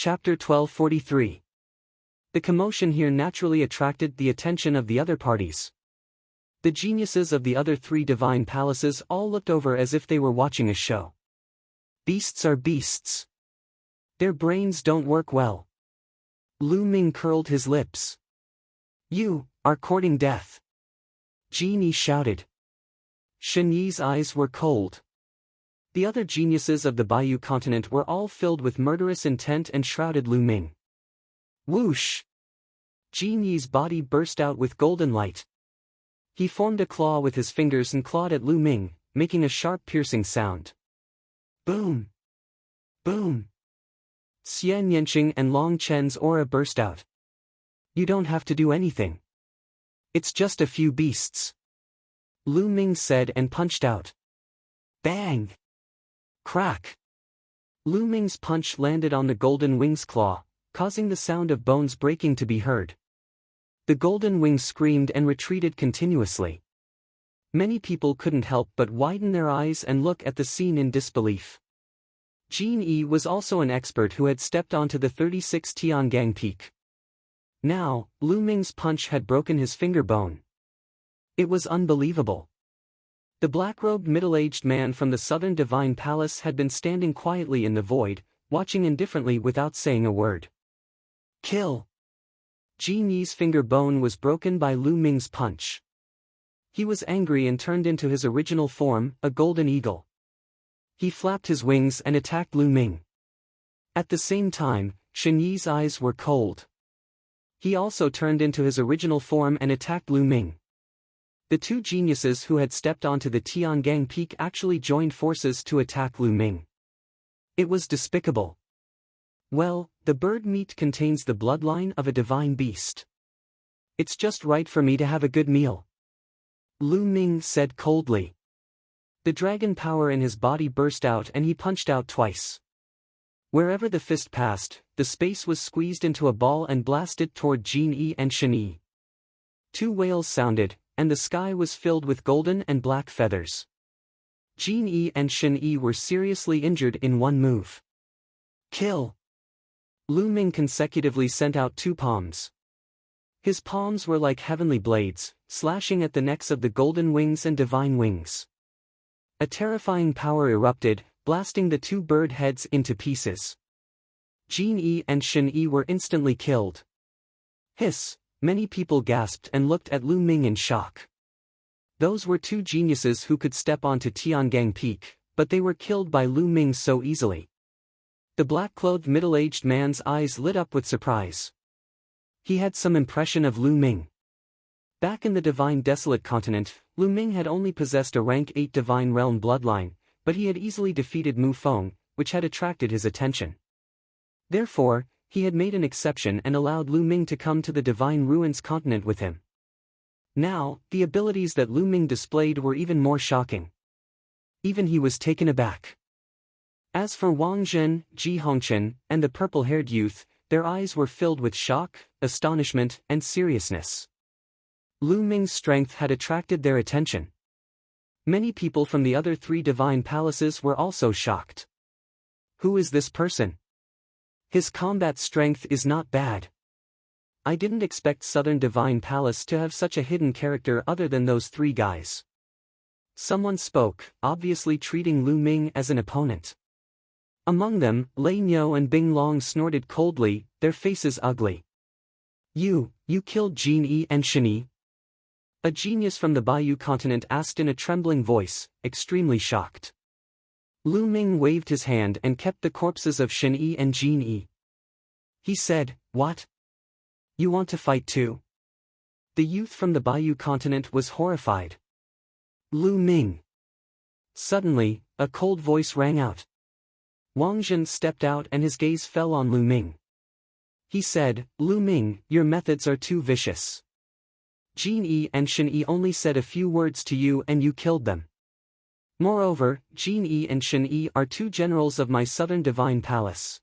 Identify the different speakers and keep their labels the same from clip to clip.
Speaker 1: Chapter 1243. The commotion here naturally attracted the attention of the other parties. The geniuses of the other three divine palaces all looked over as if they were watching a show. Beasts are beasts. Their brains don't work well. Lu Ming curled his lips. You are courting death. Jin Yi shouted. Shen Yi's eyes were cold. The other geniuses of the Bayou continent were all filled with murderous intent and shrouded Lu Ming. Whoosh! Jin Yi's body burst out with golden light. He formed a claw with his fingers and clawed at Lu Ming, making a sharp piercing sound. Boom! Boom! Xian Yanqing and Long Chen's aura burst out. You don't have to do anything. It's just a few beasts. Lu Ming said and punched out. Bang! Crack! Lu Ming's punch landed on the golden wing's claw, causing the sound of bones breaking to be heard. The golden wing screamed and retreated continuously. Many people couldn't help but widen their eyes and look at the scene in disbelief. Jin Yi was also an expert who had stepped onto the 36 Tiangang peak. Now, Lu Ming's punch had broken his finger bone. It was unbelievable. The black-robed middle-aged man from the Southern Divine Palace had been standing quietly in the void, watching indifferently without saying a word. Kill! Jin Yi's finger bone was broken by Lu Ming's punch. He was angry and turned into his original form, a golden eagle. He flapped his wings and attacked Lu Ming. At the same time, Shen Yi's eyes were cold. He also turned into his original form and attacked Lu Ming. The two geniuses who had stepped onto the Tiangang peak actually joined forces to attack Lu Ming. It was despicable. Well, the bird meat contains the bloodline of a divine beast. It's just right for me to have a good meal. Lu Ming said coldly. The dragon power in his body burst out and he punched out twice. Wherever the fist passed, the space was squeezed into a ball and blasted toward Jin Yi and Shen Yi. Two wails sounded, and the sky was filled with golden and black feathers. Jin Yi and Shen Yi were seriously injured in one move. Kill! Lu Ming consecutively sent out two palms. His palms were like heavenly blades, slashing at the necks of the golden wings and divine wings. A terrifying power erupted, blasting the two bird heads into pieces. Jin Yi and Shen Yi were instantly killed. Hiss! Many people gasped and looked at Lu Ming in shock. Those were two geniuses who could step onto Tiangang Peak, but they were killed by Lu Ming so easily. The black-clothed middle-aged man's eyes lit up with surprise. He had some impression of Lu Ming. Back in the Divine Desolate Continent, Lu Ming had only possessed a rank 8 Divine Realm bloodline, but he had easily defeated Mu Feng, which had attracted his attention. Therefore, he had made an exception and allowed Lu Ming to come to the Divine Ruins continent with him. Now, the abilities that Lu Ming displayed were even more shocking. Even he was taken aback. As for Wang Zhen, Ji Hongchen, and the purple-haired youth, their eyes were filled with shock, astonishment, and seriousness. Lu Ming's strength had attracted their attention. Many people from the other three divine palaces were also shocked. Who is this person? His combat strength is not bad. I didn't expect Southern Divine Palace to have such a hidden character other than those three guys. Someone spoke, obviously treating Lu Ming as an opponent. Among them, Lei Niu and Bing Long snorted coldly, their faces ugly. You killed Jin Yi and Shen Yi? A genius from the Bayou continent asked in a trembling voice, extremely shocked. Lu Ming waved his hand and kept the corpses of Shen Yi and Jin Yi. He said, What? You want to fight too? The youth from the Bayou continent was horrified. Lu Ming. Suddenly, a cold voice rang out. Wang Zhen stepped out and his gaze fell on Lu Ming. He said, Lu Ming, your methods are too vicious. Jin Yi and Shen Yi only said a few words to you and you killed them. Moreover, Jin Yi and Shen Yi are two generals of my Southern Divine Palace.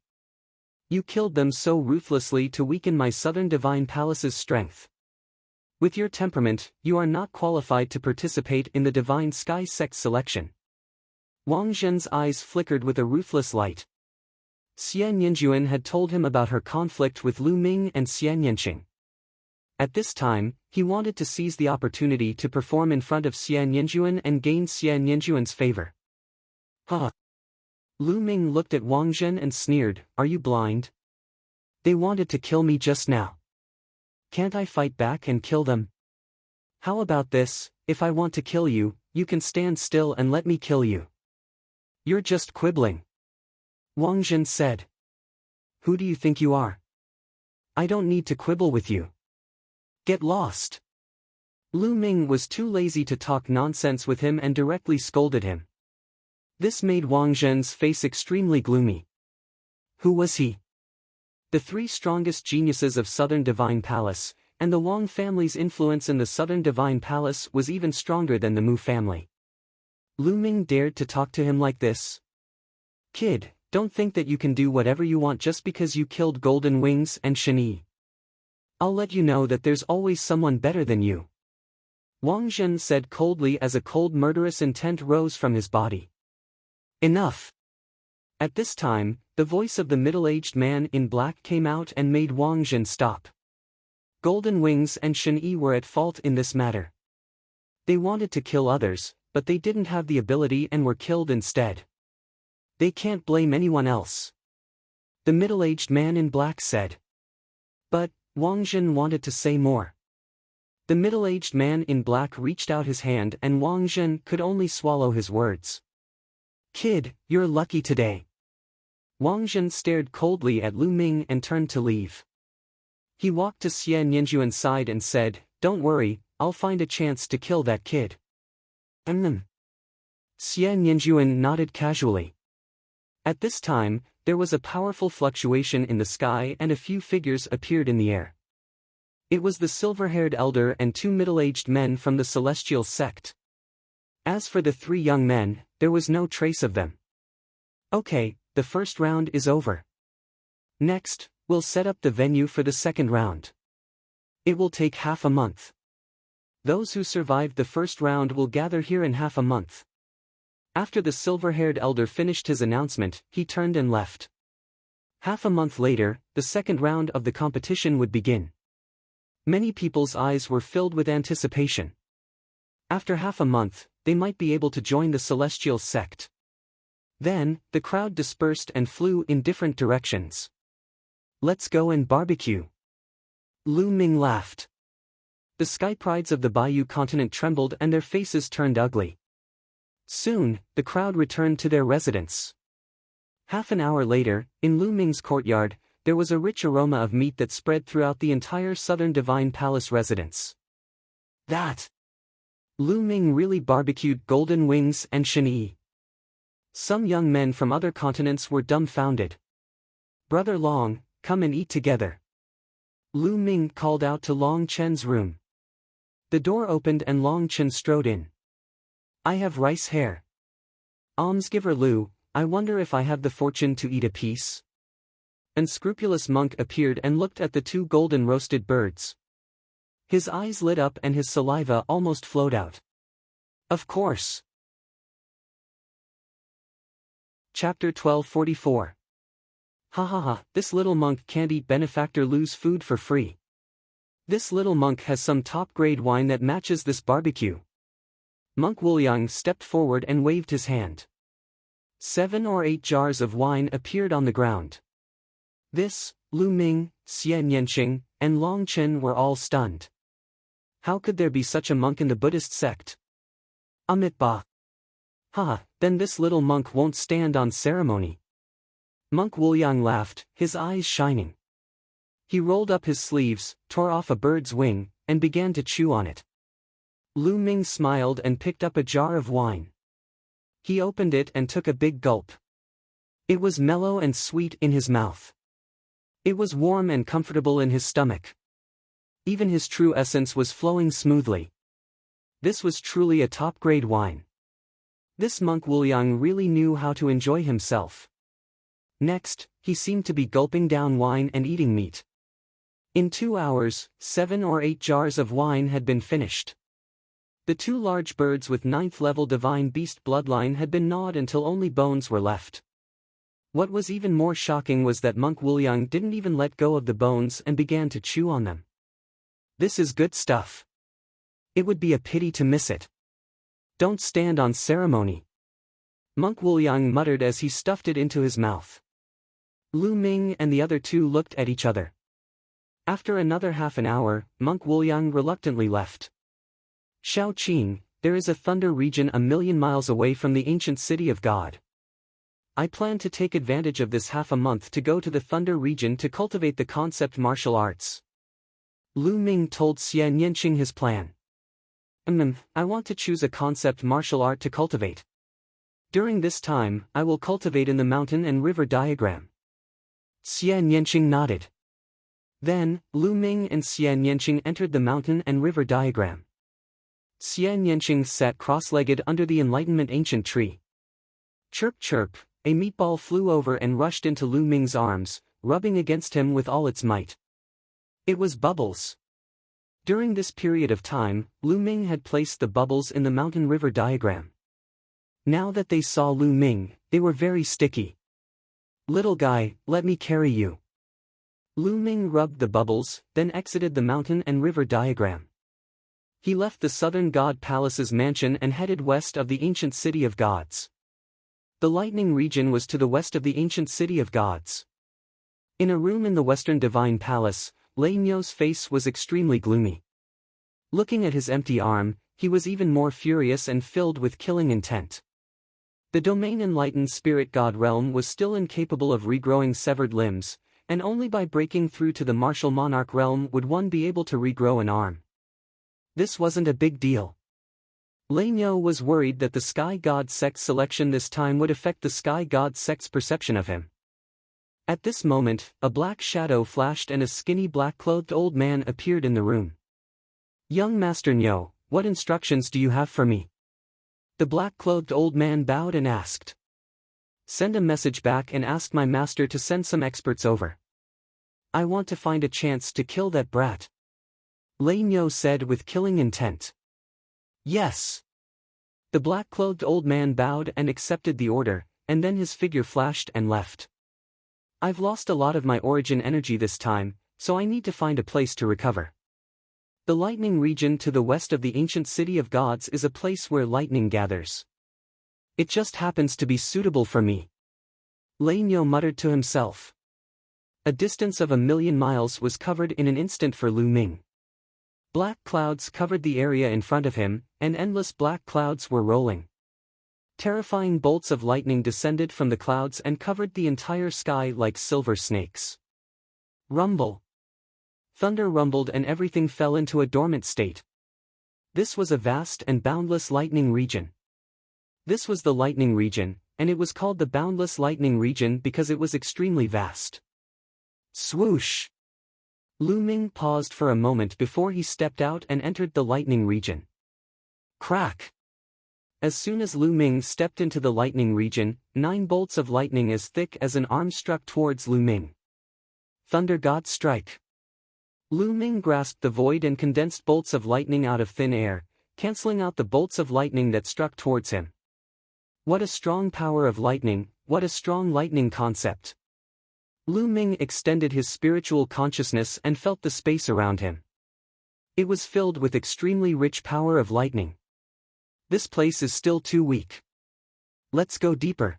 Speaker 1: You killed them so ruthlessly to weaken my Southern Divine Palace's strength. With your temperament, you are not qualified to participate in the Divine Sky Sect selection. Wang Zhen's eyes flickered with a ruthless light. Xian Yinjuan had told him about her conflict with Lu Ming and Xian Yanqing. At this time, he wanted to seize the opportunity to perform in front of Xian Yinjuan and gain Xian Yinjuan's favor. Huh. Lu Ming looked at Wang Zhen and sneered, "Are you blind? They wanted to kill me just now. Can't I fight back and kill them? How about this, if I want to kill you, you can stand still and let me kill you." "You're just quibbling," Wang Zhen said. "Who do you think you are? I don't need to quibble with you. Get lost." Lu Ming was too lazy to talk nonsense with him and directly scolded him. This made Wang Zhen's face extremely gloomy. Who was he? The three strongest geniuses of Southern Divine Palace, and the Wang family's influence in the Southern Divine Palace was even stronger than the Mu family. Lu Ming dared to talk to him like this. "Kid, don't think that you can do whatever you want just because you killed Golden Wings and Shani. I'll let you know that there's always someone better than you," Wang Zhen said coldly as a cold murderous intent rose from his body. "Enough." At this time, the voice of the middle-aged man in black came out and made Wang Zhen stop. Golden Wings and Shen Yi were at fault in this matter. They wanted to kill others, but they didn't have the ability and were killed instead. They can't blame anyone else, the middle-aged man in black said. But Wang Zhen wanted to say more. The middle-aged man in black reached out his hand and Wang Zhen could only swallow his words. "Kid, you're lucky today." Wang Zhen stared coldly at Lu Ming and turned to leave. He walked to Xian Yinjuan's side and said, "Don't worry, I'll find a chance to kill that kid." Xian Yinjuan nodded casually. At this time, there was a powerful fluctuation in the sky and a few figures appeared in the air. It was the silver-haired elder and two middle-aged men from the celestial sect. As for the three young men, there was no trace of them. "Okay, the first round is over. Next, we'll set up the venue for the second round. It will take half a month. Those who survived the first round will gather here in half a month." After the silver-haired elder finished his announcement, he turned and left. Half a month later, the second round of the competition would begin. Many people's eyes were filled with anticipation. After half a month, they might be able to join the celestial sect. Then, the crowd dispersed and flew in different directions. "Let's go and barbecue." Lu Ming laughed. The sky prides of the Bayou continent trembled and their faces turned ugly. Soon, the crowd returned to their residence. Half an hour later, in Lu Ming's courtyard, there was a rich aroma of meat that spread throughout the entire Southern Divine Palace residence. That Lu Ming really barbecued Golden Wings and Shen Yi. Some young men from other continents were dumbfounded. "Brother Long, come and eat together." Lu Ming called out to Long Chen's room. The door opened and Long Chen strode in. "I have rice hair. Almsgiver Lu, I wonder if I have the fortune to eat a piece?" Unscrupulous monk appeared and looked at the two golden roasted birds. His eyes lit up and his saliva almost flowed out. "Of course." Chapter 1244. Ha ha ha, this little monk can't eat benefactor Lu's food for free. This little monk has some top-grade wine that matches this barbecue. Monk Wuliang stepped forward and waved his hand. 7 or 8 jars of wine appeared on the ground. This, Lu Ming, Xian Yanqing, and Long Chen were all stunned. How could there be such a monk in the Buddhist sect? Amitabha. Ha, then this little monk won't stand on ceremony. Monk Wuliang laughed, his eyes shining. He rolled up his sleeves, tore off a bird's wing, and began to chew on it. Lu Ming smiled and picked up a jar of wine. He opened it and took a big gulp. It was mellow and sweet in his mouth. It was warm and comfortable in his stomach. Even his true essence was flowing smoothly. This was truly a top-grade wine. This monk Wuliang really knew how to enjoy himself. Next, he seemed to be gulping down wine and eating meat. In 2 hours, 7 or 8 jars of wine had been finished. The 2 large birds with 9th-level divine beast bloodline had been gnawed until only bones were left. What was even more shocking was that Monk Wuliang didn't even let go of the bones and began to chew on them. This is good stuff. It would be a pity to miss it. Don't stand on ceremony. Monk Wuliang muttered as he stuffed it into his mouth. Lu Ming and the other two looked at each other. After another half an hour, Monk Wuliang reluctantly left. Xiao Qing, there is a thunder region 1,000,000 miles away from the ancient city of God. I plan to take advantage of this half a month to go to the thunder region to cultivate the concept martial arts. Lu Ming told Xie Nianqing his plan. I want to choose a concept martial art to cultivate. During this time, I will cultivate in the mountain and river diagram. Xie Nianqing nodded. Then, Lu Ming and Xie Nianqing entered the mountain and river diagram. Xie Nianqing sat cross-legged under the Enlightenment ancient tree. Chirp chirp, a meatball flew over and rushed into Lu Ming's arms, rubbing against him with all its might. It was Bubbles. During this period of time, Lu Ming had placed the bubbles in the mountain river diagram. Now that they saw Lu Ming, they were very sticky. Little guy, let me carry you. Lu Ming rubbed the bubbles, then exited the mountain and river diagram. He left the southern god palace's mansion and headed west of the ancient city of gods. The lightning region was to the west of the ancient city of gods. In a room in the western divine palace, Lei Nio's face was extremely gloomy. Looking at his empty arm, he was even more furious and filled with killing intent. The domain enlightened spirit god realm was still incapable of regrowing severed limbs, and only by breaking through to the martial monarch realm would one be able to regrow an arm. This wasn't a big deal. Lei Nio was worried that the Sky God sect's selection this time would affect the Sky God sect's perception of him. At this moment, a black shadow flashed and a skinny black-clothed old man appeared in the room. Young Master Nio, what instructions do you have for me? The black-clothed old man bowed and asked. Send a message back and ask my master to send some experts over. I want to find a chance to kill that brat. Lei Nio said with killing intent. Yes. The black-clothed old man bowed and accepted the order, and then his figure flashed and left. I've lost a lot of my origin energy this time, so I need to find a place to recover. The lightning region to the west of the ancient city of gods is a place where lightning gathers. It just happens to be suitable for me. Lei Nio muttered to himself. A distance of 1,000,000 miles was covered in an instant for Lu Ming. Black clouds covered the area in front of him, and endless black clouds were rolling. Terrifying bolts of lightning descended from the clouds and covered the entire sky like silver snakes. Rumble. Thunder rumbled and everything fell into a dormant state. This was a vast and boundless lightning region. This was the lightning region, and it was called the boundless lightning region because it was extremely vast. Swoosh! Lu Ming paused for a moment before he stepped out and entered the lightning region. Crack! As soon as Lu Ming stepped into the lightning region, 9 bolts of lightning as thick as an arm struck towards Lu Ming. Thunder God strike! Lu Ming grasped the void and condensed bolts of lightning out of thin air, cancelling out the bolts of lightning that struck towards him. What a strong power of lightning, what a strong lightning concept! Lu Ming extended his spiritual consciousness and felt the space around him. It was filled with extremely rich power of lightning. This place is still too weak. Let's go deeper.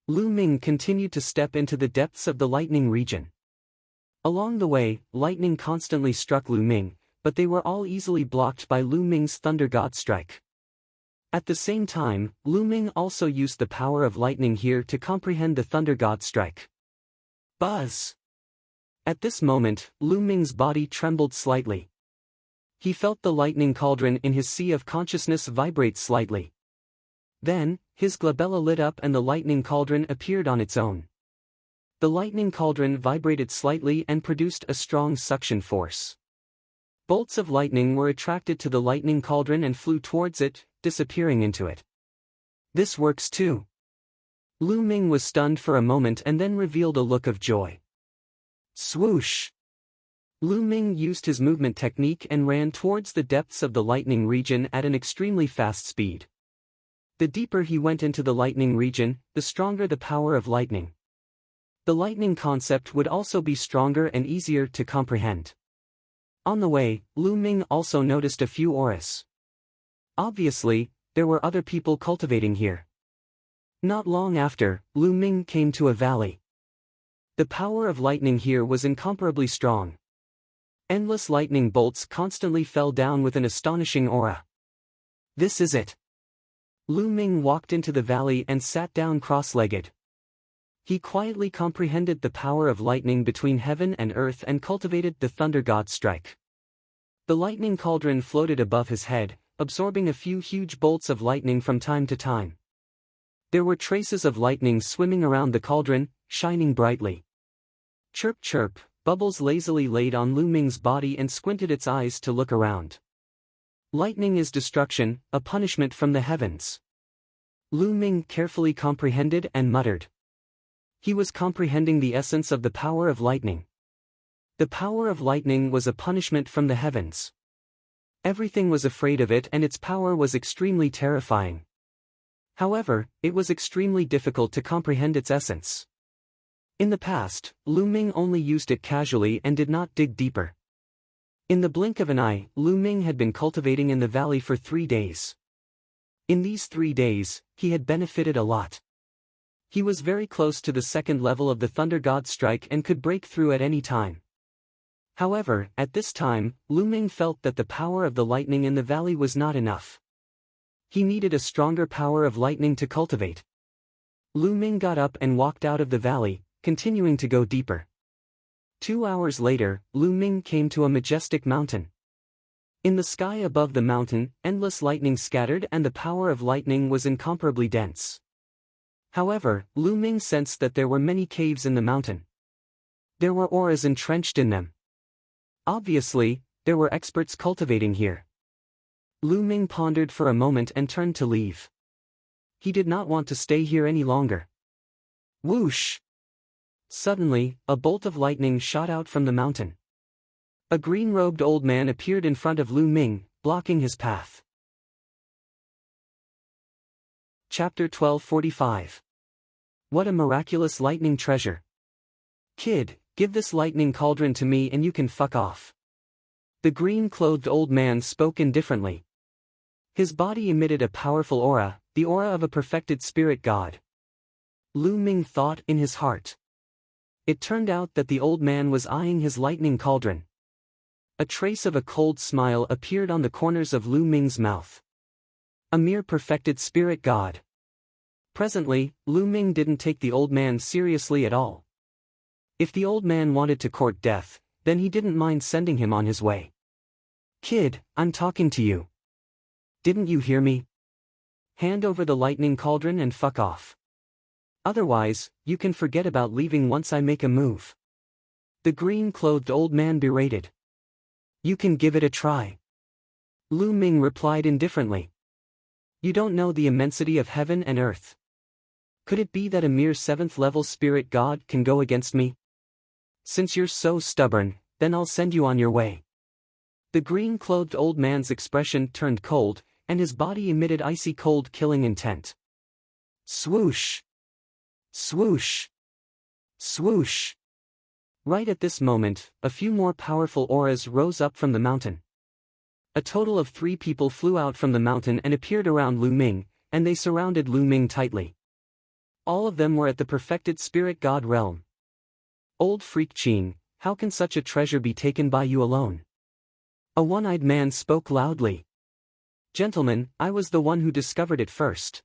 Speaker 1: Lu Ming continued to step into the depths of the lightning region. Along the way, lightning constantly struck Lu Ming, but they were all easily blocked by Lu Ming's Thunder God strike. At the same time, Lu Ming also used the power of lightning here to comprehend the Thunder God strike. Buzz! At this moment, Lu Ming's body trembled slightly. He felt the lightning cauldron in his sea of consciousness vibrate slightly. Then, his glabella lit up and the lightning cauldron appeared on its own. The lightning cauldron vibrated slightly and produced a strong suction force. Bolts of lightning were attracted to the lightning cauldron and flew towards it, disappearing into it. This works too. Lu Ming was stunned for a moment and then revealed a look of joy. Swoosh! Lu Ming used his movement technique and ran towards the depths of the lightning region at an extremely fast speed. The deeper he went into the lightning region, the stronger the power of lightning. The lightning concept would also be stronger and easier to comprehend. On the way, Lu Ming also noticed a few auras. Obviously, there were other people cultivating here. Not long after, Lu Ming came to a valley. The power of lightning here was incomparably strong. Endless lightning bolts constantly fell down with an astonishing aura. This is it. Lu Ming walked into the valley and sat down cross-legged. He quietly comprehended the power of lightning between heaven and earth and cultivated the thunder god strike. The lightning cauldron floated above his head, absorbing a few huge bolts of lightning from time to time. There were traces of lightning swimming around the cauldron, shining brightly. Chirp chirp, Bubbles lazily laid on Lu Ming's body and squinted its eyes to look around. Lightning is destruction, a punishment from the heavens. Lu Ming carefully comprehended and muttered. He was comprehending the essence of the power of lightning. The power of lightning was a punishment from the heavens. Everything was afraid of it and its power was extremely terrifying. However, it was extremely difficult to comprehend its essence. In the past, Lu Ming only used it casually and did not dig deeper. In the blink of an eye, Lu Ming had been cultivating in the valley for 3 days. In these 3 days, he had benefited a lot. He was very close to the second level of the Thunder God Strike and could break through at any time. However, at this time, Lu Ming felt that the power of the lightning in the valley was not enough. He needed a stronger power of lightning to cultivate. Lu Ming got up and walked out of the valley, continuing to go deeper. 2 hours later, Lu Ming came to a majestic mountain. In the sky above the mountain, endless lightning scattered and the power of lightning was incomparably dense. However, Lu Ming sensed that there were many caves in the mountain. There were auras entrenched in them. Obviously, there were experts cultivating here. Lu Ming pondered for a moment and turned to leave. He did not want to stay here any longer. Whoosh! Suddenly, a bolt of lightning shot out from the mountain. A green-robed old man appeared in front of Lu Ming, blocking his path. Chapter 1245. What a miraculous lightning treasure. Kid, give this lightning cauldron to me and you can fuck off. The green-clothed old man spoke indifferently. His body emitted a powerful aura, the aura of a perfected spirit god. Lu Ming thought in his heart. It turned out that the old man was eyeing his lightning cauldron. A trace of a cold smile appeared on the corners of Lu Ming's mouth. A mere perfected spirit god. Presently, Lu Ming didn't take the old man seriously at all. If the old man wanted to court death, then he didn't mind sending him on his way. Kid, I'm talking to you. Didn't you hear me? Hand over the lightning cauldron and fuck off. Otherwise, you can forget about leaving once I make a move. The green-clothed old man berated. You can give it a try. Lu Ming replied indifferently. You don't know the immensity of heaven and earth. Could it be that a mere 7th-level spirit god can go against me? Since you're so stubborn, then I'll send you on your way. The green-clothed old man's expression turned cold, and his body emitted icy cold killing intent. Swoosh! Swoosh! Swoosh! Right at this moment, a few more powerful auras rose up from the mountain. A total of 3 people flew out from the mountain and appeared around Lu Ming, and they surrounded Lu Ming tightly. All of them were at the perfected spirit god realm. Old freak Qing, how can such a treasure be taken by you alone? A one-eyed man spoke loudly. Gentlemen, I was the one who discovered it first.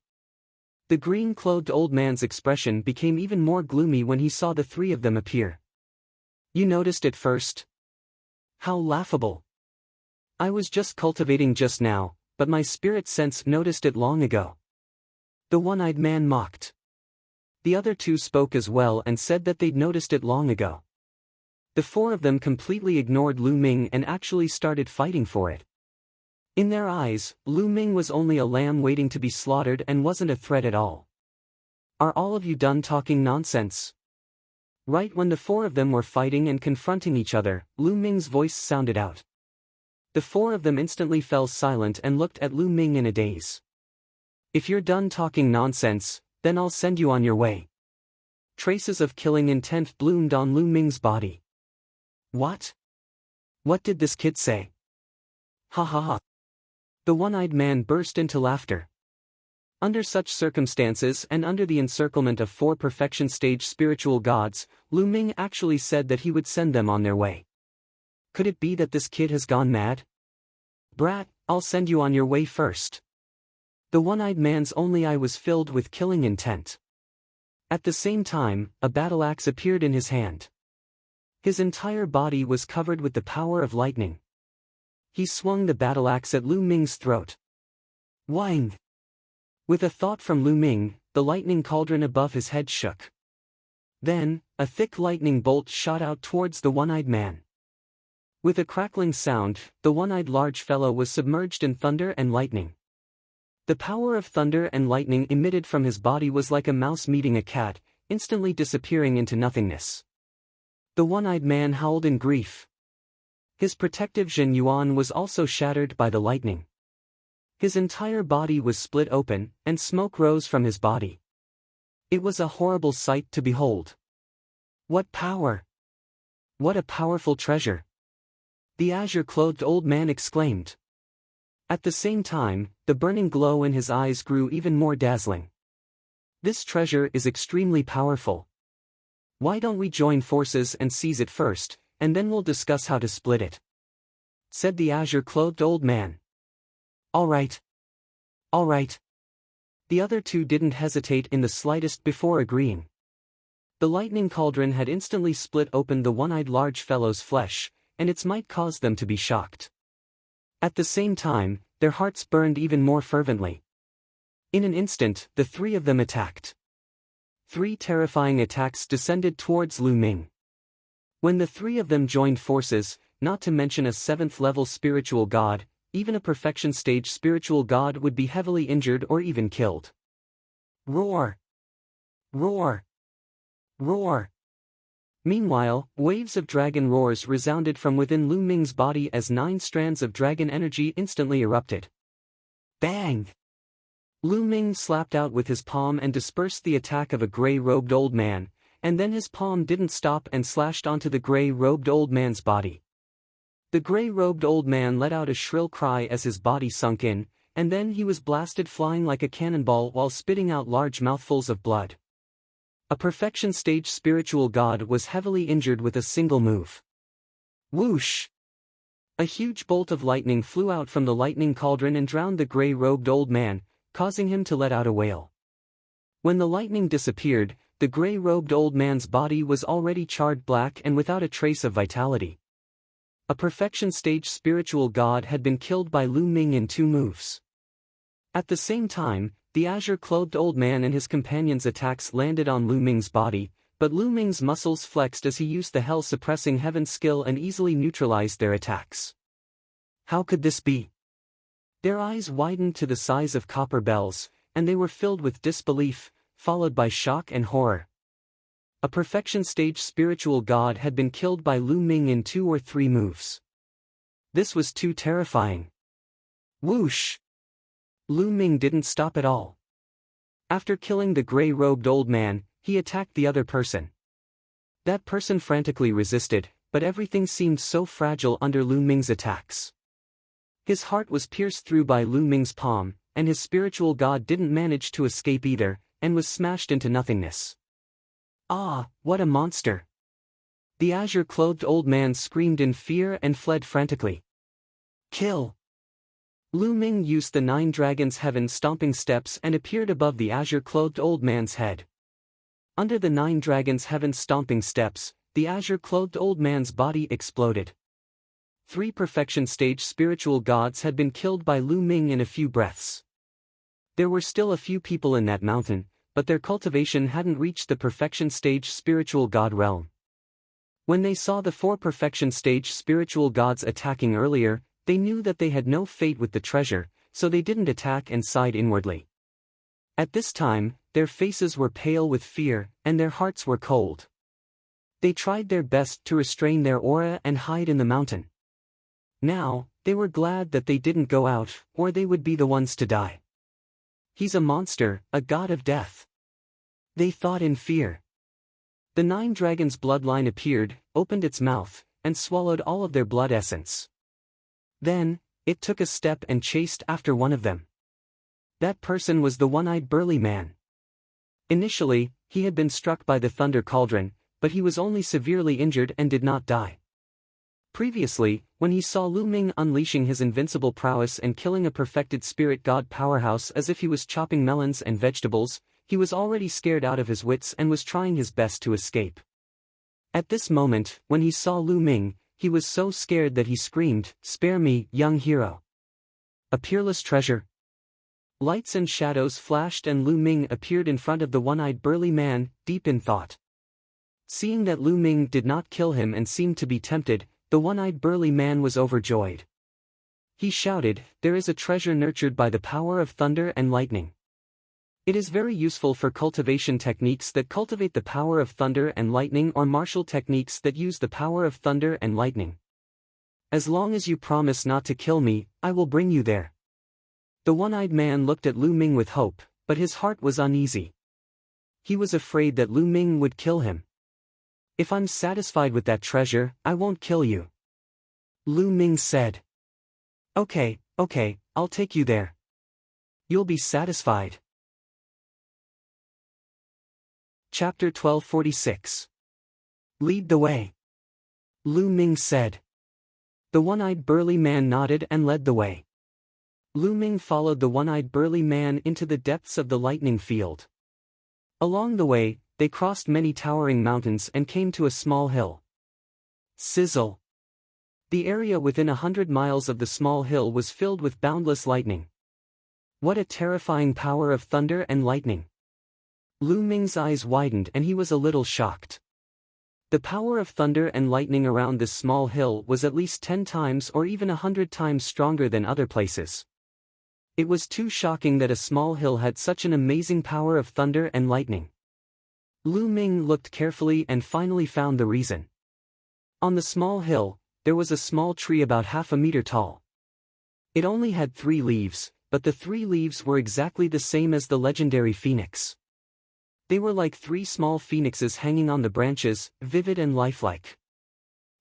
Speaker 1: The green-clothed old man's expression became even more gloomy when he saw the 3 of them appear. You noticed it first? How laughable. I was just cultivating just now, but my spirit sense noticed it long ago. The one-eyed man mocked. The other 2 spoke as well and said that they'd noticed it long ago. The 4 of them completely ignored Lu Ming and actually started fighting for it. In their eyes, Lu Ming was only a lamb waiting to be slaughtered and wasn't a threat at all. Are all of you done talking nonsense? Right when the 4 of them were fighting and confronting each other, Lu Ming's voice sounded out. The 4 of them instantly fell silent and looked at Lu Ming in a daze. If you're done talking nonsense, then I'll send you on your way. Traces of killing intent bloomed on Lu Ming's body. What? What did this kid say? Ha ha ha. The one-eyed man burst into laughter. Under such circumstances and under the encirclement of 4 perfection stage spiritual gods, Lu Ming actually said that he would send them on their way. Could it be that this kid has gone mad? Brat, I'll send you on your way first. The one-eyed man's only eye was filled with killing intent. At the same time, a battle axe appeared in his hand. His entire body was covered with the power of lightning. He swung the battle axe at Lu Ming's throat. Wang! With a thought from Lu Ming, the lightning cauldron above his head shook. Then, a thick lightning bolt shot out towards the one-eyed man. With a crackling sound, the one-eyed large fellow was submerged in thunder and lightning. The power of thunder and lightning emitted from his body was like a mouse meeting a cat, instantly disappearing into nothingness. The one-eyed man howled in grief. His protective Zhen Yuan was also shattered by the lightning. His entire body was split open, and smoke rose from his body. It was a horrible sight to behold. What power! What a powerful treasure! The azure-clothed old man exclaimed. At the same time, the burning glow in his eyes grew even more dazzling. This treasure is extremely powerful. Why don't we join forces and seize it first, and then we'll discuss how to split it? Said the azure-clothed old man. All right. All right. The other 2 didn't hesitate in the slightest before agreeing. The lightning cauldron had instantly split open the one-eyed large fellow's flesh, and its might caused them to be shocked. At the same time, their hearts burned even more fervently. In an instant, the 3 of them attacked. 3 terrifying attacks descended towards Lu Ming. When the 3 of them joined forces, not to mention a 7th-level spiritual god, even a perfection stage spiritual god would be heavily injured or even killed. Roar! Roar! Roar! Meanwhile, waves of dragon roars resounded from within Lu Ming's body as 9 strands of dragon energy instantly erupted. Bang! Lu Ming slapped out with his palm and dispersed the attack of a gray-robed old man, and then his palm didn't stop and slashed onto the gray-robed old man's body. The gray-robed old man let out a shrill cry as his body sunk in, and then he was blasted flying like a cannonball while spitting out large mouthfuls of blood. A perfection stage spiritual god was heavily injured with a single move. Whoosh! A huge bolt of lightning flew out from the lightning cauldron and drowned the gray-robed old man, causing him to let out a wail. When the lightning disappeared, the gray-robed old man's body was already charred black and without a trace of vitality. A perfection stage spiritual god had been killed by Lu Ming in 2 moves. At the same time, the azure-clothed old man and his companions' attacks landed on Lu Ming's body, but Lu Ming's muscles flexed as he used the hell-suppressing heaven skill and easily neutralized their attacks. How could this be? Their eyes widened to the size of copper bells, and they were filled with disbelief, followed by shock and horror. A perfection stage spiritual god had been killed by Lu Ming in 2 or 3 moves. This was too terrifying. Whoosh! Lu Ming didn't stop at all. After killing the gray-robed old man, he attacked the other person. That person frantically resisted, but everything seemed so fragile under Lu Ming's attacks. His heart was pierced through by Lu Ming's palm, and his spiritual god didn't manage to escape either, and was smashed into nothingness. Ah, what a monster! The azure-clothed old man screamed in fear and fled frantically. Kill! Lu Ming used the 9 dragons' heaven-stomping steps and appeared above the azure-clothed old man's head. Under the 9 dragons' heaven-stomping steps, the azure-clothed old man's body exploded. 3 perfection stage spiritual gods had been killed by Lu Ming in a few breaths. There were still a few people in that mountain, but their cultivation hadn't reached the perfection stage spiritual god realm. When they saw the 4 perfection stage spiritual gods attacking earlier, they knew that they had no fate with the treasure, so they didn't attack and sighed inwardly. At this time, their faces were pale with fear, and their hearts were cold. They tried their best to restrain their aura and hide in the mountain. Now, they were glad that they didn't go out, or they would be the ones to die. He's a monster, a god of death. They thought in fear. The 9 dragons' bloodline appeared, opened its mouth, and swallowed all of their blood essence. Then, it took a step and chased after one of them. That person was the one-eyed burly man. Initially, he had been struck by the thunder cauldron, but he was only severely injured and did not die. Previously, when he saw Lu Ming unleashing his invincible prowess and killing a perfected spirit god powerhouse as if he was chopping melons and vegetables, he was already scared out of his wits and was trying his best to escape. At this moment, when he saw Lu Ming, he was so scared that he screamed, "Spare me, young hero! A peerless treasure!" Lights and shadows flashed and Lu Ming appeared in front of the one-eyed burly man, deep in thought. Seeing that Lu Ming did not kill him and seemed to be tempted, the one-eyed burly man was overjoyed. He shouted, "There is a treasure nurtured by the power of thunder and lightning. It is very useful for cultivation techniques that cultivate the power of thunder and lightning or martial techniques that use the power of thunder and lightning. As long as you promise not to kill me, I will bring you there." The one-eyed man looked at Lu Ming with hope, but his heart was uneasy. He was afraid that Lu Ming would kill him. "If I'm satisfied with that treasure, I won't kill you," Lu Ming said. Okay, I'll take you there. You'll be satisfied." Chapter 1246. Lead the way, Lu Ming said. The one-eyed burly man nodded and led the way. Lu Ming followed the one-eyed burly man into the depths of the lightning field. Along the way, they crossed many towering mountains and came to a small hill. Sizzle! The area within 100 miles of the small hill was filled with boundless lightning. What a terrifying power of thunder and lightning! Lu Ming's eyes widened and he was a little shocked. The power of thunder and lightning around this small hill was at least 10 times or even 100 times stronger than other places. It was too shocking that a small hill had such an amazing power of thunder and lightning. Lu Ming looked carefully and finally found the reason. On the small hill, there was a small tree about half a meter tall. It only had 3 leaves, but the 3 leaves were exactly the same as the legendary phoenix. They were like 3 small phoenixes hanging on the branches, vivid and lifelike.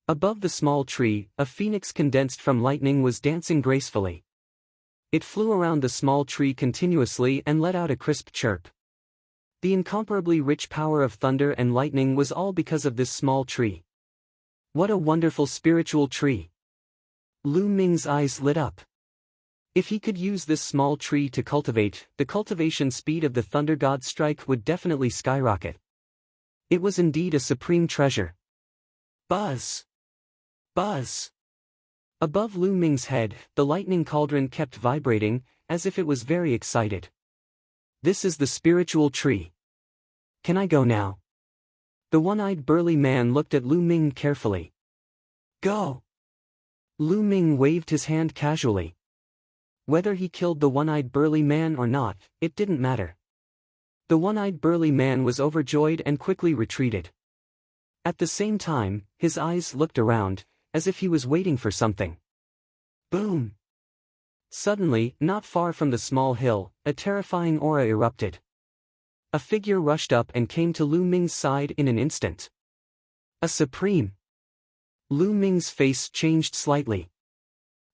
Speaker 1: Above the small tree, a phoenix condensed from lightning was dancing gracefully. It flew around the small tree continuously and let out a crisp chirp. The incomparably rich power of thunder and lightning was all because of this small tree. What a wonderful spiritual tree! Lu Ming's eyes lit up. If he could use this small tree to cultivate, the cultivation speed of the thunder god's strike would definitely skyrocket. It was indeed a supreme treasure. Buzz! Buzz! Above Lu Ming's head, the lightning cauldron kept vibrating, as if it was very excited. This is the spiritual tree. Can I go now? The one-eyed burly man looked at Lu Ming carefully. Go! Lu Ming waved his hand casually. Whether he killed the one-eyed burly man or not, it didn't matter. The one-eyed burly man was overjoyed and quickly retreated. At the same time, his eyes looked around, as if he was waiting for something. Boom! Suddenly, not far from the small hill, a terrifying aura erupted. A figure rushed up and came to Lu Ming's side in an instant. A supreme! Lu Ming's face changed slightly.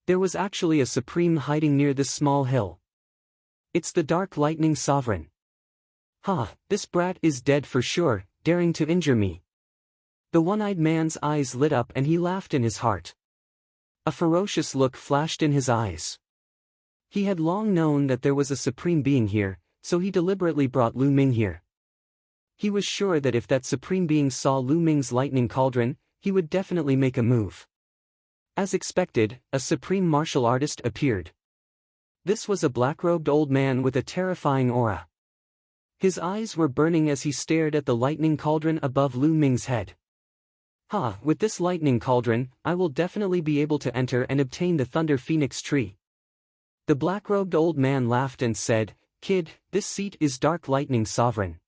Speaker 1: There was actually a supreme hiding near this small hill. It's the Dark Lightning Sovereign. This brat is dead for sure, daring to injure me. The one-eyed man's eyes lit up and he laughed in his heart. A ferocious look flashed in his eyes. He had long known that there was a supreme being here, so he deliberately brought Lu Ming here. He was sure that if that supreme being saw Lu Ming's lightning cauldron, he would definitely make a move. As expected, a supreme martial artist appeared. This was a black-robed old man with a terrifying aura. His eyes were burning as he stared at the lightning cauldron above Lu Ming's head. With this lightning cauldron, I will definitely be able to enter and obtain the Thunder Phoenix tree. The black-robed old man laughed and said, Kid, this seat is Dark Lightning Sovereign.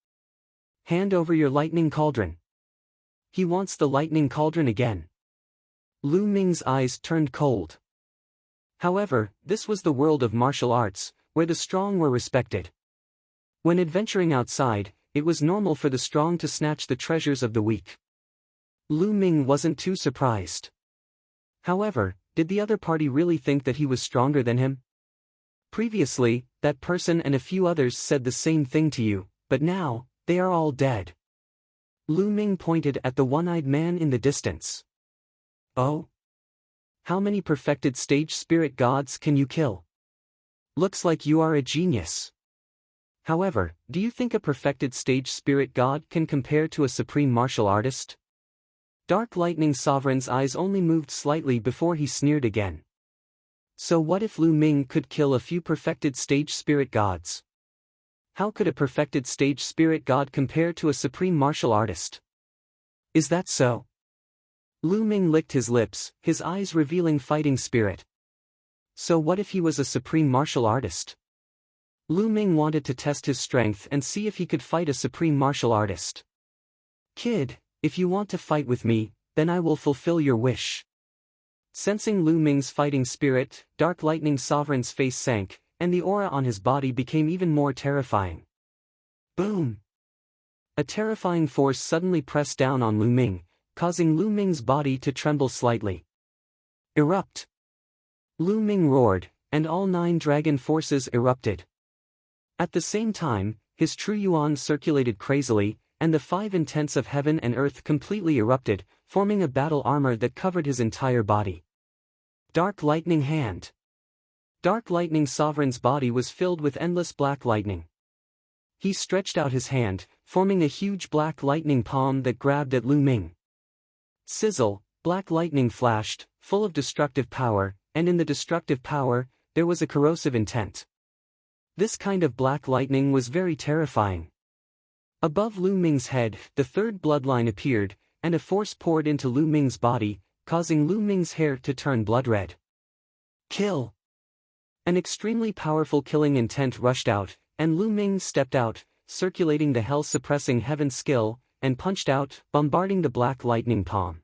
Speaker 1: Hand over your lightning cauldron. He wants the lightning cauldron again. Lu Ming's eyes turned cold. However, this was the world of martial arts, where the strong were respected. When adventuring outside, it was normal for the strong to snatch the treasures of the weak. Lu Ming wasn't too surprised. However, did the other party really think that he was stronger than him? Previously, that person and a few others said the same thing to you, but now, they are all dead. Lu Ming pointed at the one-eyed man in the distance. Oh? How many perfected stage spirit gods can you kill? Looks like you are a genius. However, do you think a perfected stage spirit god can compare to a supreme martial artist? Dark Lightning Sovereign's eyes only moved slightly before he sneered again. So what if Lu Ming could kill a few perfected stage spirit gods? How could a perfected stage spirit god compare to a supreme martial artist? Is that so? Lu Ming licked his lips, his eyes revealing fighting spirit. So what if he was a supreme martial artist? Lu Ming wanted to test his strength and see if he could fight a supreme martial artist. Kid, if you want to fight with me, then I will fulfill your wish. Sensing Lu Ming's fighting spirit, Dark Lightning Sovereign's face sank, and the aura on his body became even more terrifying. Boom! A terrifying force suddenly pressed down on Lu Ming, causing Lu Ming's body to tremble slightly. Erupt! Lu Ming roared, and all 9 dragon forces erupted. At the same time, his true yuan circulated crazily, and the 5 intents of heaven and earth completely erupted, forming a battle armor that covered his entire body. Dark Lightning Hand. Dark Lightning Sovereign's body was filled with endless black lightning. He stretched out his hand, forming a huge black lightning palm that grabbed at Lu Ming. Sizzle, black lightning flashed, full of destructive power, and in the destructive power, there was a corrosive intent. This kind of black lightning was very terrifying. Above Lu Ming's head, the 3rd bloodline appeared, and a force poured into Lu Ming's body, causing Lu Ming's hair to turn blood red. Kill! An extremely powerful killing intent rushed out, and Lu Ming stepped out, circulating the hell-suppressing heaven skill, and punched out, bombarding the black lightning palm.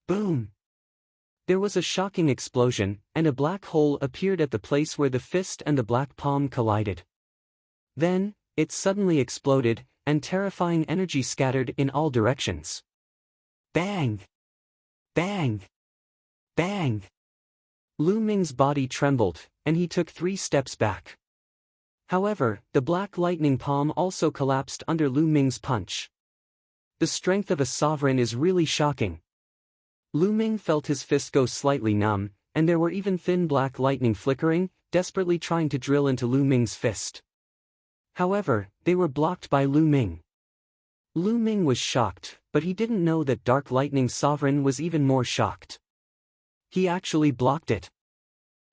Speaker 1: Boom! There was a shocking explosion, and a black hole appeared at the place where the fist and the black palm collided. Then, it suddenly exploded, and terrifying energy scattered in all directions. Bang! Bang! Bang! Lu Ming's body trembled, and he took 3 steps back. However, the black lightning palm also collapsed under Lu Ming's punch. The strength of a sovereign is really shocking. Lu Ming felt his fist go slightly numb, and there were even thin black lightning flickering, desperately trying to drill into Lu Ming's fist. However, they were blocked by Lu Ming. Lu Ming was shocked, but he didn't know that Dark Lightning Sovereign was even more shocked. He actually blocked it.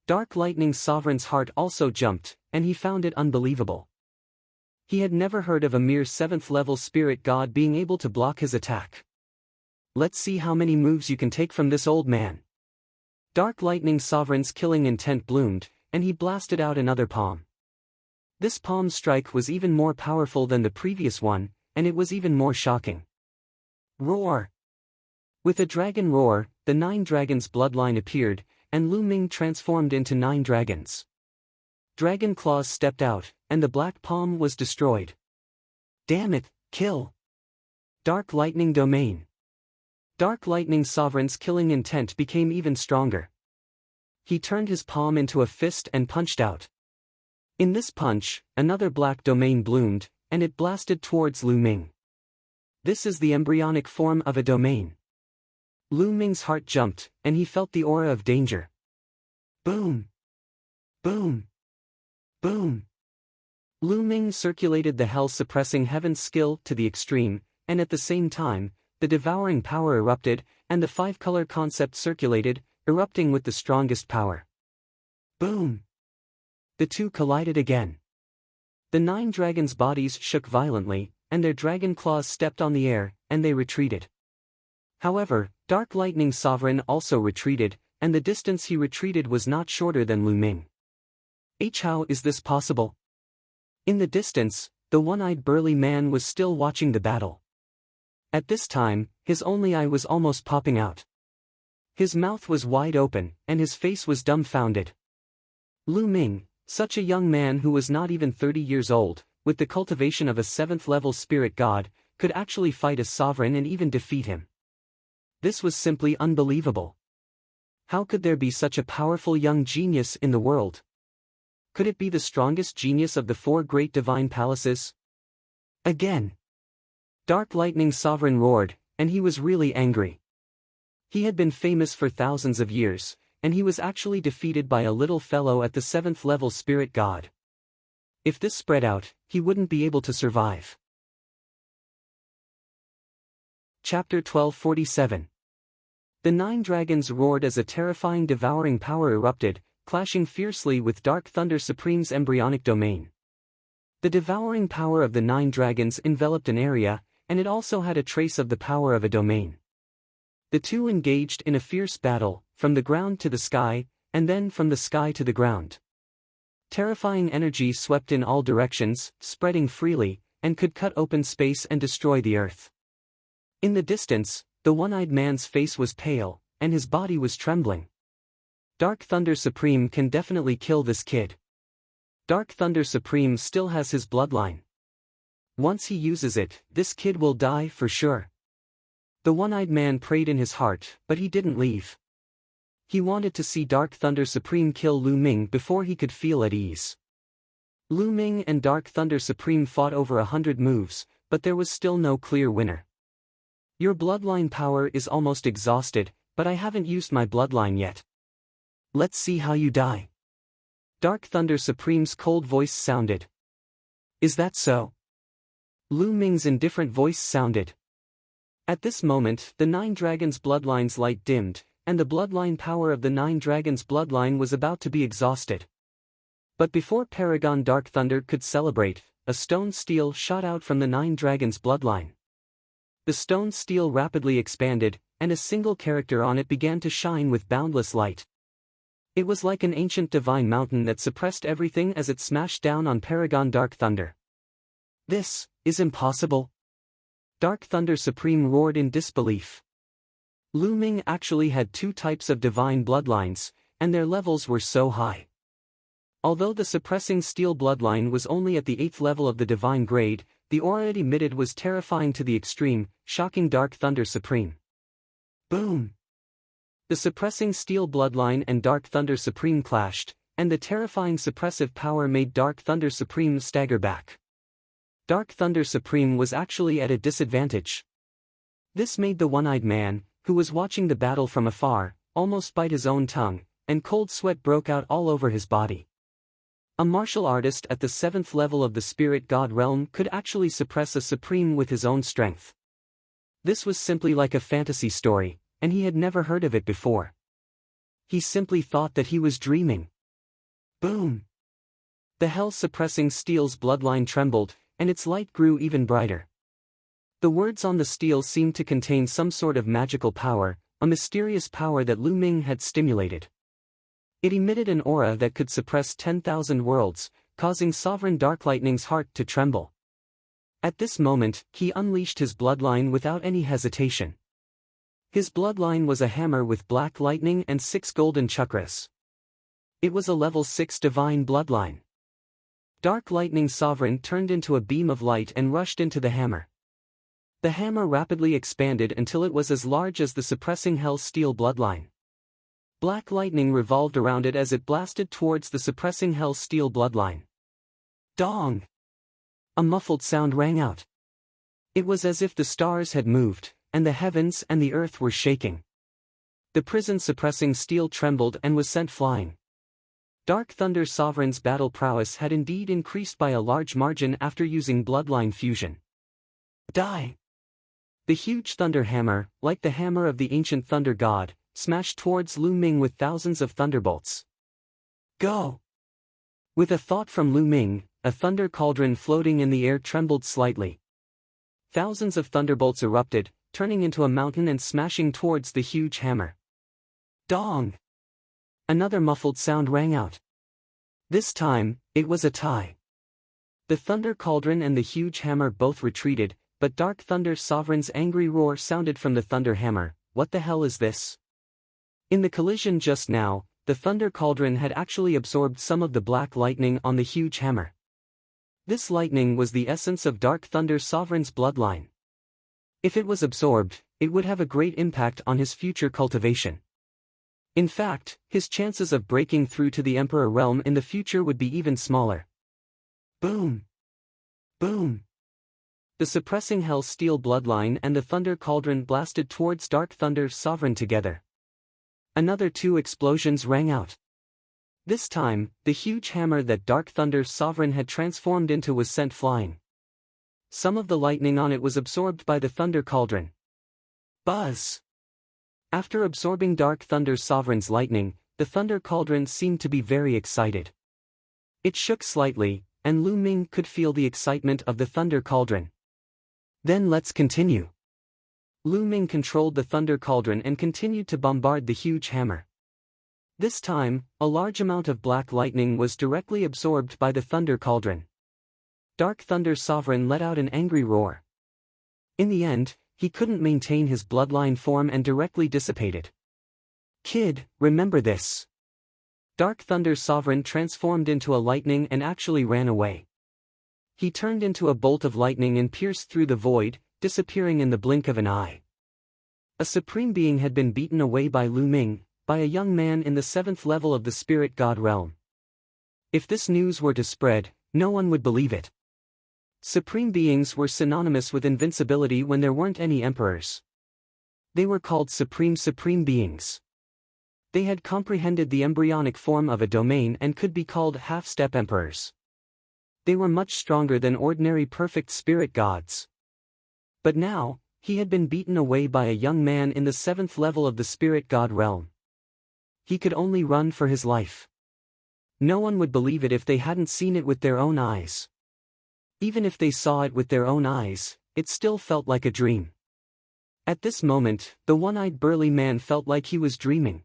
Speaker 1: Dark Lightning Sovereign's heart also jumped, and he found it unbelievable. He had never heard of a mere 7th-level spirit god being able to block his attack. Let's see how many moves you can take from this old man. Dark Lightning Sovereign's killing intent bloomed, and he blasted out another palm. This palm strike was even more powerful than the previous one, and it was even more shocking. Roar! With a dragon roar, the 9 dragons' bloodline appeared, and Lu Ming transformed into 9 dragons. Dragon claws stepped out, and the black palm was destroyed. Damn it, kill! Dark Lightning Domain. Dark Lightning Sovereign's killing intent became even stronger. He turned his palm into a fist and punched out. In this punch, another black domain bloomed, and it blasted towards Lu Ming. This is the embryonic form of a domain. Lu Ming's heart jumped, and he felt the aura of danger. Boom! Boom! Boom! Lu Ming circulated the hell-suppressing heaven skill to the extreme, and at the same time, the devouring power erupted, and the 5-color concept circulated, erupting with the strongest power. Boom! The two collided again. The 9 dragons' bodies shook violently, and their dragon claws stepped on the air, and they retreated. However, Dark Lightning Sovereign also retreated, and the distance he retreated was not shorter than Lu Ming. How is this possible? In the distance, the one-eyed burly man was still watching the battle. At this time, his only eye was almost popping out. His mouth was wide open, and his face was dumbfounded. Lu Ming, such a young man who was not even 30 years old, with the cultivation of a 7th-level spirit god, could actually fight a sovereign and even defeat him. This was simply unbelievable. How could there be such a powerful young genius in the world? Could it be the strongest genius of the 4 great divine palaces? Again. Dark Lightning Sovereign roared, and he was really angry. He had been famous for thousands of years, and he was actually defeated by a little fellow at the 7th-level spirit god. If this spread out, he wouldn't be able to survive. Chapter 1247. The 9 dragons roared as a terrifying devouring power erupted, clashing fiercely with Dark Thunder Supreme's embryonic domain. The devouring power of the 9 dragons enveloped an area, and it also had a trace of the power of a domain. The two engaged in a fierce battle, from the ground to the sky, and then from the sky to the ground. Terrifying energy swept in all directions, spreading freely, and could cut open space and destroy the earth. In the distance, the one-eyed man's face was pale, and his body was trembling. Dark Thunder Supreme can definitely kill this kid. Dark Thunder Supreme still has his bloodline. Once he uses it, this kid will die for sure. The one-eyed man prayed in his heart, but he didn't leave. He wanted to see Dark Thunder Supreme kill Lu Ming before he could feel at ease. Lu Ming and Dark Thunder Supreme fought over 100 moves, but there was still no clear winner. Your bloodline power is almost exhausted, but I haven't used my bloodline yet. Let's see how you die. Dark Thunder Supreme's cold voice sounded. Is that so? Lu Ming's indifferent voice sounded. At this moment, the 9 dragons' bloodline's light dimmed, and the bloodline power of the 9 dragons' bloodline was about to be exhausted. But before Paragon Dark Thunder could celebrate, a stone steel shot out from the 9 dragons' bloodline. The stone steel rapidly expanded, and a single character on it began to shine with boundless light. It was like an ancient divine mountain that suppressed everything as it smashed down on Paragon Dark Thunder. This is impossible. Dark Thunder Supreme roared in disbelief. Lu Ming actually had 2 types of divine bloodlines, and their levels were so high. Although the suppressing steel bloodline was only at the 8th level of the divine grade, the aura it emitted was terrifying to the extreme, shocking Dark Thunder Supreme. Boom! The suppressing steel bloodline and Dark Thunder Supreme clashed, and the terrifying suppressive power made Dark Thunder Supreme stagger back. Dark Thunder Supreme was actually at a disadvantage. This made the one-eyed man, who was watching the battle from afar, almost bite his own tongue, and cold sweat broke out all over his body. A martial artist at the 7th level of the spirit god realm could actually suppress a supreme with his own strength. This was simply like a fantasy story, and he had never heard of it before. He simply thought that he was dreaming. Boom! The hell-suppressing steel's bloodline trembled, and its light grew even brighter. The words on the steel seemed to contain some sort of magical power, a mysterious power that Lu Ming had stimulated. It emitted an aura that could suppress 10,000 worlds, causing Sovereign Dark Lightning's heart to tremble. At this moment, he unleashed his bloodline without any hesitation. His bloodline was a hammer with black lightning and 6 golden chakras. It was a level 6 divine bloodline. Dark Lightning Sovereign turned into a beam of light and rushed into the hammer. The hammer rapidly expanded until it was as large as the suppressing Hell Steel bloodline. Black lightning revolved around it as it blasted towards the suppressing Hell Steel bloodline. Dong! A muffled sound rang out. It was as if the stars had moved, and the heavens and the earth were shaking. The prison-suppressing steel trembled and was sent flying. Dark Thunder Sovereign's battle prowess had indeed increased by a large margin after using bloodline fusion. Die! The huge thunder hammer, like the hammer of the ancient thunder god, smashed towards Lu Ming with thousands of thunderbolts. Go! With a thought from Lu Ming, a thunder cauldron floating in the air trembled slightly. Thousands of thunderbolts erupted, turning into a mountain and smashing towards the huge hammer. Dong! Another muffled sound rang out. This time, it was a tie. The thunder cauldron and the huge hammer both retreated, but Dark Thunder Sovereign's angry roar sounded from the thunder hammer. What the hell is this? In the collision just now, the thunder cauldron had actually absorbed some of the black lightning on the huge hammer. This lightning was the essence of Dark Thunder Sovereign's bloodline. If it was absorbed, it would have a great impact on his future cultivation. In fact, his chances of breaking through to the Emperor realm in the future would be even smaller. Boom! Boom! The suppressing Hell Steel bloodline and the Thunder Cauldron blasted towards Dark Thunder Sovereign together. Another 2 explosions rang out. This time, the huge hammer that Dark Thunder Sovereign had transformed into was sent flying. Some of the lightning on it was absorbed by the Thunder Cauldron. Buzz! After absorbing Dark Thunder Sovereign's lightning, the Thunder Cauldron seemed to be very excited. It shook slightly, and Lu Ming could feel the excitement of the Thunder Cauldron. Then let's continue. Lu Ming controlled the Thunder Cauldron and continued to bombard the huge hammer. This time, a large amount of black lightning was directly absorbed by the Thunder Cauldron. Dark Thunder Sovereign let out an angry roar. In the end, he couldn't maintain his bloodline form and directly dissipated. Kid, remember this. Dark Thunder Sovereign transformed into a lightning and actually ran away. He turned into a bolt of lightning and pierced through the void, disappearing in the blink of an eye. A supreme being had been beaten away by Lu Ming, by a young man in the 7th level of the Spirit God realm. If this news were to spread, no one would believe it. Supreme beings were synonymous with invincibility when there weren't any emperors. They were called supreme beings. They had comprehended the embryonic form of a domain and could be called half-step emperors. They were much stronger than ordinary perfect spirit gods. But now, he had been beaten away by a young man in the 7th level of the Spirit God realm. He could only run for his life. No one would believe it if they hadn't seen it with their own eyes. Even if they saw it with their own eyes, it still felt like a dream. At this moment, the one-eyed burly man felt like he was dreaming.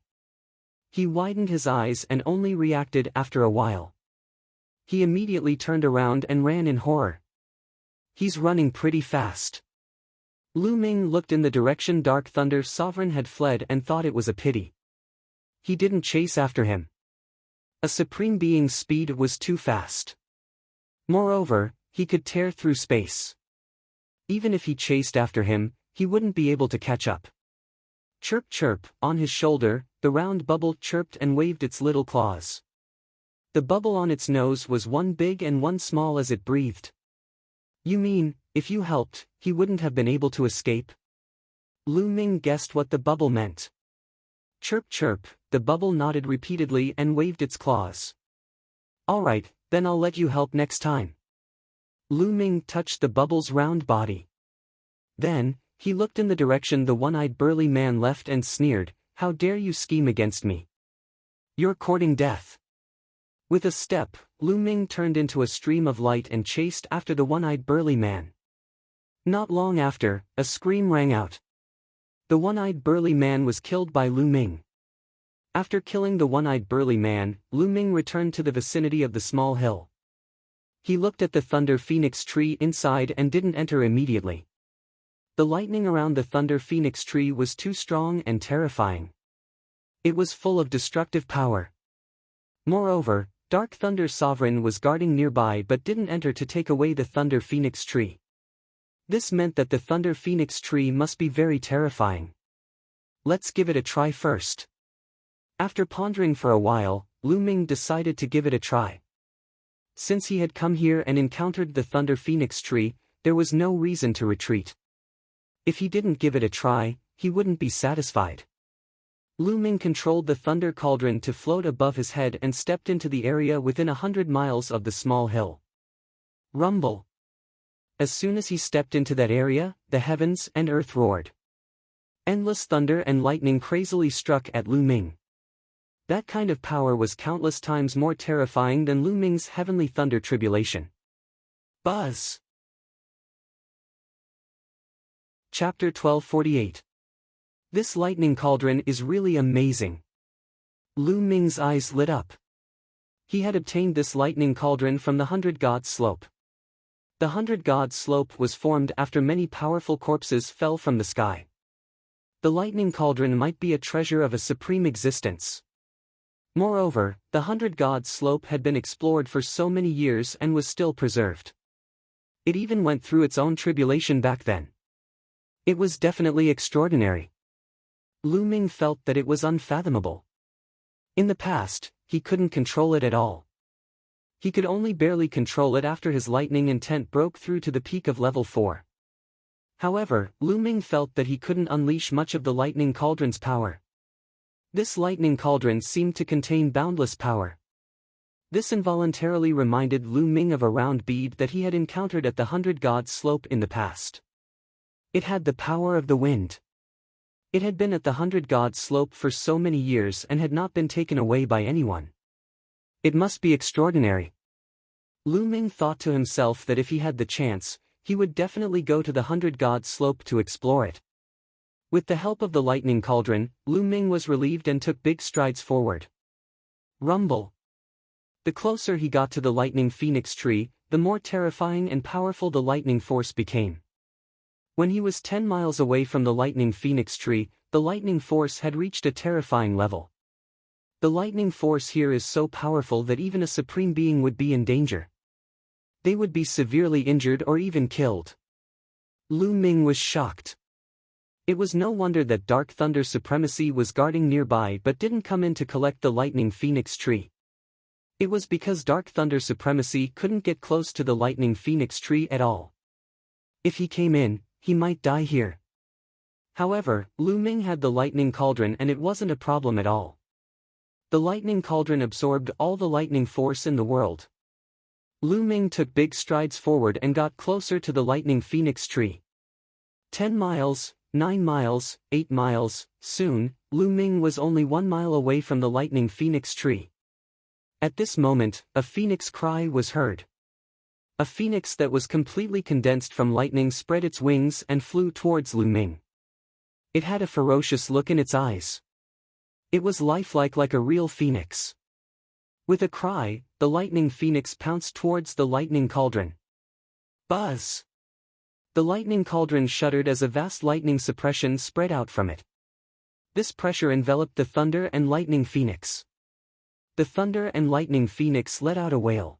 Speaker 1: He widened his eyes and only reacted after a while. He immediately turned around and ran in horror. He's running pretty fast. Lu Ming looked in the direction Dark Thunder Sovereign had fled and thought it was a pity. He didn't chase after him. A supreme being's speed was too fast. Moreover, he could tear through space. Even if he chased after him, he wouldn't be able to catch up. Chirp chirp, on his shoulder, the round bubble chirped and waved its little claws. The bubble on its nose was one big and one small as it breathed. You mean, if you helped, he wouldn't have been able to escape? Lu Ming guessed what the bubble meant. Chirp chirp, the bubble nodded repeatedly and waved its claws. Alright, then I'll let you help next time. Lu Ming touched the bubble's round body. Then, he looked in the direction the one-eyed burly man left and sneered, "How dare you scheme against me? You're courting death." With a step, Lu Ming turned into a stream of light and chased after the one-eyed burly man. Not long after, a scream rang out. The one-eyed burly man was killed by Lu Ming. After killing the one-eyed burly man, Lu Ming returned to the vicinity of the small hill. He looked at the Thunder Phoenix tree inside and didn't enter immediately. The lightning around the Thunder Phoenix tree was too strong and terrifying. It was full of destructive power. Moreover, Dark Thunder Sovereign was guarding nearby but didn't enter to take away the Thunder Phoenix tree. This meant that the Thunder Phoenix tree must be very terrifying. Let's give it a try first. After pondering for a while, Lu Ming decided to give it a try. Since he had come here and encountered the Thunder Phoenix tree, there was no reason to retreat. If he didn't give it a try, he wouldn't be satisfied. Lu Ming controlled the Thunder Cauldron to float above his head and stepped into the area within 100 miles of the small hill. Rumble. As soon as he stepped into that area, the heavens and earth roared. Endless thunder and lightning crazily struck at Lu Ming. That kind of power was countless times more terrifying than Lu Ming's heavenly thunder tribulation. Buzz. Chapter 1248. This lightning cauldron is really amazing. Lu Ming's eyes lit up. He had obtained this lightning cauldron from the 100 God Slope. The 100 God Slope was formed after many powerful corpses fell from the sky. The lightning cauldron might be a treasure of a supreme existence. Moreover, the 100 Gods slope had been explored for so many years and was still preserved. It even went through its own tribulation back then. It was definitely extraordinary. Lu Ming felt that it was unfathomable. In the past, he couldn't control it at all. He could only barely control it after his lightning intent broke through to the peak of level 4. However, Lu Ming felt that he couldn't unleash much of the lightning cauldron's power. This lightning cauldron seemed to contain boundless power. This involuntarily reminded Lu Ming of a round bead that he had encountered at the 100 Gods slope in the past. It had the power of the wind. It had been at the 100 Gods slope for so many years and had not been taken away by anyone. It must be extraordinary. Lu Ming thought to himself that if he had the chance, he would definitely go to the 100 Gods slope to explore it. With the help of the lightning cauldron, Lu Ming was relieved and took big strides forward. Rumble. The closer he got to the lightning phoenix tree, the more terrifying and powerful the lightning force became. When he was 10 miles away from the lightning phoenix tree, the lightning force had reached a terrifying level. The lightning force here is so powerful that even a supreme being would be in danger. They would be severely injured or even killed. Lu Ming was shocked. It was no wonder that Dark Thunder Supremacy was guarding nearby but didn't come in to collect the lightning phoenix tree. It was because Dark Thunder Supremacy couldn't get close to the lightning phoenix tree at all. If he came in, he might die here. However, Lu Ming had the lightning cauldron and it wasn't a problem at all. The lightning cauldron absorbed all the lightning force in the world. Lu Ming took big strides forward and got closer to the lightning phoenix tree. 10 miles, 9 miles, 8 miles, soon, Lu Ming was only 1 mile away from the lightning phoenix tree. At this moment, a phoenix cry was heard. A phoenix that was completely condensed from lightning spread its wings and flew towards Lu Ming. It had a ferocious look in its eyes. It was lifelike like a real phoenix. With a cry, the lightning phoenix pounced towards the lightning cauldron. Buzz! The lightning cauldron shuddered as a vast lightning suppression spread out from it. This pressure enveloped the thunder and lightning phoenix. The thunder and lightning phoenix let out a wail.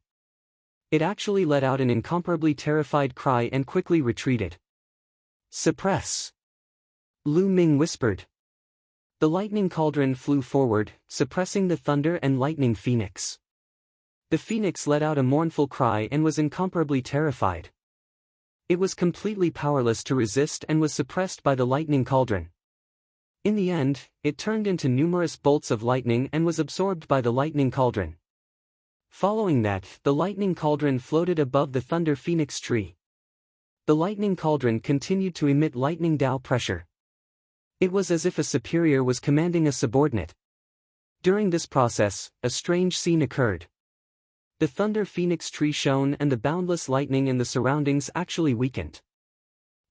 Speaker 1: It actually let out an incomparably terrified cry and quickly retreated. Suppress! Lu Ming whispered. The lightning cauldron flew forward, suppressing the thunder and lightning phoenix. The phoenix let out a mournful cry and was incomparably terrified. It was completely powerless to resist and was suppressed by the lightning cauldron. In the end, it turned into numerous bolts of lightning and was absorbed by the lightning cauldron. Following that, the lightning cauldron floated above the thunder phoenix tree. The lightning cauldron continued to emit lightning Tao pressure. It was as if a superior was commanding a subordinate. During this process, a strange scene occurred. The thunder phoenix tree shone and the boundless lightning in the surroundings actually weakened.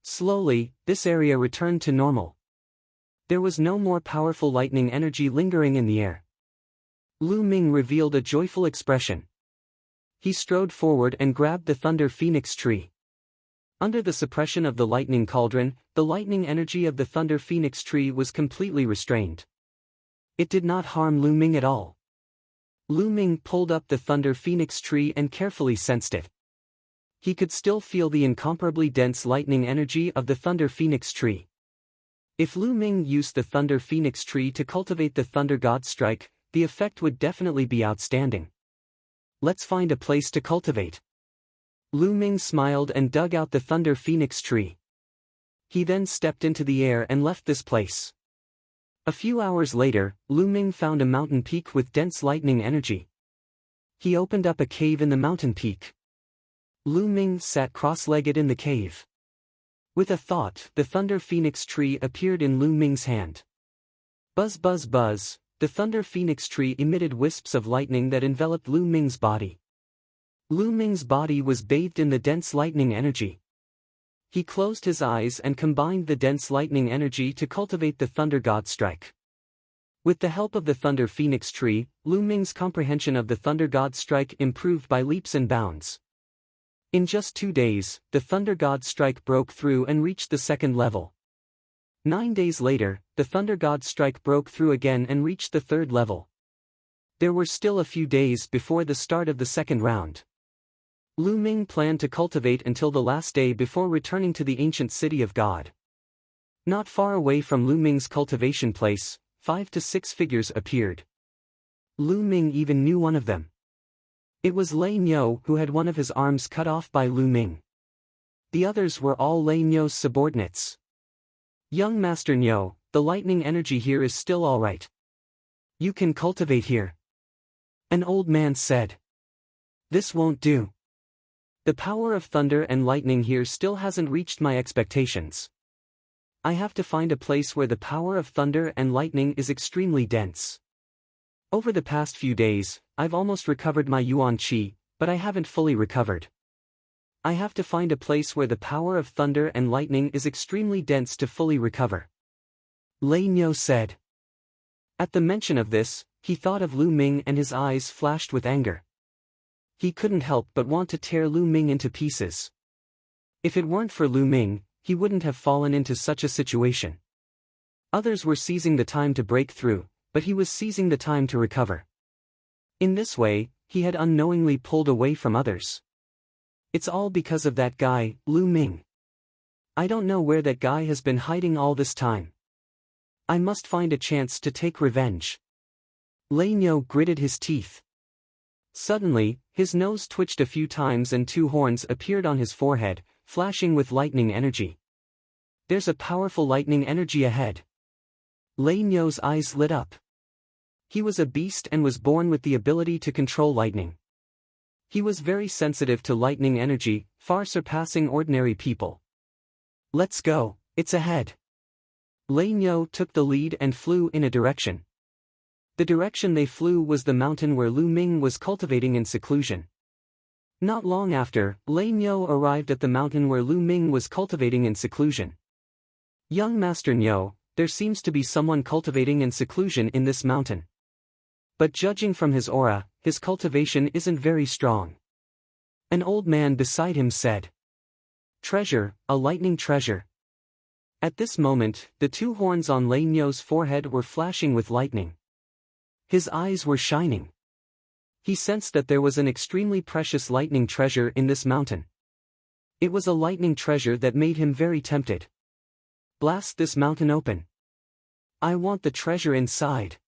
Speaker 1: Slowly, this area returned to normal. There was no more powerful lightning energy lingering in the air. Lu Ming revealed a joyful expression. He strode forward and grabbed the thunder phoenix tree. Under the suppression of the lightning cauldron, the lightning energy of the thunder phoenix tree was completely restrained. It did not harm Lu Ming at all. Lu Ming pulled up the thunder phoenix tree and carefully sensed it. He could still feel the incomparably dense lightning energy of the thunder phoenix tree. If Lu Ming used the thunder phoenix tree to cultivate the thunder god strike, the effect would definitely be outstanding. Let's find a place to cultivate. Lu Ming smiled and dug out the thunder phoenix tree. He then stepped into the air and left this place. A few hours later, Lu Ming found a mountain peak with dense lightning energy. He opened up a cave in the mountain peak. Lu Ming sat cross-legged in the cave. With a thought, the thunder phoenix tree appeared in Lu Ming's hand. Buzz buzz buzz, the thunder phoenix tree emitted wisps of lightning that enveloped Lu Ming's body. Lu Ming's body was bathed in the dense lightning energy. He closed his eyes and combined the dense lightning energy to cultivate the thunder god strike. With the help of the thunder phoenix tree, Lu Ming's comprehension of the thunder god strike improved by leaps and bounds. In just 2 days, the thunder god strike broke through and reached the second level. 9 days later, the thunder god strike broke through again and reached the third level. There were still a few days before the start of the second round. Lu Ming planned to cultivate until the last day before returning to the ancient city of God. Not far away from Lu Ming's cultivation place, 5 to 6 figures appeared. Lu Ming even knew one of them. It was Lei Niu, who had one of his arms cut off by Lu Ming. The others were all Lei Niu's subordinates. Young Master Niu, the lightning energy here is still all right. You can cultivate here. An old man said. This won't do. The power of thunder and lightning here still hasn't reached my expectations. I have to find a place where the power of thunder and lightning is extremely dense. Over the past few days, I've almost recovered my Yuan Qi, but I haven't fully recovered. I have to find a place where the power of thunder and lightning is extremely dense to fully recover. Lei Niu said. At the mention of this, he thought of Lu Ming and his eyes flashed with anger. He couldn't help but want to tear Lu Ming into pieces. If it weren't for Lu Ming, he wouldn't have fallen into such a situation. Others were seizing the time to break through, but he was seizing the time to recover. In this way, he had unknowingly pulled away from others. It's all because of that guy, Lu Ming. I don't know where that guy has been hiding all this time. I must find a chance to take revenge. Lei Niu gritted his teeth. Suddenly, his nose twitched a few times and 2 horns appeared on his forehead, flashing with lightning energy. There's a powerful lightning energy ahead. Lei Niu's eyes lit up. He was a beast and was born with the ability to control lightning. He was very sensitive to lightning energy, far surpassing ordinary people. Let's go, it's ahead. Lei Niu took the lead and flew in a direction. The direction they flew was the mountain where Lu Ming was cultivating in seclusion. Not long after, Lei Niu arrived at the mountain where Lu Ming was cultivating in seclusion. Young Master Niu, there seems to be someone cultivating in seclusion in this mountain. But judging from his aura, his cultivation isn't very strong. An old man beside him said. Treasure, a lightning treasure. At this moment, the 2 horns on Lei Niu's forehead were flashing with lightning. His eyes were shining. He sensed that there was an extremely precious lightning treasure in this mountain. It was a lightning treasure that made him very tempted. Blast this mountain open. I want the treasure inside.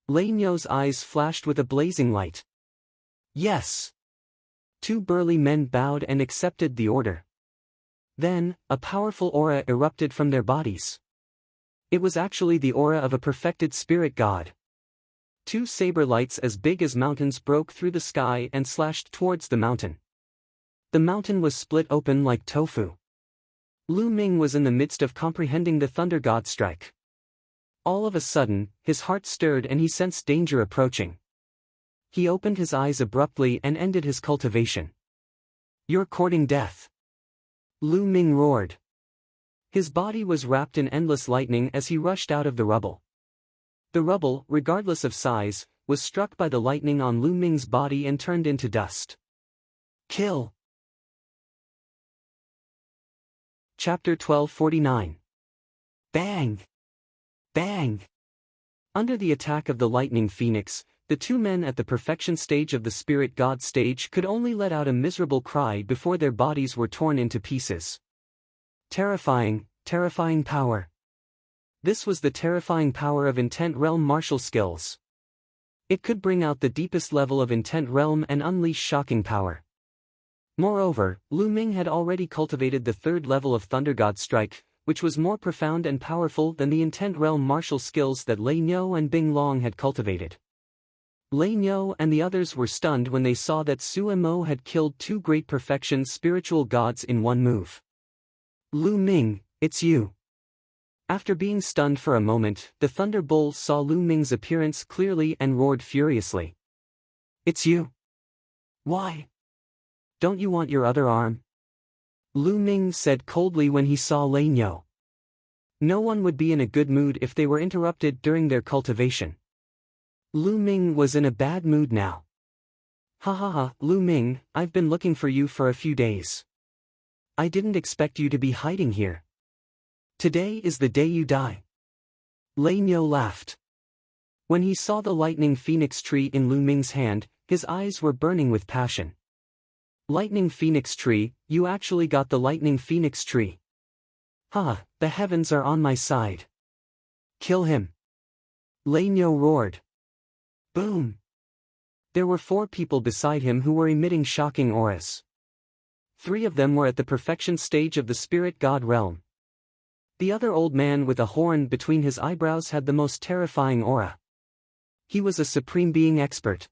Speaker 1: Lei Niu's eyes flashed with a blazing light. Yes. 2 burly men bowed and accepted the order. Then, a powerful aura erupted from their bodies. It was actually the aura of a perfected spirit god. 2 saber lights as big as mountains broke through the sky and slashed towards the mountain. The mountain was split open like tofu. Lu Ming was in the midst of comprehending the thunder god strike. All of a sudden, his heart stirred and he sensed danger approaching. He opened his eyes abruptly and ended his cultivation. You're courting death. Lu Ming roared. His body was wrapped in endless lightning as he rushed out of the rubble. The rubble, regardless of size, was struck by the lightning on Lu Ming's body and turned into dust. Kill. Chapter 1249. Bang! Bang! Under the attack of the lightning phoenix, the 2 men at the perfection stage of the spirit god stage could only let out a miserable cry before their bodies were torn into pieces. Terrifying, terrifying power. This was the terrifying power of Intent Realm martial skills. It could bring out the deepest level of Intent Realm and unleash shocking power. Moreover, Lu Ming had already cultivated the 3rd level of Thunder God Strike, which was more profound and powerful than the Intent Realm martial skills that Lei Niu and Bing Long had cultivated. Lei Niu and the others were stunned when they saw that Sue Mo had killed 2 great perfection spiritual gods in one move. Lu Ming, it's you. After being stunned for a moment, the Thunder Bull saw Lu Ming's appearance clearly and roared furiously. It's you. Why? Don't you want your other arm? Lu Ming said coldly when he saw Lei Niu. No one would be in a good mood if they were interrupted during their cultivation. Lu Ming was in a bad mood now. Ha ha ha, Lu Ming, I've been looking for you for a few days. I didn't expect you to be hiding here. Today is the day you die. Lei Niu laughed. When he saw the lightning phoenix tree in Lu Ming's hand, his eyes were burning with passion. Lightning phoenix tree, you actually got the lightning phoenix tree. Ha, the heavens are on my side. Kill him. Lei Niu roared. Boom. There were 4 people beside him who were emitting shocking auras. 3 of them were at the perfection stage of the spirit god realm. The other old man with a horn between his eyebrows had the most terrifying aura. He was a Supreme Being expert.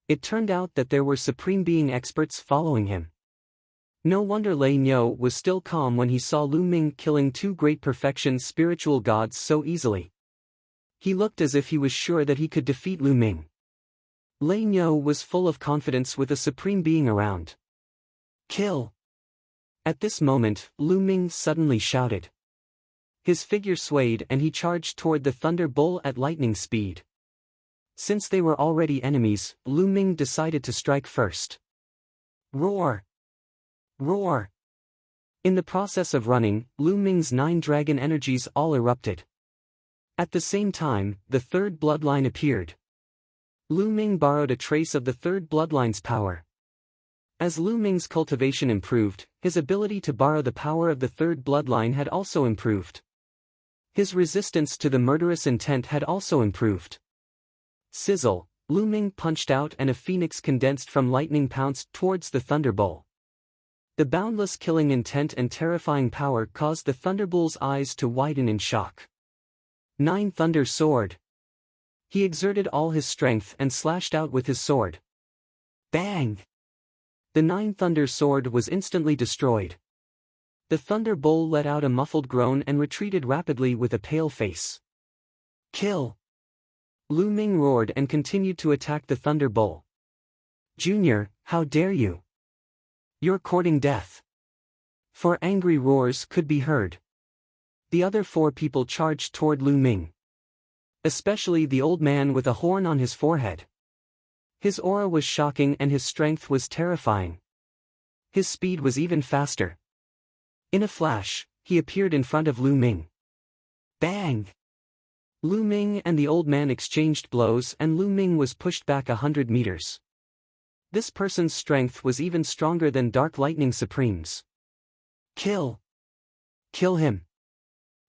Speaker 1: It turned out that there were Supreme Being experts following him. No wonder Lei Niu was still calm when he saw Lu Ming killing 2 great perfection spiritual gods so easily. He looked as if he was sure that he could defeat Lu Ming. Lei Niu was full of confidence with a Supreme Being around. Kill! At this moment, Lu Ming suddenly shouted. His figure swayed and he charged toward the Thunder Bull at lightning speed. Since they were already enemies, Lu Ming decided to strike first. Roar! Roar! In the process of running, Lu Ming's 9 dragon energies all erupted. At the same time, the 3rd bloodline appeared. Lu Ming borrowed a trace of the 3rd bloodline's power. As Lu Ming's cultivation improved, his ability to borrow the power of the 3rd bloodline had also improved. His resistance to the murderous intent had also improved. Sizzle, Lu Ming punched out and a phoenix condensed from lightning pounced towards the Thunderbolt. The boundless killing intent and terrifying power caused the Thunderbolt's eyes to widen in shock. 9 Thunder Sword. He exerted all his strength and slashed out with his sword. Bang! The 9 Thunder Sword was instantly destroyed. The Thunder Bull let out a muffled groan and retreated rapidly with a pale face. Kill! Lu Ming roared and continued to attack the Thunder Bull. Junior, how dare you! You're courting death. 4 angry roars could be heard. The other 4 people charged toward Lu Ming. Especially the old man with a horn on his forehead. His aura was shocking and his strength was terrifying. His speed was even faster. In a flash, he appeared in front of Lu Ming. Bang! Lu Ming and the old man exchanged blows and Lu Ming was pushed back 100 meters. This person's strength was even stronger than Dark Lightning Supreme's. Kill! Kill him!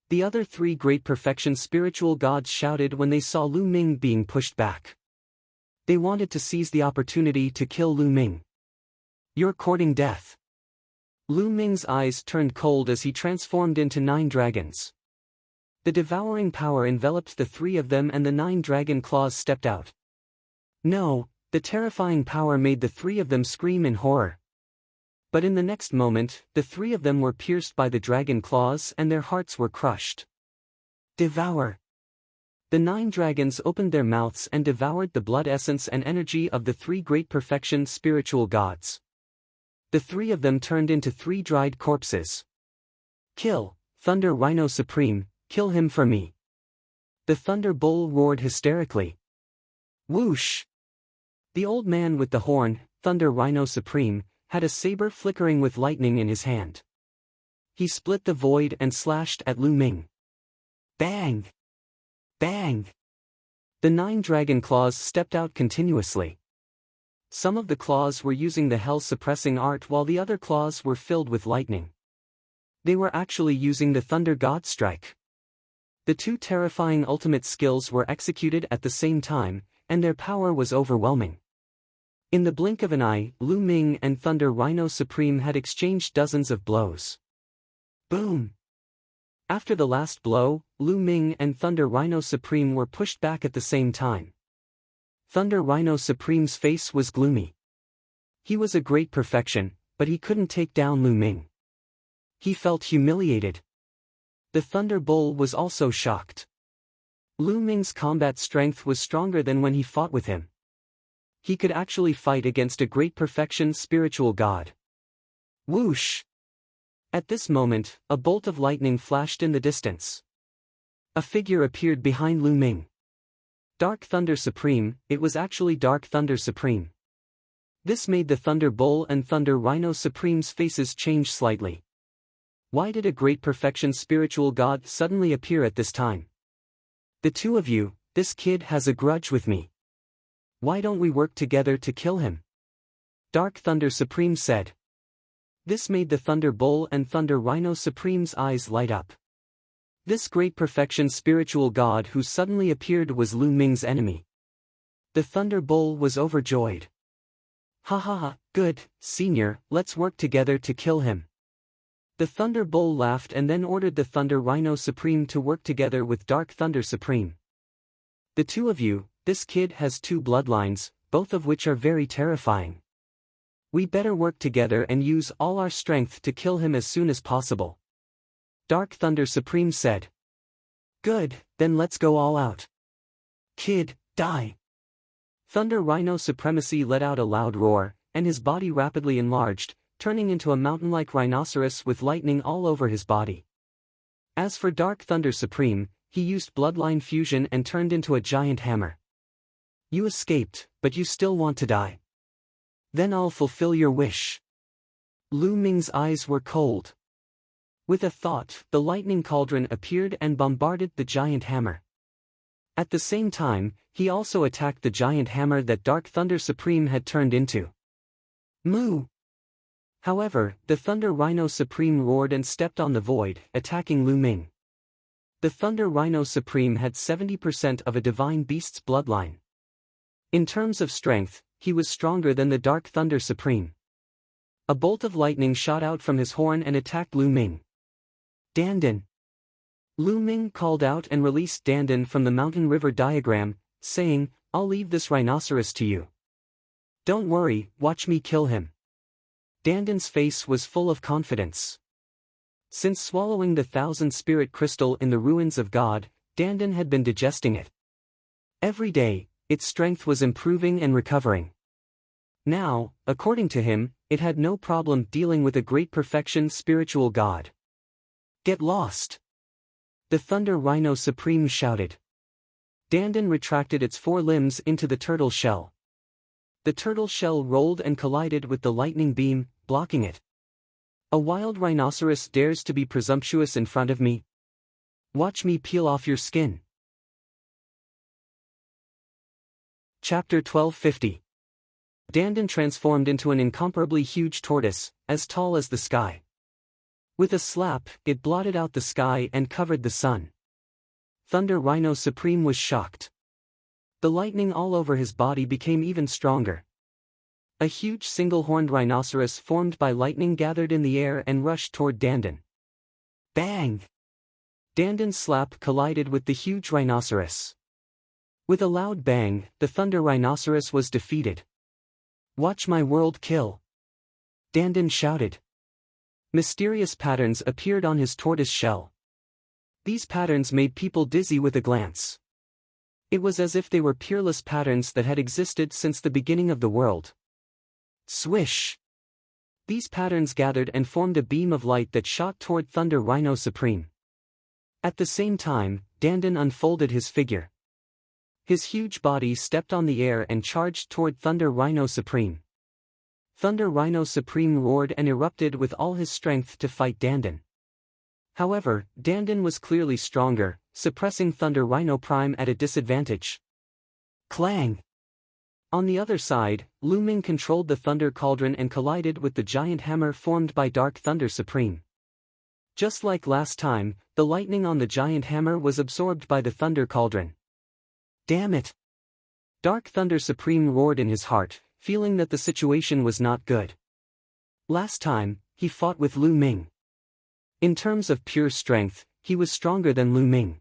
Speaker 1: The other 3 great perfection spiritual gods shouted when they saw Lu Ming being pushed back. They wanted to seize the opportunity to kill Lu Ming. You're courting death. Lu Ming's eyes turned cold as he transformed into 9 dragons. The devouring power enveloped the 3 of them and the 9 dragon claws stepped out. No, the terrifying power made the 3 of them scream in horror. But in the next moment, the 3 of them were pierced by the dragon claws and their hearts were crushed. Devour! The 9 dragons opened their mouths and devoured the blood essence and energy of the 3 great perfection spiritual gods. The 3 of them turned into 3 dried corpses. Kill, Thunder Rhino Supreme, kill him for me. The Thunder Bull roared hysterically. Whoosh! The old man with the horn, Thunder Rhino Supreme, had a saber flickering with lightning in his hand. He split the void and slashed at Lu Ming. Bang! Bang! The 9 dragon claws stepped out continuously. Some of the claws were using the hell-suppressing art while the other claws were filled with lightning. They were actually using the Thunder God Strike. The 2 terrifying ultimate skills were executed at the same time, and their power was overwhelming. In the blink of an eye, Lu Ming and Thunder Rhino Supreme had exchanged dozens of blows. Boom! After the last blow, Lu Ming and Thunder Rhino Supreme were pushed back at the same time. Thunder Rhino Supreme's face was gloomy. He was a great perfection, but he couldn't take down Lu Ming. He felt humiliated. The Thunder Bull was also shocked. Lu Ming's combat strength was stronger than when he fought with him. He could actually fight against a great perfection spiritual god. Whoosh! At this moment, a bolt of lightning flashed in the distance. A figure appeared behind Lu Ming. Dark Thunder Supreme, it was actually Dark Thunder Supreme. This made the Thunder Bull and Thunder Rhino Supreme's faces change slightly. Why did a great perfection spiritual god suddenly appear at this time? The 2 of you, This kid has a grudge with me. Why don't we work together to kill him? Dark Thunder Supreme said. This made the Thunder Bull and Thunder Rhino Supreme's eyes light up. This great perfection spiritual god who suddenly appeared was Lu Ming's enemy. The Thunder Bull was overjoyed. Ha ha ha, good, Senior, let's work together to kill him. The Thunder Bull laughed and then ordered the Thunder Rhino Supreme to work together with Dark Thunder Supreme. The two of you, this kid has two bloodlines, both of which are very terrifying. We better work together and use all our strength to kill him as soon as possible. Dark Thunder Supreme said. Good, then let's go all out. Kid, die. Thunder Rhino Supremacy let out a loud roar, and his body rapidly enlarged, turning into a mountain-like rhinoceros with lightning all over his body. As for Dark Thunder Supreme, he used bloodline fusion and turned into a giant hammer. You escaped, but you still want to die. Then I'll fulfill your wish. Lu Ming's eyes were cold. With a thought, the lightning cauldron appeared and bombarded the giant hammer. At the same time, he also attacked the giant hammer that Dark Thunder Supreme had turned into. Moo! However, the Thunder Rhino Supreme roared and stepped on the void, attacking Lu Ming. The Thunder Rhino Supreme had 70% of a divine beast's bloodline. In terms of strength, he was stronger than the Dark Thunder Supreme. A bolt of lightning shot out from his horn and attacked Lu Ming. Dandan. Lu Ming called out and released Dandan from the mountain river diagram, saying, I'll leave this rhinoceros to you. Don't worry, watch me kill him. Dandan's face was full of confidence. Since swallowing the 1,000-spirit crystal in the ruins of God, Dandan had been digesting it. Every day, its strength was improving and recovering. Now, according to him, it had no problem dealing with a great perfection spiritual god. Get lost! The Thunder Rhino Supreme shouted. Dandan retracted its four limbs into the turtle shell. The turtle shell rolled and collided with the lightning beam, blocking it. A wild rhinoceros dares to be presumptuous in front of me? Watch me peel off your skin. Chapter 1250. Dandan transformed into an incomparably huge tortoise, as tall as the sky. With a slap, it blotted out the sky and covered the sun. Thunder Rhino Supreme was shocked. The lightning all over his body became even stronger. A huge single-horned rhinoceros formed by lightning gathered in the air and rushed toward Dandan. Bang! Dandan's slap collided with the huge rhinoceros. With a loud bang, the Thunder Rhinoceros was defeated. Watch my world kill! Dandan shouted. Mysterious patterns appeared on his tortoise shell. These patterns made people dizzy with a glance. It was as if they were peerless patterns that had existed since the beginning of the world. Swish! These patterns gathered and formed a beam of light that shot toward Thunder Rhino Supreme. At the same time, Dandan unfolded his figure. His huge body stepped on the air and charged toward Thunder Rhino Supreme. Thunder Rhino Supreme roared and erupted with all his strength to fight Dandan. However, Dandan was clearly stronger, suppressing Thunder Rhino Prime at a disadvantage. Clang! On the other side, Lu Ming controlled the Thunder Cauldron and collided with the giant hammer formed by Dark Thunder Supreme. Just like last time, the lightning on the giant hammer was absorbed by the Thunder Cauldron. Damn it! Dark Thunder Supreme roared in his heart, feeling that the situation was not good. Last time, he fought with Lu Ming. In terms of pure strength, he was stronger than Lu Ming.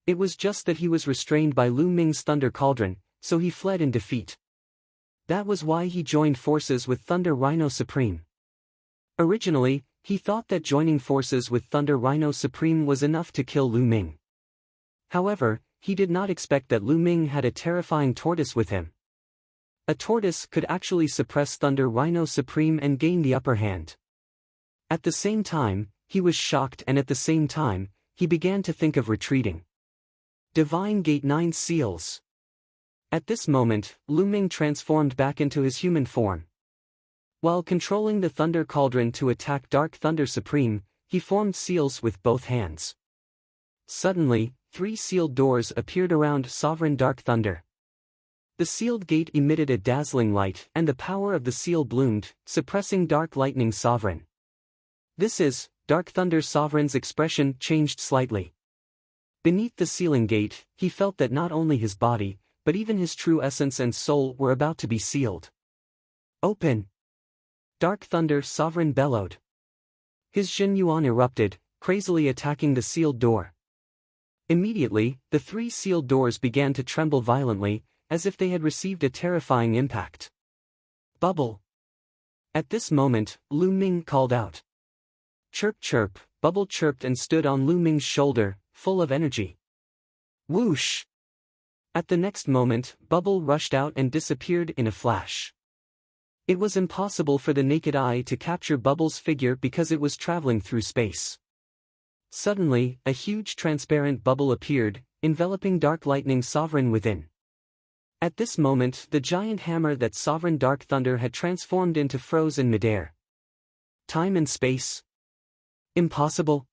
Speaker 1: It was just that he was restrained by Lu Ming's Thunder Cauldron, so he fled in defeat. That was why he joined forces with Thunder Rhino Supreme. Originally, he thought that joining forces with Thunder Rhino Supreme was enough to kill Lu Ming. However, he did not expect that Lu Ming had a terrifying tortoise with him. A tortoise could actually suppress Thunder Rhino Supreme and gain the upper hand. At the same time, he was shocked, and at the same time, he began to think of retreating. Divine Gate 9 Seals. At this moment, Lu Ming transformed back into his human form. While controlling the Thunder Cauldron to attack Dark Thunder Supreme, he formed seals with both hands. Suddenly, three sealed doors appeared around Sovereign Dark Thunder. The sealed gate emitted a dazzling light, and the power of the seal bloomed, suppressing Dark Lightning Sovereign. "This is," Dark Thunder Sovereign's expression changed slightly. Beneath the sealing gate, he felt that not only his body, but even his true essence and soul were about to be sealed. "Open!" Dark Thunder Sovereign bellowed. His Jin Yuan erupted, crazily attacking the sealed door. Immediately, the three sealed doors began to tremble violently, as if they had received a terrifying impact. "Bubble!" At this moment, Lu Ming called out. "Chirp chirp," Bubble chirped and stood on Lu Ming's shoulder, full of energy. Whoosh! At the next moment, Bubble rushed out and disappeared in a flash. It was impossible for the naked eye to capture Bubble's figure because it was traveling through space. Suddenly, a huge transparent bubble appeared, enveloping Dark Lightning Sovereign within. At this moment, the giant hammer that Sovereign Dark Thunder had transformed into froze in midair. Time and space? Impossible?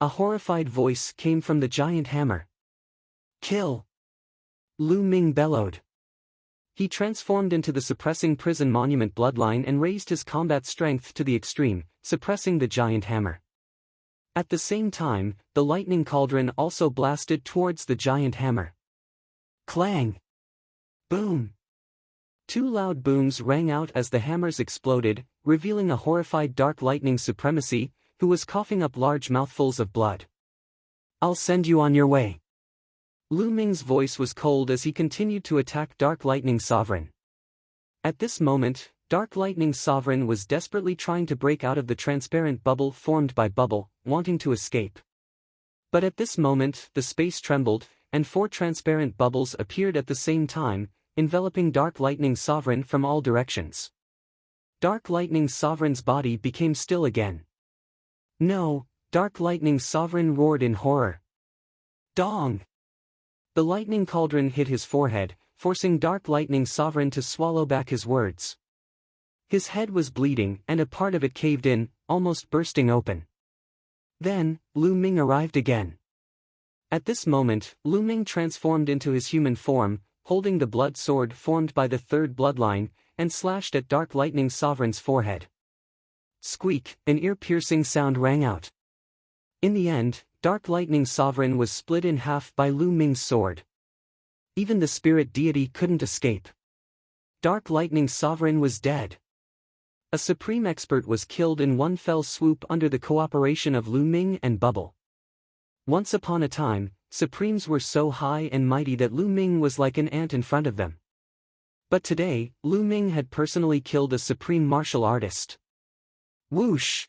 Speaker 1: A horrified voice came from the giant hammer. "Kill!" Lu Ming bellowed. He transformed into the suppressing prison monument bloodline and raised his combat strength to the extreme, suppressing the giant hammer. At the same time, the lightning cauldron also blasted towards the giant hammer. Clang! Boom! Two loud booms rang out as the hammers exploded, revealing a horrified Dark Lightning Supremacy, who was coughing up large mouthfuls of blood. "I'll send you on your way." Lu Ming's voice was cold as he continued to attack Dark Lightning Sovereign. At this moment, Dark Lightning Sovereign was desperately trying to break out of the transparent bubble formed by Bubble, wanting to escape. But at this moment, the space trembled, and four transparent bubbles appeared at the same time, enveloping Dark Lightning Sovereign from all directions. Dark Lightning Sovereign's body became still again. "No!" Dark Lightning Sovereign roared in horror. Dong! The lightning cauldron hit his forehead, forcing Dark Lightning Sovereign to swallow back his words. His head was bleeding and a part of it caved in, almost bursting open. Then, Lu Ming arrived again. At this moment, Lu Ming transformed into his human form, holding the blood sword formed by the third bloodline, and slashed at Dark Lightning Sovereign's forehead. Squeak! An ear-piercing sound rang out. In the end, Dark Lightning Sovereign was split in half by Lu Ming's sword. Even the spirit deity couldn't escape. Dark Lightning Sovereign was dead. A supreme expert was killed in one fell swoop under the cooperation of Lu Ming and Bubble. Once upon a time, supremes were so high and mighty that Lu Ming was like an ant in front of them. But today, Lu Ming had personally killed a supreme martial artist. Whoosh!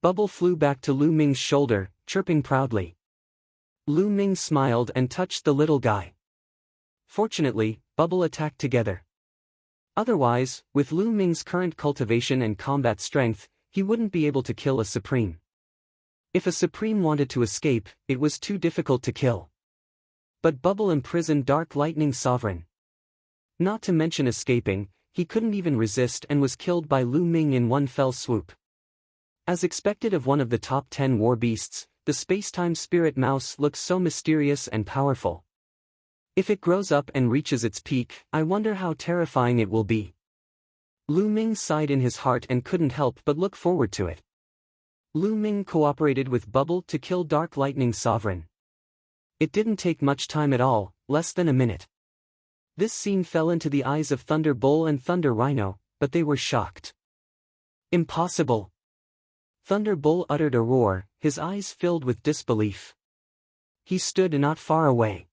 Speaker 1: Bubble flew back to Lu Ming's shoulder, chirping proudly. Lu Ming smiled and touched the little guy. Fortunately, Bubble attacked together. Otherwise, with Lu Ming's current cultivation and combat strength, he wouldn't be able to kill a supreme. If a supreme wanted to escape, it was too difficult to kill. But Bubble imprisoned Dark Lightning Sovereign. Not to mention escaping, he couldn't even resist and was killed by Lu Ming in one fell swoop. As expected of one of the top 10 war beasts, the space-time spirit mouse looks so mysterious and powerful. If it grows up and reaches its peak, I wonder how terrifying it will be. Lu Ming sighed in his heart and couldn't help but look forward to it. Lu Ming cooperated with Bubble to kill Dark Lightning Sovereign. It didn't take much time at all, less than a minute. This scene fell into the eyes of Thunder Bull and Thunder Rhino, but they were shocked. Impossible! Thunder Bull uttered a roar, his eyes filled with disbelief. He stood not far away.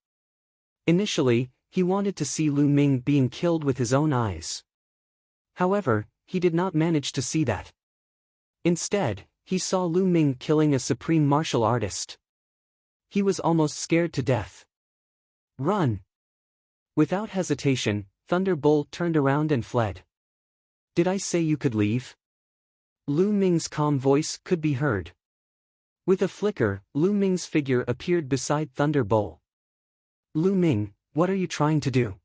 Speaker 1: Initially, he wanted to see Lu Ming being killed with his own eyes. However, he did not manage to see that. Instead, he saw Lu Ming killing a supreme martial artist. He was almost scared to death. Run! Without hesitation, Thunder Bull turned around and fled. Did I say you could leave? Lu Ming's calm voice could be heard. With a flicker, Lu Ming's figure appeared beside Thunder Bull. Lu Ming, what are you trying to do?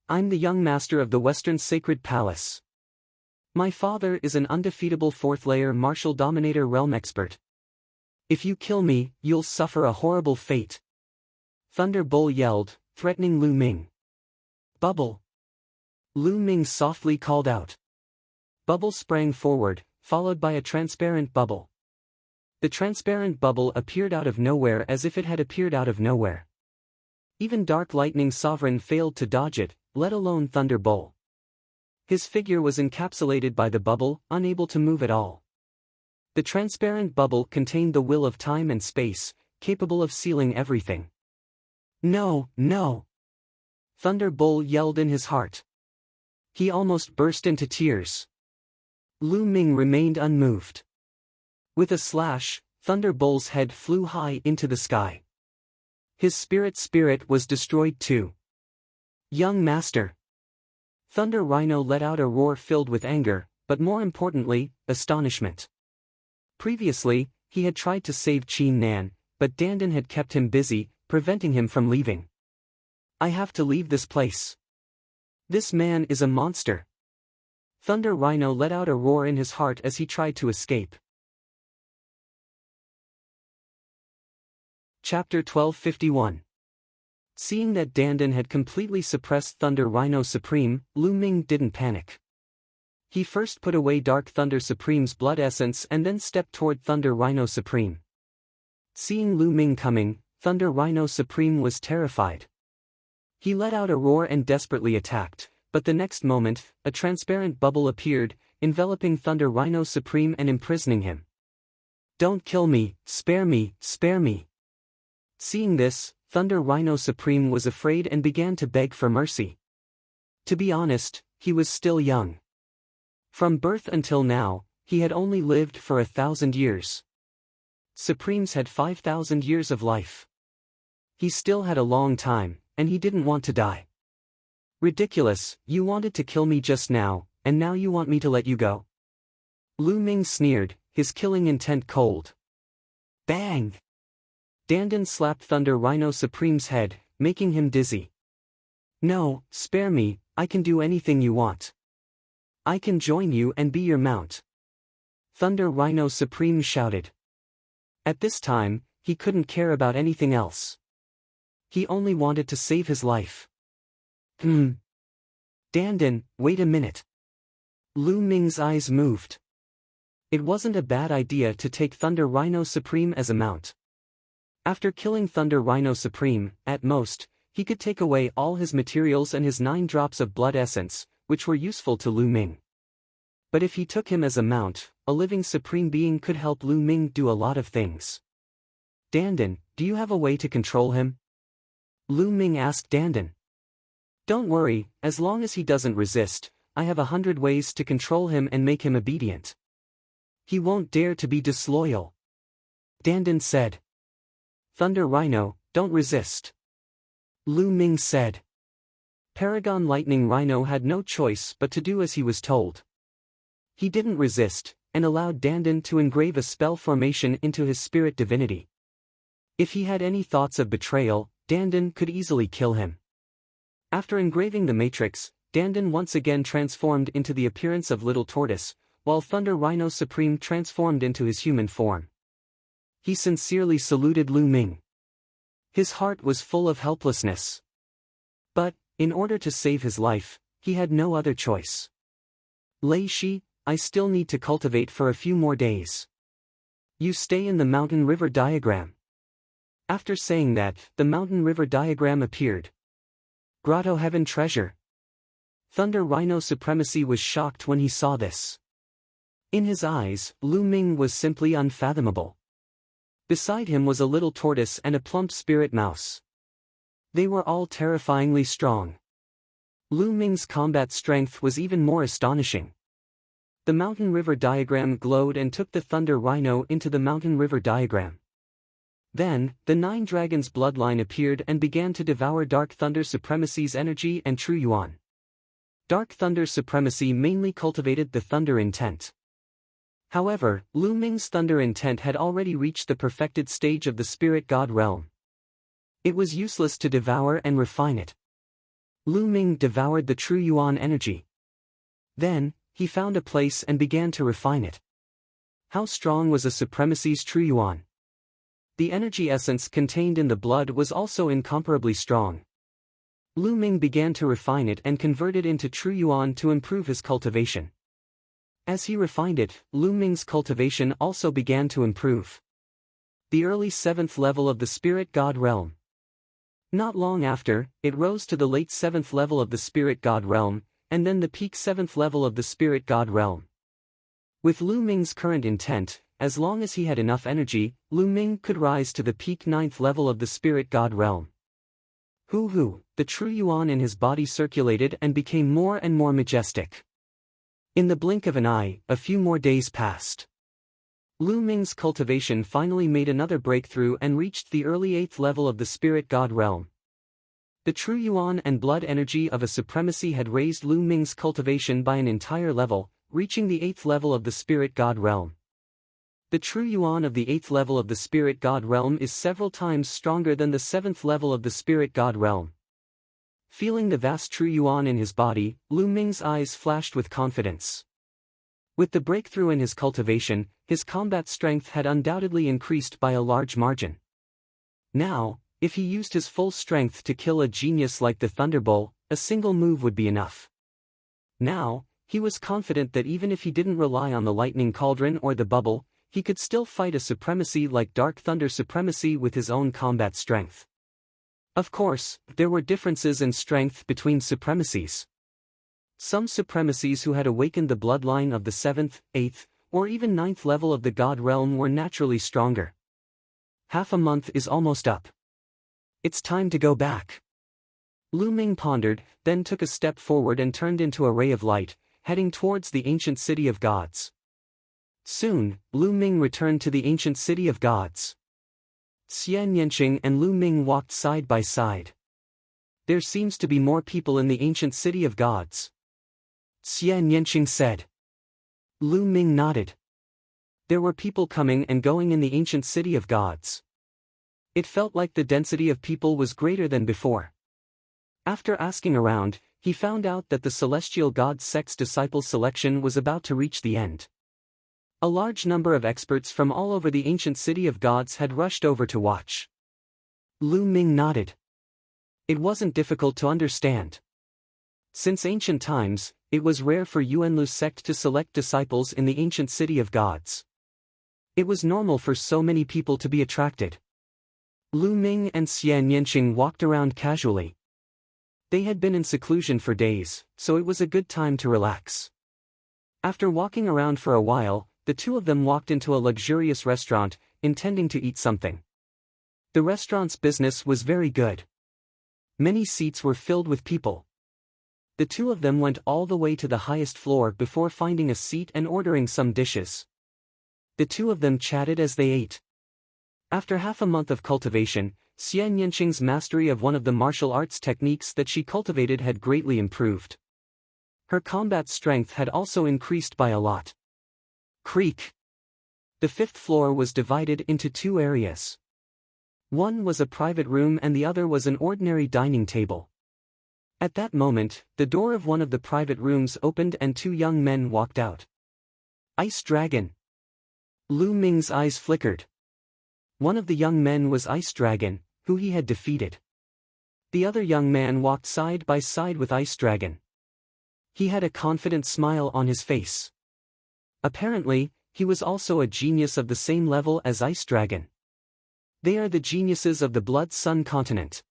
Speaker 1: I'm the young master of the Western Sacred Palace. My father is an undefeatable fourth-layer martial dominator realm expert. If you kill me, you'll suffer a horrible fate. Thunder Bull yelled, threatening Lu Ming. Bubble! Lu Ming softly called out. Bubble sprang forward, followed by a transparent bubble. The transparent bubble appeared out of nowhere as if it had appeared out of nowhere. Even Dark Lightning Sovereign failed to dodge it, let alone Thunder Bull. His figure was encapsulated by the bubble, unable to move at all. The transparent bubble contained the will of time and space, capable of sealing everything. No, no! Thunder Bull yelled in his heart. He almost burst into tears. Lu Ming remained unmoved. With a slash, Thunder Bull's head flew high into the sky. His spirit was destroyed too. Young Master! Thunder Rhino let out a roar filled with anger, but more importantly, astonishment. Previously, he had tried to save Qin Nan, but Dandan had kept him busy, preventing him from leaving. I have to leave this place. This man is a monster. Thunder Rhino let out a roar in his heart as he tried to escape. Chapter 1251. Seeing that Dandan had completely suppressed Thunder Rhino Supreme, Lu Ming didn't panic. He first put away Dark Thunder Supreme's blood essence and then stepped toward Thunder Rhino Supreme. Seeing Lu Ming coming, Thunder Rhino Supreme was terrified. He let out a roar and desperately attacked, but the next moment, a transparent bubble appeared, enveloping Thunder Rhino Supreme and imprisoning him. Don't kill me, spare me, spare me. Seeing this, Thunder Rhino Supreme was afraid and began to beg for mercy. To be honest, he was still young. From birth until now, he had only lived for 1,000 years. Supremes had 5,000 years of life. He still had a long time, and he didn't want to die. Ridiculous, you wanted to kill me just now, and now you want me to let you go? Lu Ming sneered, his killing intent cold. Bang! Dandan slapped Thunder Rhino Supreme's head, making him dizzy. No, spare me, I can do anything you want. I can join you and be your mount. Thunder Rhino Supreme shouted. At this time, he couldn't care about anything else. He only wanted to save his life. Dandan, wait a minute. Lu Ming's eyes moved. It wasn't a bad idea to take Thunder Rhino Supreme as a mount. After killing Thunder Rhino Supreme, at most, he could take away all his materials and his 9 drops of blood essence, which were useful to Lu Ming. But if he took him as a mount, a living supreme being could help Lu Ming do a lot of things. Dandan, do you have a way to control him? Lu Ming asked Dandan. Don't worry, as long as he doesn't resist, I have 100 ways to control him and make him obedient. He won't dare to be disloyal. Dandan said. Thunder Rhino, don't resist. Lu Ming said. Paragon Lightning Rhino had no choice but to do as he was told. He didn't resist, and allowed Dandan to engrave a spell formation into his spirit divinity. If he had any thoughts of betrayal, Dandan could easily kill him. After engraving the matrix, Dandan once again transformed into the appearance of Little Tortoise, while Thunder Rhino Supreme transformed into his human form. He sincerely saluted Lu Ming. His heart was full of helplessness. But, in order to save his life, he had no other choice. Lei Shi, I still need to cultivate for a few more days. You stay in the mountain river diagram. After saying that, the mountain river diagram appeared. Grotto Heaven Treasure. Thunder Rhino Supremacy was shocked when he saw this. In his eyes, Lu Ming was simply unfathomable. Beside him was a little tortoise and a plump spirit mouse. They were all terrifyingly strong. Lu Ming's combat strength was even more astonishing. The mountain river diagram glowed and took the Thunder Rhino into the mountain river diagram. Then, the 9 Dragons bloodline appeared and began to devour Dark Thunder Supremacy's energy and True Yuan. Dark Thunder Supremacy mainly cultivated the Thunder Intent. However, Lu Ming's Thunder Intent had already reached the perfected stage of the Spirit God realm. It was useless to devour and refine it. Lu Ming devoured the True Yuan energy. Then, he found a place and began to refine it. How strong was a Supremacy's True Yuan? The energy essence contained in the blood was also incomparably strong. Lu Ming began to refine it and convert it into true yuan to improve his cultivation. As he refined it, Lu Ming's cultivation also began to improve. The early 7th level of the spirit god realm. Not long after, it rose to the late 7th level of the spirit god realm, and then the peak 7th level of the spirit god realm. With Lu Ming's current intent, as long as he had enough energy, Lu Ming could rise to the peak 9th level of the spirit god realm. The true yuan in his body circulated and became more and more majestic. In the blink of an eye, a few more days passed. Lu Ming's cultivation finally made another breakthrough and reached the early 8th level of the spirit god realm. The true yuan and blood energy of a supremacy had raised Lu Ming's cultivation by an entire level, reaching the 8th level of the spirit god realm. The true yuan of the 8th level of the spirit god realm is several times stronger than the 7th level of the spirit god realm. Feeling the vast true yuan in his body, Lu Ming's eyes flashed with confidence. With the breakthrough in his cultivation, his combat strength had undoubtedly increased by a large margin. Now, if he used his full strength to kill a genius like the Thunderbolt, a single move would be enough. Now, he was confident that even if he didn't rely on the lightning cauldron or the bubble, he could still fight a supremacy like Dark Thunder Supremacy with his own combat strength. Of course, there were differences in strength between supremacies. Some supremacies who had awakened the bloodline of the 7th, 8th, or even 9th level of the god realm were naturally stronger. Half a month is almost up. It's time to go back. Lu Ming pondered, then took a step forward and turned into a ray of light, heading towards the ancient city of gods. Soon, Lu Ming returned to the ancient city of gods. Xian Yanqing and Lu Ming walked side by side. There seems to be more people in the ancient city of gods. Xian Yanqing said. Lu Ming nodded. There were people coming and going in the ancient city of gods. It felt like the density of people was greater than before. After asking around, he found out that the celestial god sect's disciple selection was about to reach the end. A large number of experts from all over the ancient city of gods had rushed over to watch. Lu Ming nodded. It wasn't difficult to understand. Since ancient times, it was rare for Yuanlu's sect to select disciples in the ancient city of gods. It was normal for so many people to be attracted. Lu Ming and Xian Yanqing walked around casually. They had been in seclusion for days, so it was a good time to relax. After walking around for a while, the two of them walked into a luxurious restaurant, intending to eat something. The restaurant's business was very good. Many seats were filled with people. The two of them went all the way to the highest floor before finding a seat and ordering some dishes. The two of them chatted as they ate. After half a month of cultivation, Xian Yanqing's mastery of one of the martial arts techniques that she cultivated had greatly improved. Her combat strength had also increased by a lot. Creak. The 5th floor was divided into 2 areas. One was a private room and the other was an ordinary dining table. At that moment, the door of one of the private rooms opened and 2 young men walked out. Ice Dragon. Lu Ming's eyes flickered. One of the young men was Ice Dragon, who he had defeated. The other young man walked side by side with Ice Dragon. He had a confident smile on his face. Apparently, he was also a genius of the same level as Ice Dragon. They are the geniuses of the Blood Sun continent.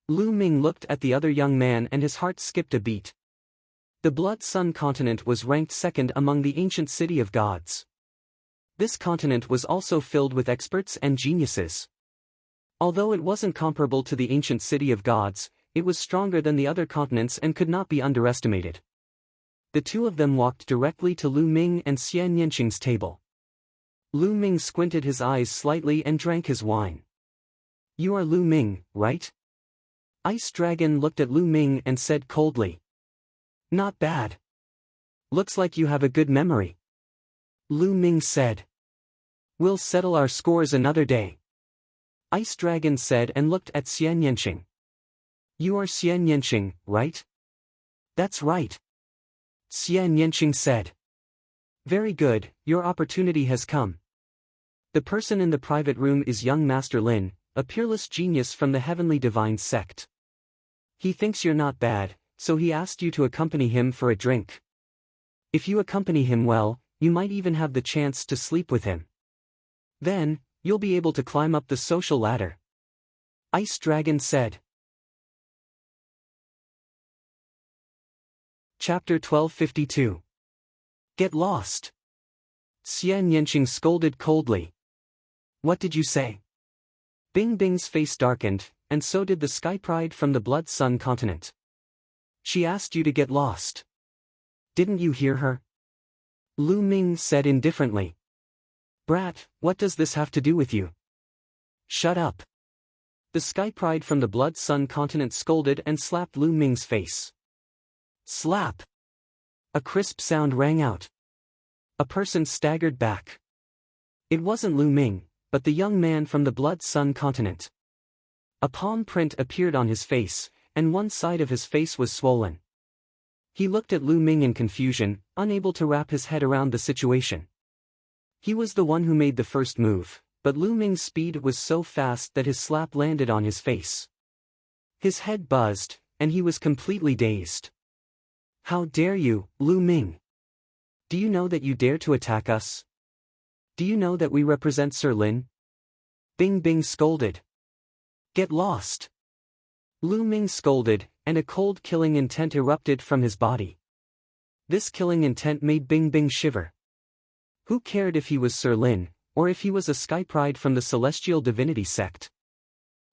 Speaker 1: Lu Ming looked at the other young man and his heart skipped a beat. The Blood Sun continent was ranked 2nd among the ancient city of gods. This continent was also filled with experts and geniuses. Although it wasn't comparable to the ancient city of gods, it was stronger than the other continents and could not be underestimated. The two of them walked directly to Lu Ming and Xian Yanqing's table. Lu Ming squinted his eyes slightly and drank his wine. You are Lu Ming, right? Ice Dragon looked at Lu Ming and said coldly. Not bad. Looks like you have a good memory. Lu Ming said. We'll settle our scores another day. Ice Dragon said and looked at Xian Yanqing. You are Xian Yanqing, right? That's right. Xian Yanqing said. Very good, your opportunity has come. The person in the private room is young Master Lin, a peerless genius from the heavenly divine sect. He thinks you're not bad, so he asked you to accompany him for a drink. If you accompany him well, you might even have the chance to sleep with him. Then, you'll be able to climb up the social ladder. Ice Dragon said. Chapter 1252. Get lost. Xian Yanqing scolded coldly. What did you say? Bing Bing's face darkened, and so did the Sky Pride from the Blood Sun continent. She asked you to get lost. Didn't you hear her? Lu Ming said indifferently. Brat, what does this have to do with you? Shut up. The Sky Pride from the Blood Sun continent scolded and slapped Lu Ming's face. Slap! A crisp sound rang out. A person staggered back. It wasn't Lu Ming, but the young man from the Blood Sun continent. A palm print appeared on his face, and one side of his face was swollen. He looked at Lu Ming in confusion, unable to wrap his head around the situation. He was the one who made the first move, but Lu Ming's speed was so fast that his slap landed on his face. His head buzzed, and he was completely dazed. How dare you, Lu Ming? Do you know that you dare to attack us? Do you know that we represent Sir Lin? Bing Bing scolded. Get lost. Lu Ming scolded, and a cold killing intent erupted from his body. This killing intent made Bing Bing shiver. Who cared if he was Sir Lin, or if he was a Sky Pride from the Celestial Divinity sect?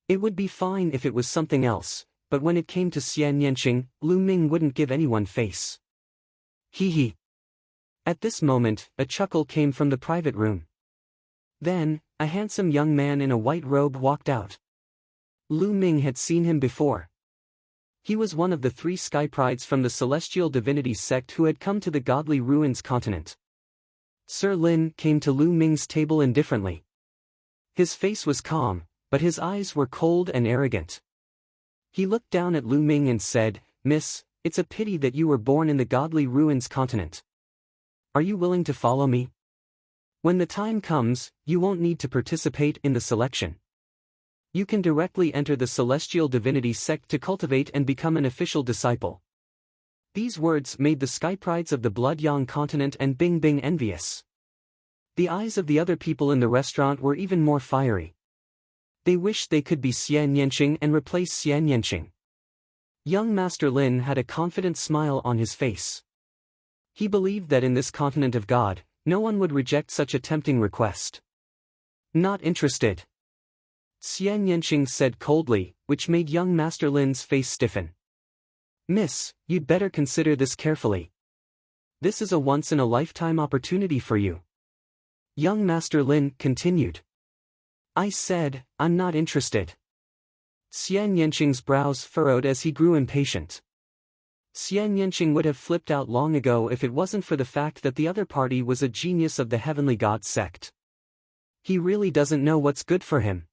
Speaker 1: It would be fine if it was something else, but when it came to Xian Yanqing, Lu Ming wouldn't give anyone face. Hee hee. At this moment, a chuckle came from the private room. Then, a handsome young man in a white robe walked out. Lu Ming had seen him before. He was one of the 3 Sky Prides from the Celestial Divinity sect who had come to the Godly Ruins continent. Sir Lin came to Lu Ming's table indifferently. His face was calm, but his eyes were cold and arrogant. He looked down at Lu Ming and said, Miss, it's a pity that you were born in the Godly Ruins continent. Are you willing to follow me? When the time comes, you won't need to participate in the selection. You can directly enter the Celestial Divinity sect to cultivate and become an official disciple. These words made the Sky Prides of the Blood Yang continent and Bing Bing envious. The eyes of the other people in the restaurant were even more fiery. They wished they could be Xian Yanqing and replace Xian Yanqing. Young Master Lin had a confident smile on his face. He believed that in this continent of God, no one would reject such a tempting request. Not interested. Xian Yanqing said coldly, which made young Master Lin's face stiffen. Miss, you'd better consider this carefully. This is a once-in-a-lifetime opportunity for you. Young Master Lin continued. I said, I'm not interested. Xian Yanqing's brows furrowed as he grew impatient. Xian Yanqing would have flipped out long ago if it wasn't for the fact that the other party was a genius of the Heavenly God sect. He really doesn't know what's good for him.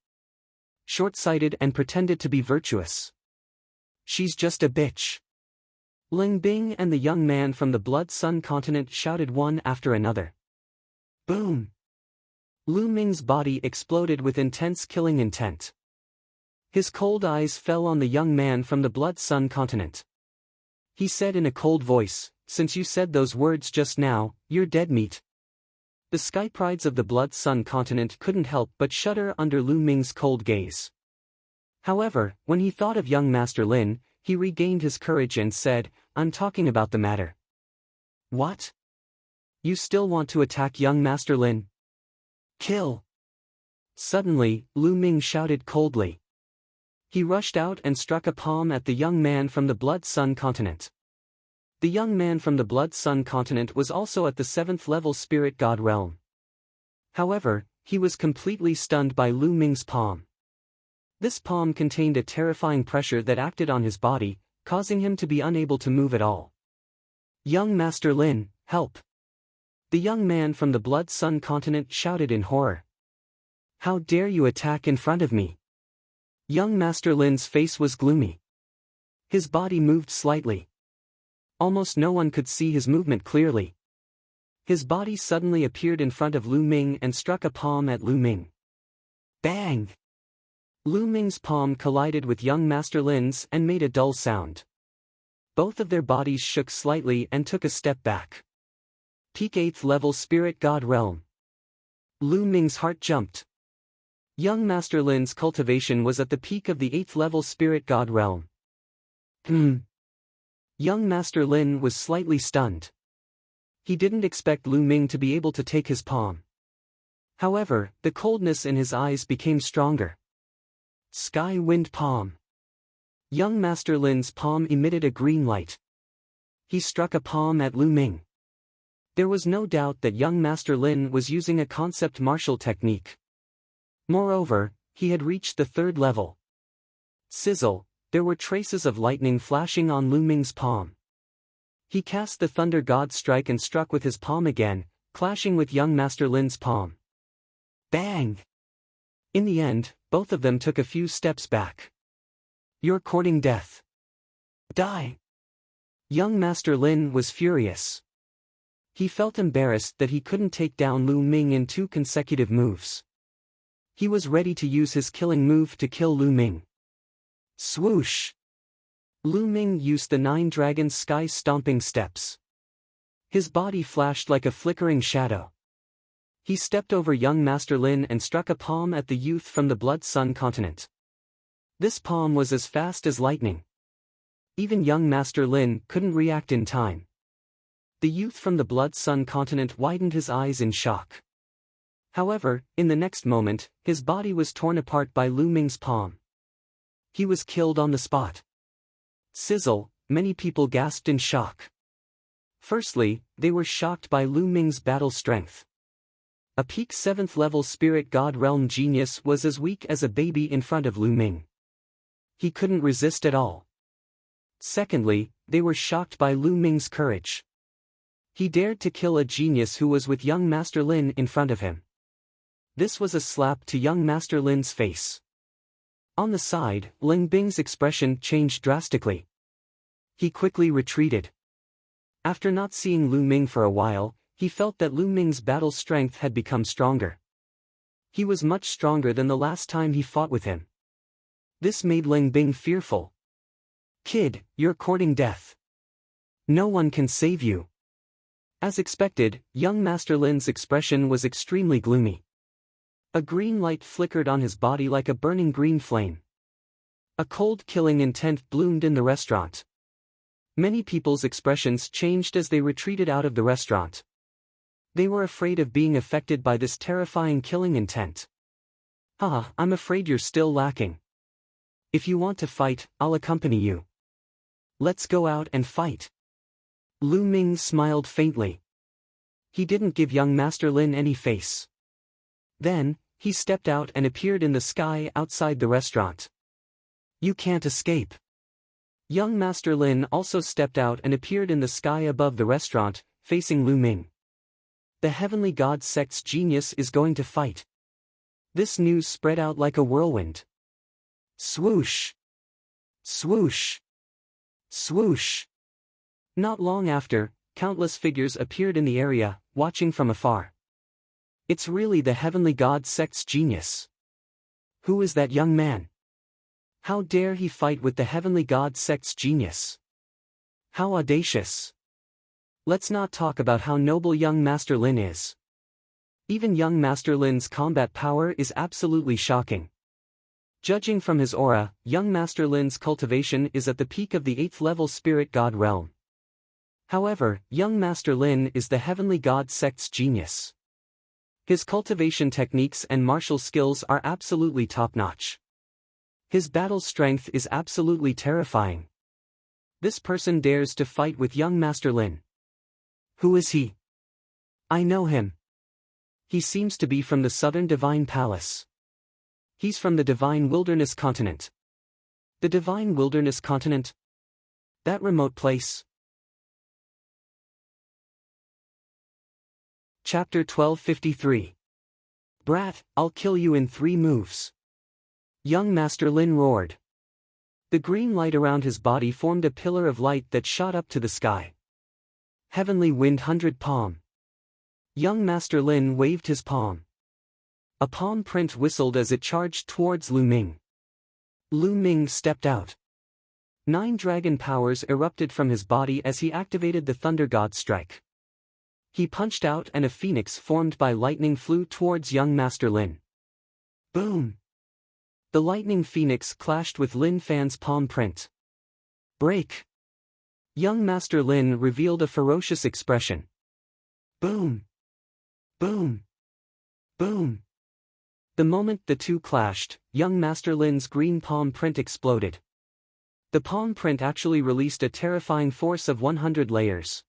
Speaker 1: Short-sighted and pretended to be virtuous. She's just a bitch. Ling Bing and the young man from the Blood Sun continent shouted one after another. Boom! Lu Ming's body exploded with intense killing intent. His cold eyes fell on the young man from the Blood Sun continent. He said in a cold voice, Since you said those words just now, you're dead meat. The Sky Prides of the Blood Sun continent couldn't help but shudder under Lu Ming's cold gaze. However, when he thought of young Master Lin, he regained his courage and said, I'm talking about the matter. What? You still want to attack young Master Lin? Kill! Suddenly, Lu Ming shouted coldly. He rushed out and struck a palm at the young man from the Blood Sun continent. The young man from the Blood Sun continent was also at the 7th level Spirit God realm. However, he was completely stunned by Lu Ming's palm. This palm contained a terrifying pressure that acted on his body, causing him to be unable to move at all. Young Master Lin, help! The young man from the Blood Sun continent shouted in horror. How dare you attack in front of me? Young Master Lin's face was gloomy. His body moved slightly. Almost no one could see his movement clearly. His body suddenly appeared in front of Lu Ming and struck a palm at Lu Ming. Bang! Lu Ming's palm collided with young Master Lin's and made a dull sound. Both of their bodies shook slightly and took a step back. Peak 8th level Spirit God Realm. Lu Ming's heart jumped. Young Master Lin's cultivation was at the peak of the 8th level Spirit God Realm. Young Master Lin was slightly stunned. He didn't expect Lu Ming to be able to take his palm. However, the coldness in his eyes became stronger. Sky Wind Palm. Young Master Lin's palm emitted a green light. He struck a palm at Lu Ming. There was no doubt that young Master Lin was using a concept martial technique. Moreover, he had reached the 3rd level. Sizzle, there were traces of lightning flashing on Lu Ming's palm. He cast the Thunder God Strike and struck with his palm again, clashing with young Master Lin's palm. Bang! In the end, both of them took a few steps back. You're courting death. Die! Young Master Lin was furious. He felt embarrassed that he couldn't take down Lu Ming in 2 consecutive moves. He was ready to use his killing move to kill Lu Ming. Swoosh! Lu Ming used the 9 Dragon Sky Stomping Steps. His body flashed like a flickering shadow. He stepped over young Master Lin and struck a palm at the youth from the Blood Sun continent. This palm was as fast as lightning. Even young Master Lin couldn't react in time. The youth from the Blood Sun continent widened his eyes in shock. However, in the next moment, his body was torn apart by Lu Ming's palm. He was killed on the spot. Sizzle, many people gasped in shock. Firstly, they were shocked by Lu Ming's battle strength. A peak 7th level Spirit God Realm genius was as weak as a baby in front of Lu Ming. He couldn't resist at all. Secondly, they were shocked by Lu Ming's courage. He dared to kill a genius who was with young Master Lin in front of him. This was a slap to young Master Lin's face. On the side, Ling Bing's expression changed drastically. He quickly retreated. After not seeing Lu Ming for a while, he felt that Lu Ming's battle strength had become stronger. He was much stronger than the last time he fought with him. This made Ling Bing fearful. Kid, you're courting death. No one can save you. As expected, young Master Lin's expression was extremely gloomy. A green light flickered on his body like a burning green flame. A cold killing intent bloomed in the restaurant. Many people's expressions changed as they retreated out of the restaurant. They were afraid of being affected by this terrifying killing intent. Haha, I'm afraid you're still lacking. If you want to fight, I'll accompany you. Let's go out and fight. Lu Ming smiled faintly. He didn't give young Master Lin any face. Then, he stepped out and appeared in the sky outside the restaurant. You can't escape. Young Master Lin also stepped out and appeared in the sky above the restaurant, facing Lu Ming. The Heavenly God Sect's genius is going to fight. This news spread out like a whirlwind. Swoosh! Swoosh! Swoosh! Not long after, countless figures appeared in the area, watching from afar. It's really the Heavenly God Sect's genius. Who is that young man? How dare he fight with the Heavenly God Sect's genius? How audacious! Let's not talk about how noble young Master Lin is. Even young Master Lin's combat power is absolutely shocking. Judging from his aura, young Master Lin's cultivation is at the peak of the 8th level Spirit God Realm. However, young Master Lin is the Heavenly God Sect's genius. His cultivation techniques and martial skills are absolutely top-notch. His battle strength is absolutely terrifying. This person dares to fight with young Master Lin. Who is he? I know him. He seems to be from the Southern Divine Palace. He's from the Divine Wilderness Continent. The Divine Wilderness Continent? That remote place? Chapter 1253. Brat, I'll kill you in 3 moves. Young Master Lin roared. The green light around his body formed a pillar of light that shot up to the sky. Heavenly Wind 100 Palm. Young Master Lin waved his palm. A palm print whistled as it charged towards Lu Ming. Lu Ming stepped out. 9 dragon powers erupted from his body as he activated the Thunder God strike. He punched out and a phoenix formed by lightning flew towards young Master Lin. Boom! The lightning phoenix clashed with Lin Fan's palm print. Break! Young Master Lin revealed a ferocious expression. Boom! Boom! Boom! The moment the two clashed, young Master Lin's green palm print exploded. The palm print actually released a terrifying force of 100 layers.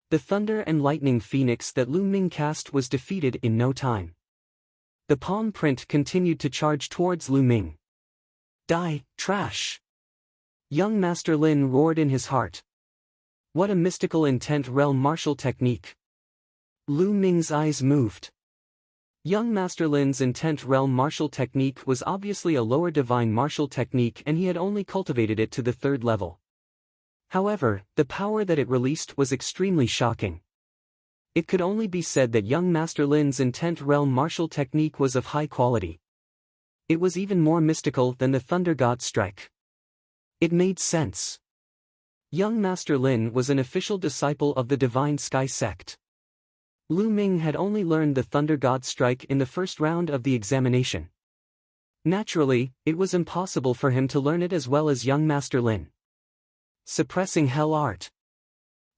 Speaker 1: The thunder and lightning phoenix that Lu Ming cast was defeated in no time. The palm print continued to charge towards Lu Ming. Die, trash! Young Master Lin roared in his heart. What a mystical intent realm martial technique. Lu Ming's eyes moved. Young Master Lin's intent realm martial technique was obviously a lower divine martial technique and he had only cultivated it to the 3rd level. However, the power that it released was extremely shocking. It could only be said that young Master Lin's intent realm martial technique was of high quality. It was even more mystical than the Thunder God strike. It made sense. Young Master Lin was an official disciple of the Divine Sky sect. Lu Ming had only learned the Thunder God strike in the first round of the examination. Naturally, it was impossible for him to learn it as well as young Master Lin. Suppressing Hell Art.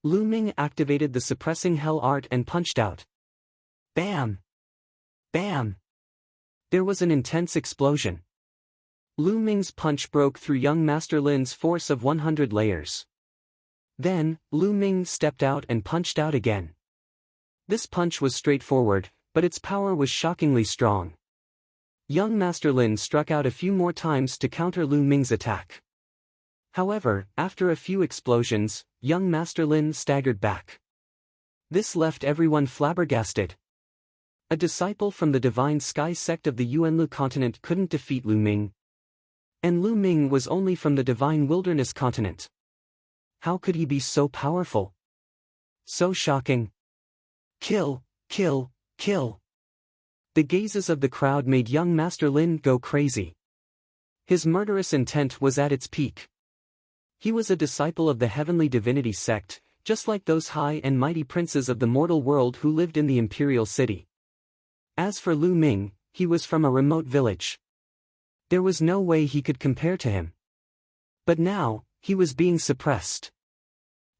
Speaker 1: Lu Ming activated the Suppressing Hell Art and punched out. Bam! Bam! There was an intense explosion. Lu Ming's punch broke through young Master Lin's force of 100 layers. Then, Lu Ming stepped out and punched out again. This punch was straightforward, but its power was shockingly strong. Young Master Lin struck out a few more times to counter Lu Ming's attack. However, after a few explosions, young Master Lin staggered back. This left everyone flabbergasted. A disciple from the Divine Sky sect of the Yuanlu continent couldn't defeat Lu Ming. And Lu Ming was only from the Divine Wilderness continent. How could he be so powerful? So shocking. Kill, kill, kill. The gazes of the crowd made young Master Lin go crazy. His murderous intent was at its peak. He was a disciple of the Heavenly Divinity sect, just like those high and mighty princes of the mortal world who lived in the Imperial City. As for Lu Ming, he was from a remote village. There was no way he could compare to him. But now, he was being suppressed.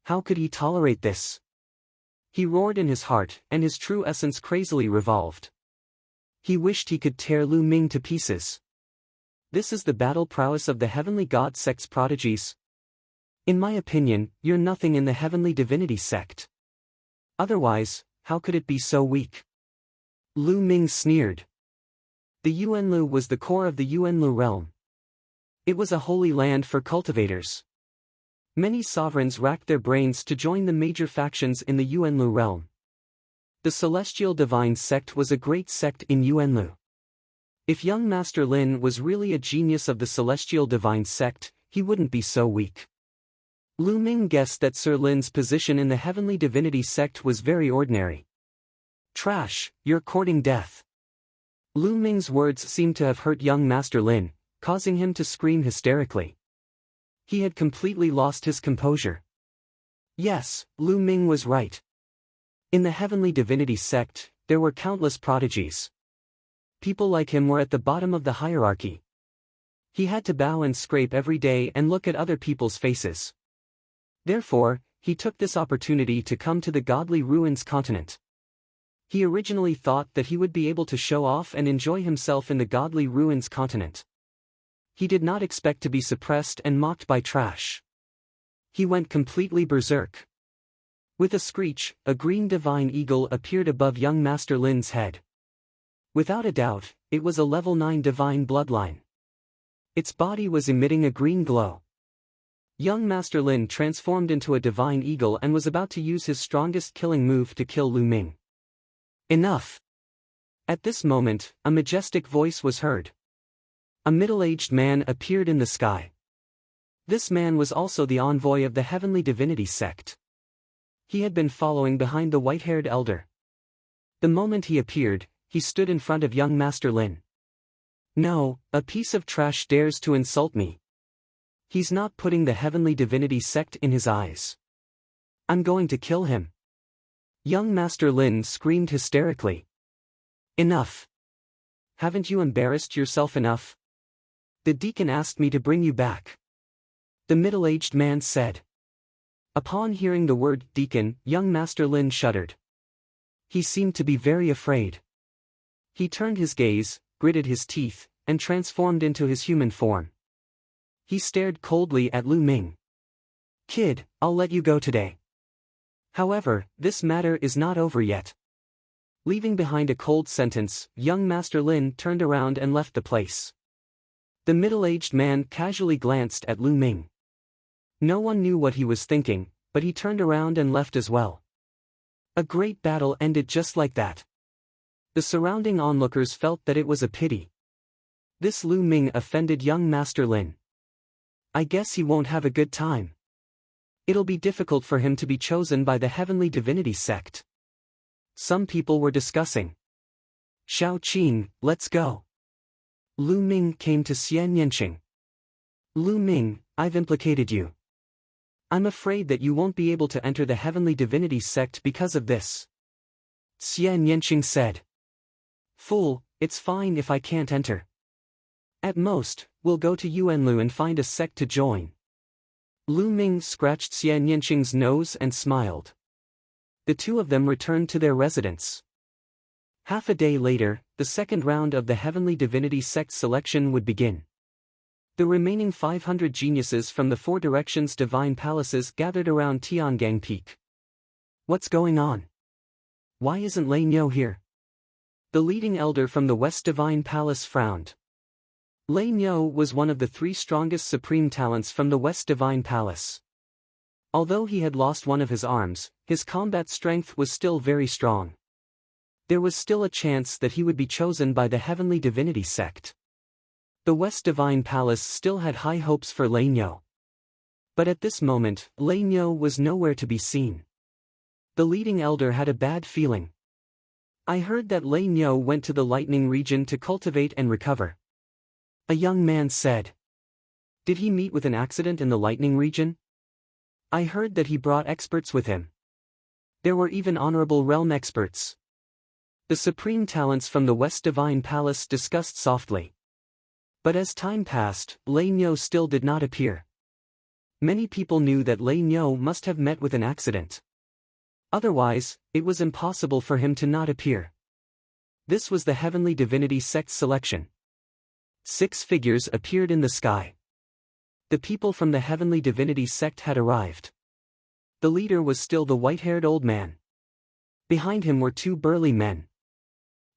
Speaker 1: How could he tolerate this? He roared in his heart, and his true essence crazily revolved. He wished he could tear Lu Ming to pieces. This is the battle prowess of the Heavenly God sect's prodigies. In my opinion, you're nothing in the Heavenly Divinity sect. Otherwise, how could it be so weak? Lu Ming sneered. The Yuanlu was the core of the Yuanlu realm. It was a holy land for cultivators. Many sovereigns racked their brains to join the major factions in the Yuanlu realm. The Celestial Divine Sect was a great sect in Yuanlu. If young Master Lin was really a genius of the Celestial Divine Sect, he wouldn't be so weak. Lu Ming guessed that Sir Lin's position in the Heavenly Divinity Sect was very ordinary. Trash, you're courting death. Lu Ming's words seemed to have hurt young Master Lin, causing him to scream hysterically. He had completely lost his composure. Yes, Lu Ming was right. In the Heavenly Divinity Sect, there were countless prodigies. People like him were at the bottom of the hierarchy. He had to bow and scrape every day and look at other people's faces. Therefore, he took this opportunity to come to the Godly Ruins continent. He originally thought that he would be able to show off and enjoy himself in the Godly Ruins continent. He did not expect to be suppressed and mocked by trash. He went completely berserk. With a screech, a green divine eagle appeared above young Master Lin's head. Without a doubt, it was a level 9 divine bloodline. Its body was emitting a green glow. Young Master Lin transformed into a divine eagle and was about to use his strongest killing move to kill Lu Ming. Enough! At this moment, a majestic voice was heard. A middle-aged man appeared in the sky. This man was also the envoy of the Heavenly Divinity sect. He had been following behind the white-haired elder. The moment he appeared, he stood in front of young Master Lin. "No, a piece of trash dares to insult me. He's not putting the Heavenly Divinity sect in his eyes. I'm going to kill him." Young Master Lin screamed hysterically. "Enough. Haven't you embarrassed yourself enough? The deacon asked me to bring you back," the middle-aged man said. Upon hearing the word deacon, young Master Lin shuddered. He seemed to be very afraid. He turned his gaze, gritted his teeth, and transformed into his human form. He stared coldly at Lu Ming. "Kid, I'll let you go today. However, this matter is not over yet." Leaving behind a cold sentence, young Master Lin turned around and left the place. The middle-aged man casually glanced at Lu Ming. No one knew what he was thinking, but he turned around and left as well. A great battle ended just like that. The surrounding onlookers felt that it was a pity. This Lu Ming offended young Master Lin. I guess he won't have a good time. It'll be difficult for him to be chosen by the Heavenly Divinity sect. Some people were discussing. "Xiao Qing, let's go." Lu Ming came to Xian Yanqing. "Lu Ming, I've implicated you. I'm afraid that you won't be able to enter the Heavenly Divinity sect because of this." Xian Yanqing said. "Fool, it's fine if I can't enter. At most, we'll go to Yuanlu and find a sect to join." Lu Ming scratched Xian Yanqing's nose and smiled. The two of them returned to their residence. Half a day later, the second round of the Heavenly Divinity sect selection would begin. The remaining 500 geniuses from the four directions' divine palaces gathered around Tiangang Peak. "What's going on? Why isn't Lei Niu here?" The leading elder from the West Divine Palace frowned. Lei Niu was one of the three strongest supreme talents from the West Divine Palace. Although he had lost one of his arms, his combat strength was still very strong. There was still a chance that he would be chosen by the Heavenly Divinity sect. The West Divine Palace still had high hopes for Lei Niu. But at this moment, Lei Niu was nowhere to be seen. The leading elder had a bad feeling. "I heard that Lei Niu went to the lightning region to cultivate and recover," a young man said. "Did he meet with an accident in the lightning region? I heard that he brought experts with him. There were even honorable realm experts." The supreme talents from the West Divine Palace discussed softly. But as time passed, Lei Niu still did not appear. Many people knew that Lei Niu must have met with an accident. Otherwise, it was impossible for him to not appear. This was the Heavenly Divinity sect selection. 6 figures appeared in the sky. The people from the Heavenly Divinity sect had arrived. The leader was still the white-haired old man. Behind him were 2 burly men.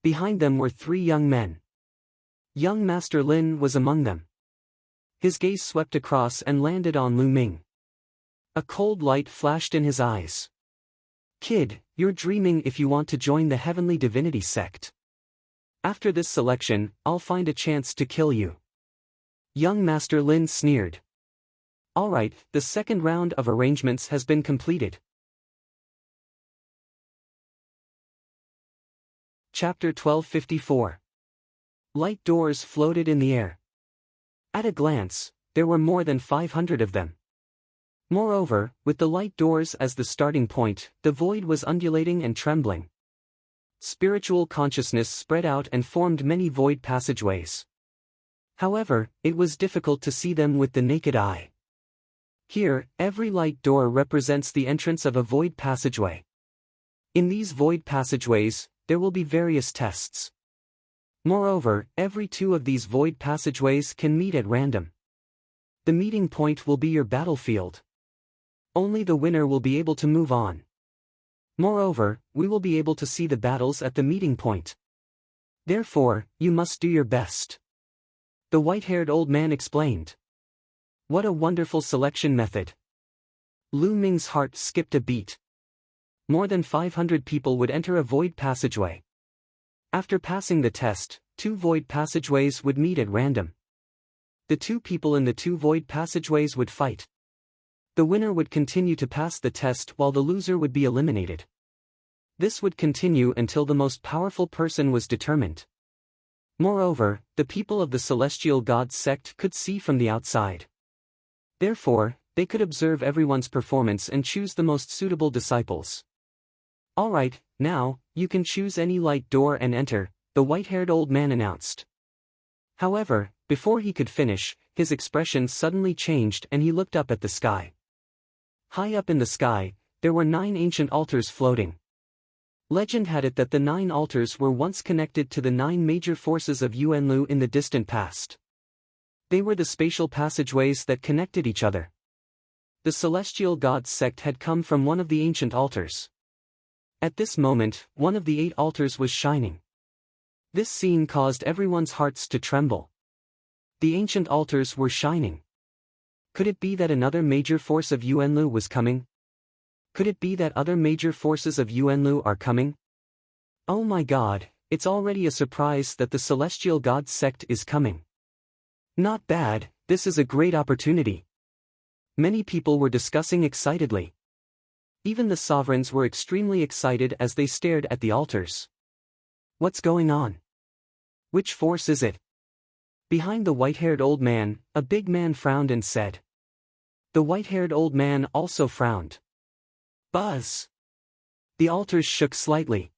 Speaker 1: Behind them were 3 young men. Young Master Lin was among them. His gaze swept across and landed on Lu Ming. A cold light flashed in his eyes. "Kid, you're dreaming if you want to join the Heavenly Divinity sect. After this selection, I'll find a chance to kill you." Young Master Lin sneered. "Alright, the second round of arrangements has been completed." Chapter 1254. Light doors floated in the air. At a glance, there were more than 500 of them. Moreover, with the light doors as the starting point, the void was undulating and trembling. Spiritual consciousness spread out and formed many void passageways. However, it was difficult to see them with the naked eye. Here, every light door represents the entrance of a void passageway. In these void passageways, there will be various tests. Moreover, every 2 of these void passageways can meet at random. The meeting point will be your battlefield. Only the winner will be able to move on. Moreover, we will be able to see the battles at the meeting point. Therefore, you must do your best. The white-haired old man explained. What a wonderful selection method. Lu Ming's heart skipped a beat. More than 500 people would enter a void passageway. After passing the test, 2 void passageways would meet at random. The 2 people in the 2 void passageways would fight. The winner would continue to pass the test while the loser would be eliminated. This would continue until the most powerful person was determined. Moreover, the people of the celestial god sect could see from the outside. Therefore, they could observe everyone's performance and choose the most suitable disciples. "Alright, now, you can choose any light door and enter," the white-haired old man announced. However, before he could finish, his expression suddenly changed and he looked up at the sky. High up in the sky, there were 9 ancient altars floating. Legend had it that the 9 altars were once connected to the 9 major forces of Yuanlu in the distant past. They were the spatial passageways that connected each other. The celestial god sect had come from one of the ancient altars. At this moment, one of the 8 altars was shining. This scene caused everyone's hearts to tremble. The ancient altars were shining. Could it be that another major force of Yuanlu was coming? Could it be that other major forces of Yuanlu are coming? Oh my god, it's already a surprise that the celestial god sect is coming. Not bad, this is a great opportunity. Many people were discussing excitedly. Even the sovereigns were extremely excited as they stared at the altars. What's going on? Which force is it? Behind the white-haired old man, a big man frowned and said. The white-haired old man also frowned. Buzz! The altars shook slightly.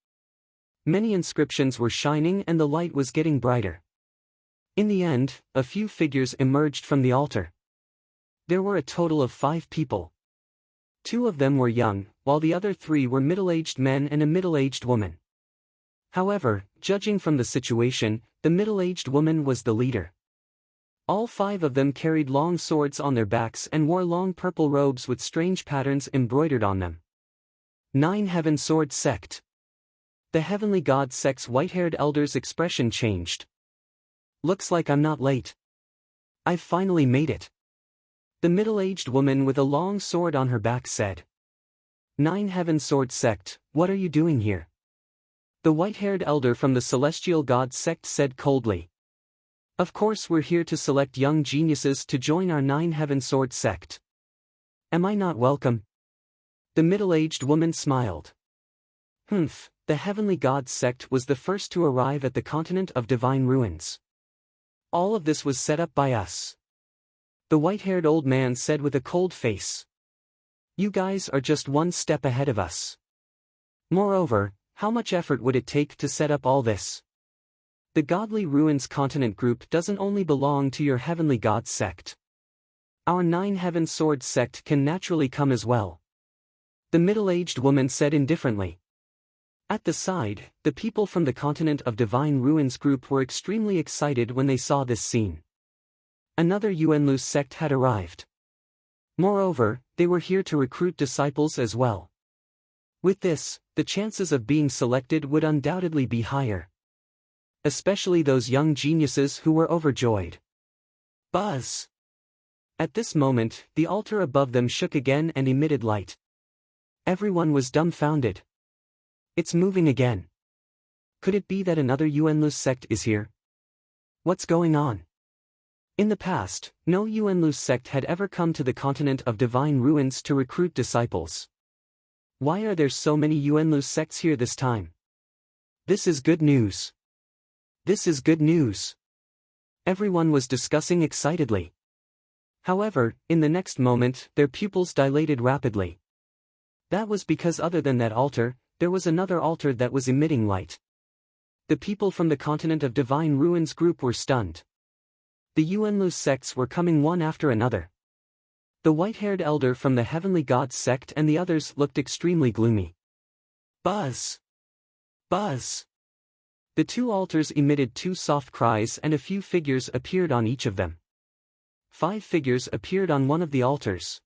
Speaker 1: Many inscriptions were shining and the light was getting brighter. In the end, a few figures emerged from the altar. There were a total of 5 people. 2 of them were young, while the other 3 were middle-aged men and a middle-aged woman. However, judging from the situation, the middle-aged woman was the leader. All 5 of them carried long swords on their backs and wore long purple robes with strange patterns embroidered on them. 9 Heaven Sword Sect. The heavenly god sect's white-haired elder's expression changed. Looks like I'm not late. I've finally made it. The middle-aged woman with a long sword on her back said. 9 Heaven Sword Sect, what are you doing here? The white-haired elder from the celestial god sect said coldly. Of course we're here to select young geniuses to join our 9 Heaven Sword Sect. Am I not welcome? The middle-aged woman smiled. The heavenly god sect was the first to arrive at the continent of divine ruins. All of this was set up by us. The white-haired old man said with a cold face. You guys are just one step ahead of us. Moreover, how much effort would it take to set up all this? The Godly Ruins Continent Group doesn't only belong to your heavenly god sect. Our 9 Heaven Sword Sect can naturally come as well. The middle-aged woman said indifferently. At the side, the people from the Continent of Divine Ruins group were extremely excited when they saw this scene. Another Yuanlu sect had arrived. Moreover, they were here to recruit disciples as well. With this, the chances of being selected would undoubtedly be higher. Especially those young geniuses who were overjoyed. Buzz! At this moment, the altar above them shook again and emitted light. Everyone was dumbfounded. It's moving again. Could it be that another Yuanlu sect is here? What's going on? In the past, no Yuanlu sect had ever come to the continent of divine ruins to recruit disciples. Why are there so many Yuanlu sects here this time? This is good news. This is good news. Everyone was discussing excitedly. However, in the next moment, their pupils dilated rapidly. That was because other than that altar, there was another altar that was emitting light. The people from the continent of divine ruins group were stunned. The Yuanlu sects were coming one after another. The white-haired elder from the heavenly god sect and the others looked extremely gloomy. Buzz! Buzz! The 2 altars emitted 2 soft cries and a few figures appeared on each of them. 5 figures appeared on one of the altars.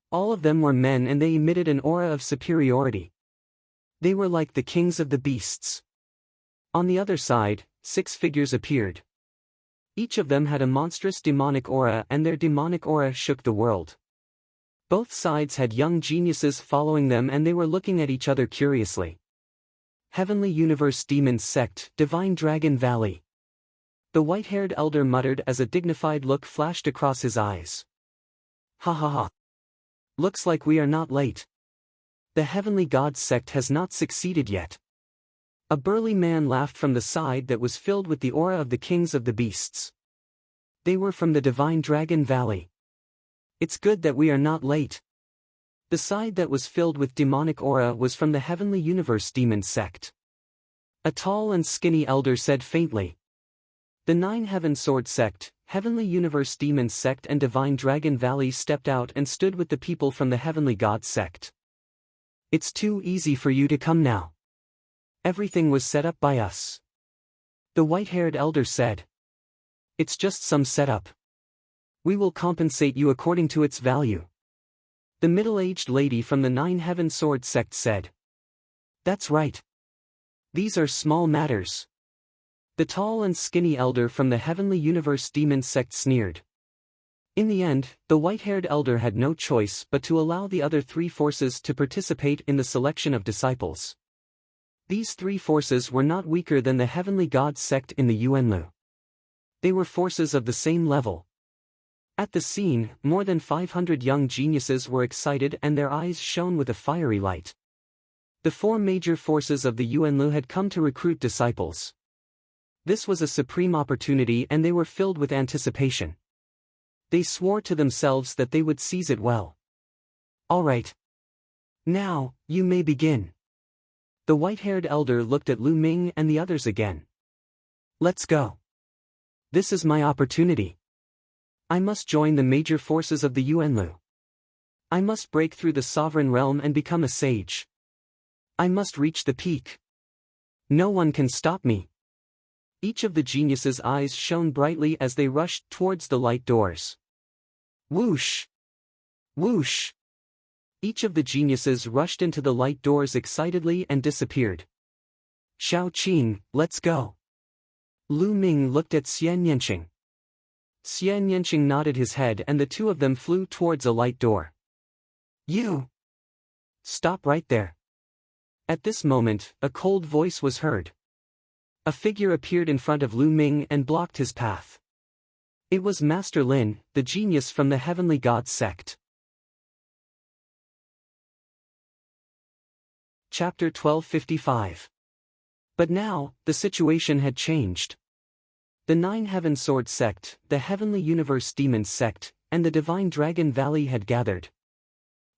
Speaker 1: All of them were men and they emitted an aura of superiority. They were like the kings of the beasts. On the other side, 6 figures appeared. Each of them had a monstrous demonic aura and their demonic aura shook the world. Both sides had young geniuses following them and they were looking at each other curiously. Heavenly Universe Demon Sect, Divine Dragon Valley. The white-haired elder muttered as a dignified look flashed across his eyes. Ha ha ha. Looks like we are not late. The heavenly god sect has not succeeded yet. A burly man laughed from the side that was filled with the aura of the kings of the beasts. They were from the divine Dragon Valley. It's good that we are not late. The side that was filled with demonic aura was from the Heavenly Universe Demon Sect. A tall and skinny elder said faintly. The Nine Heaven Sword Sect, Heavenly Universe Demon Sect and Divine Dragon Valley stepped out and stood with the people from the Heavenly God Sect. It's too easy for you to come now. Everything was set up by us. The white-haired elder said. It's just some setup. We will compensate you according to its value. The middle-aged lady from the Nine Heaven Sword Sect said. That's right. These are small matters. The tall and skinny elder from the Heavenly Universe Demon Sect sneered. In the end, the white-haired elder had no choice but to allow the other three forces to participate in the selection of disciples. These three forces were not weaker than the Heavenly God Sect in the Yuanlu. They were forces of the same level. At the scene, more than 500 young geniuses were excited and their eyes shone with a fiery light. The four major forces of the Yuanlu had come to recruit disciples. This was a supreme opportunity and they were filled with anticipation. They swore to themselves that they would seize it well. All right. Now, you may begin. The white-haired elder looked at Lu Ming and the others again. Let's go. This is my opportunity. I must join the major forces of the Yuanlu. I must break through the sovereign realm and become a sage. I must reach the peak. No one can stop me. Each of the geniuses' eyes shone brightly as they rushed towards the light doors. Whoosh! Whoosh! Each of the geniuses rushed into the light doors excitedly and disappeared. Xiao Qing, let's go. Lu Ming looked at Xian Yanqing. Xian Yanqing nodded his head and the two of them flew towards a light door. You! Stop right there. At this moment, a cold voice was heard. A figure appeared in front of Lu Ming and blocked his path. It was Master Lin, the genius from the Heavenly God Sect. Chapter 1255. But now, the situation had changed. The Nine Heaven Sword Sect, the Heavenly Universe Demon Sect, and the Divine Dragon Valley had gathered.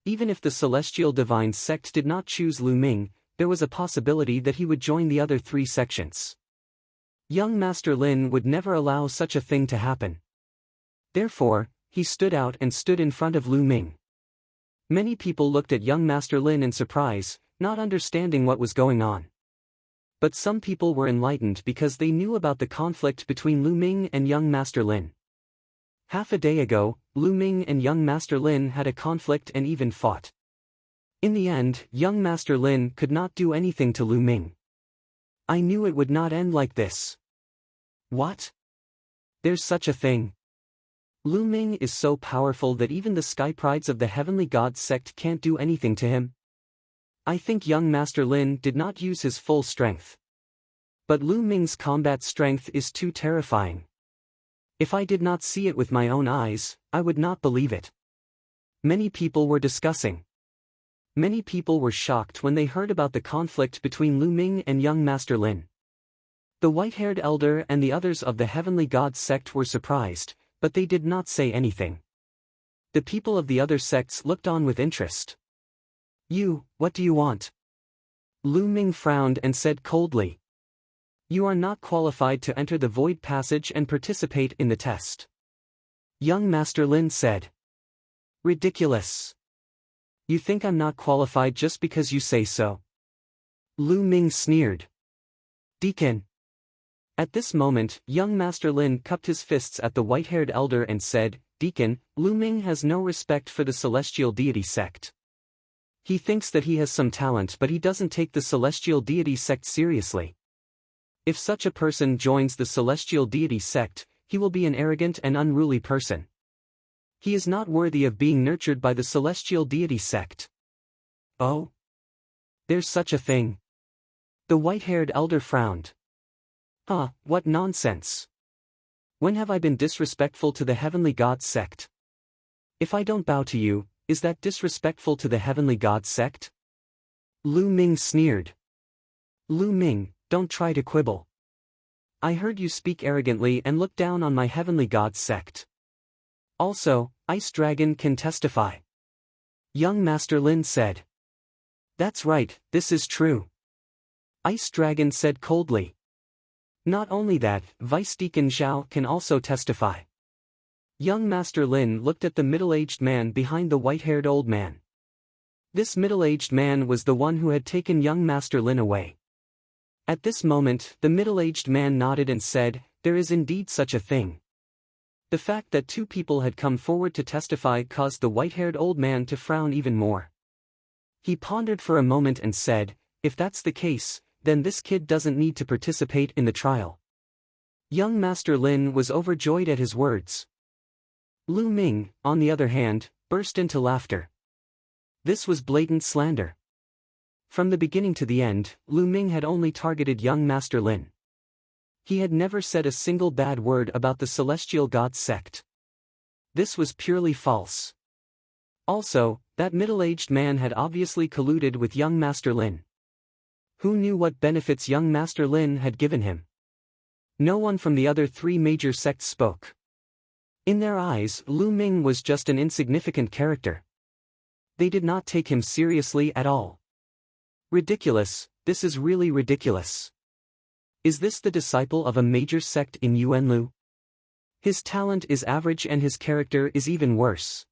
Speaker 1: Even if the Celestial Divine Sect did not choose Lu Ming, there was a possibility that he would join the other three sections. Young Master Lin would never allow such a thing to happen. Therefore, he stood out and stood in front of Lu Ming. Many people looked at young Master Lin in surprise, not understanding what was going on. But some people were enlightened because they knew about the conflict between Lu Ming and young Master Lin. Half a day ago, Lu Ming and young Master Lin had a conflict and even fought. In the end, young Master Lin could not do anything to Lu Ming. I knew it would not end like this. What? There's such a thing. Lu Ming is so powerful that even the Sky Prides of the Heavenly God Sect can't do anything to him. I think young Master Lin did not use his full strength. But Lu Ming's combat strength is too terrifying. If I did not see it with my own eyes, I would not believe it. Many people were discussing. Many people were shocked when they heard about the conflict between Lu Ming and young Master Lin. The white-haired elder and the others of the Heavenly God Sect were surprised, but they did not say anything. The people of the other sects looked on with interest. You, what do you want? Lu Ming frowned and said coldly. You are not qualified to enter the Void Passage and participate in the test. Young Master Lin said. Ridiculous. You think I'm not qualified just because you say so? Lu Ming sneered. Deacon. At this moment, young Master Lin cupped his fists at the white-haired elder and said, Deacon, Lu Ming has no respect for the Celestial Deity Sect. He thinks that he has some talent but he doesn't take the Celestial Deity Sect seriously. If such a person joins the Celestial Deity Sect, he will be an arrogant and unruly person. He is not worthy of being nurtured by the Celestial Deity Sect. Oh? There's such a thing. The white-haired elder frowned. What nonsense. When have I been disrespectful to the Heavenly God Sect? If I don't bow to you, is that disrespectful to the Heavenly God Sect? Lu Ming sneered. Lu Ming, don't try to quibble. I heard you speak arrogantly and look down on my heavenly god sect. Also, Ice Dragon can testify. Young Master Lin said. That's right, this is true. Ice Dragon said coldly. Not only that, Vice Deacon Zhao can also testify. Young Master Lin looked at the middle-aged man behind the white-haired old man. This middle-aged man was the one who had taken young Master Lin away. At this moment, the middle-aged man nodded and said, there is indeed such a thing. The fact that two people had come forward to testify caused the white-haired old man to frown even more. He pondered for a moment and said, if that's the case, then this kid doesn't need to participate in the trial. Young Master Lin was overjoyed at his words. Lu Ming, on the other hand, burst into laughter. This was blatant slander. From the beginning to the end, Lu Ming had only targeted young Master Lin. He had never said a single bad word about the Celestial God sect. This was purely false. Also, that middle-aged man had obviously colluded with young Master Lin. Who knew what benefits young Master Lin had given him? No one from the other three major sects spoke. In their eyes, Lu Ming was just an insignificant character. They did not take him seriously at all. Ridiculous, this is really ridiculous. Is this the disciple of a major sect in Yuanlu? His talent is average and his character is even worse.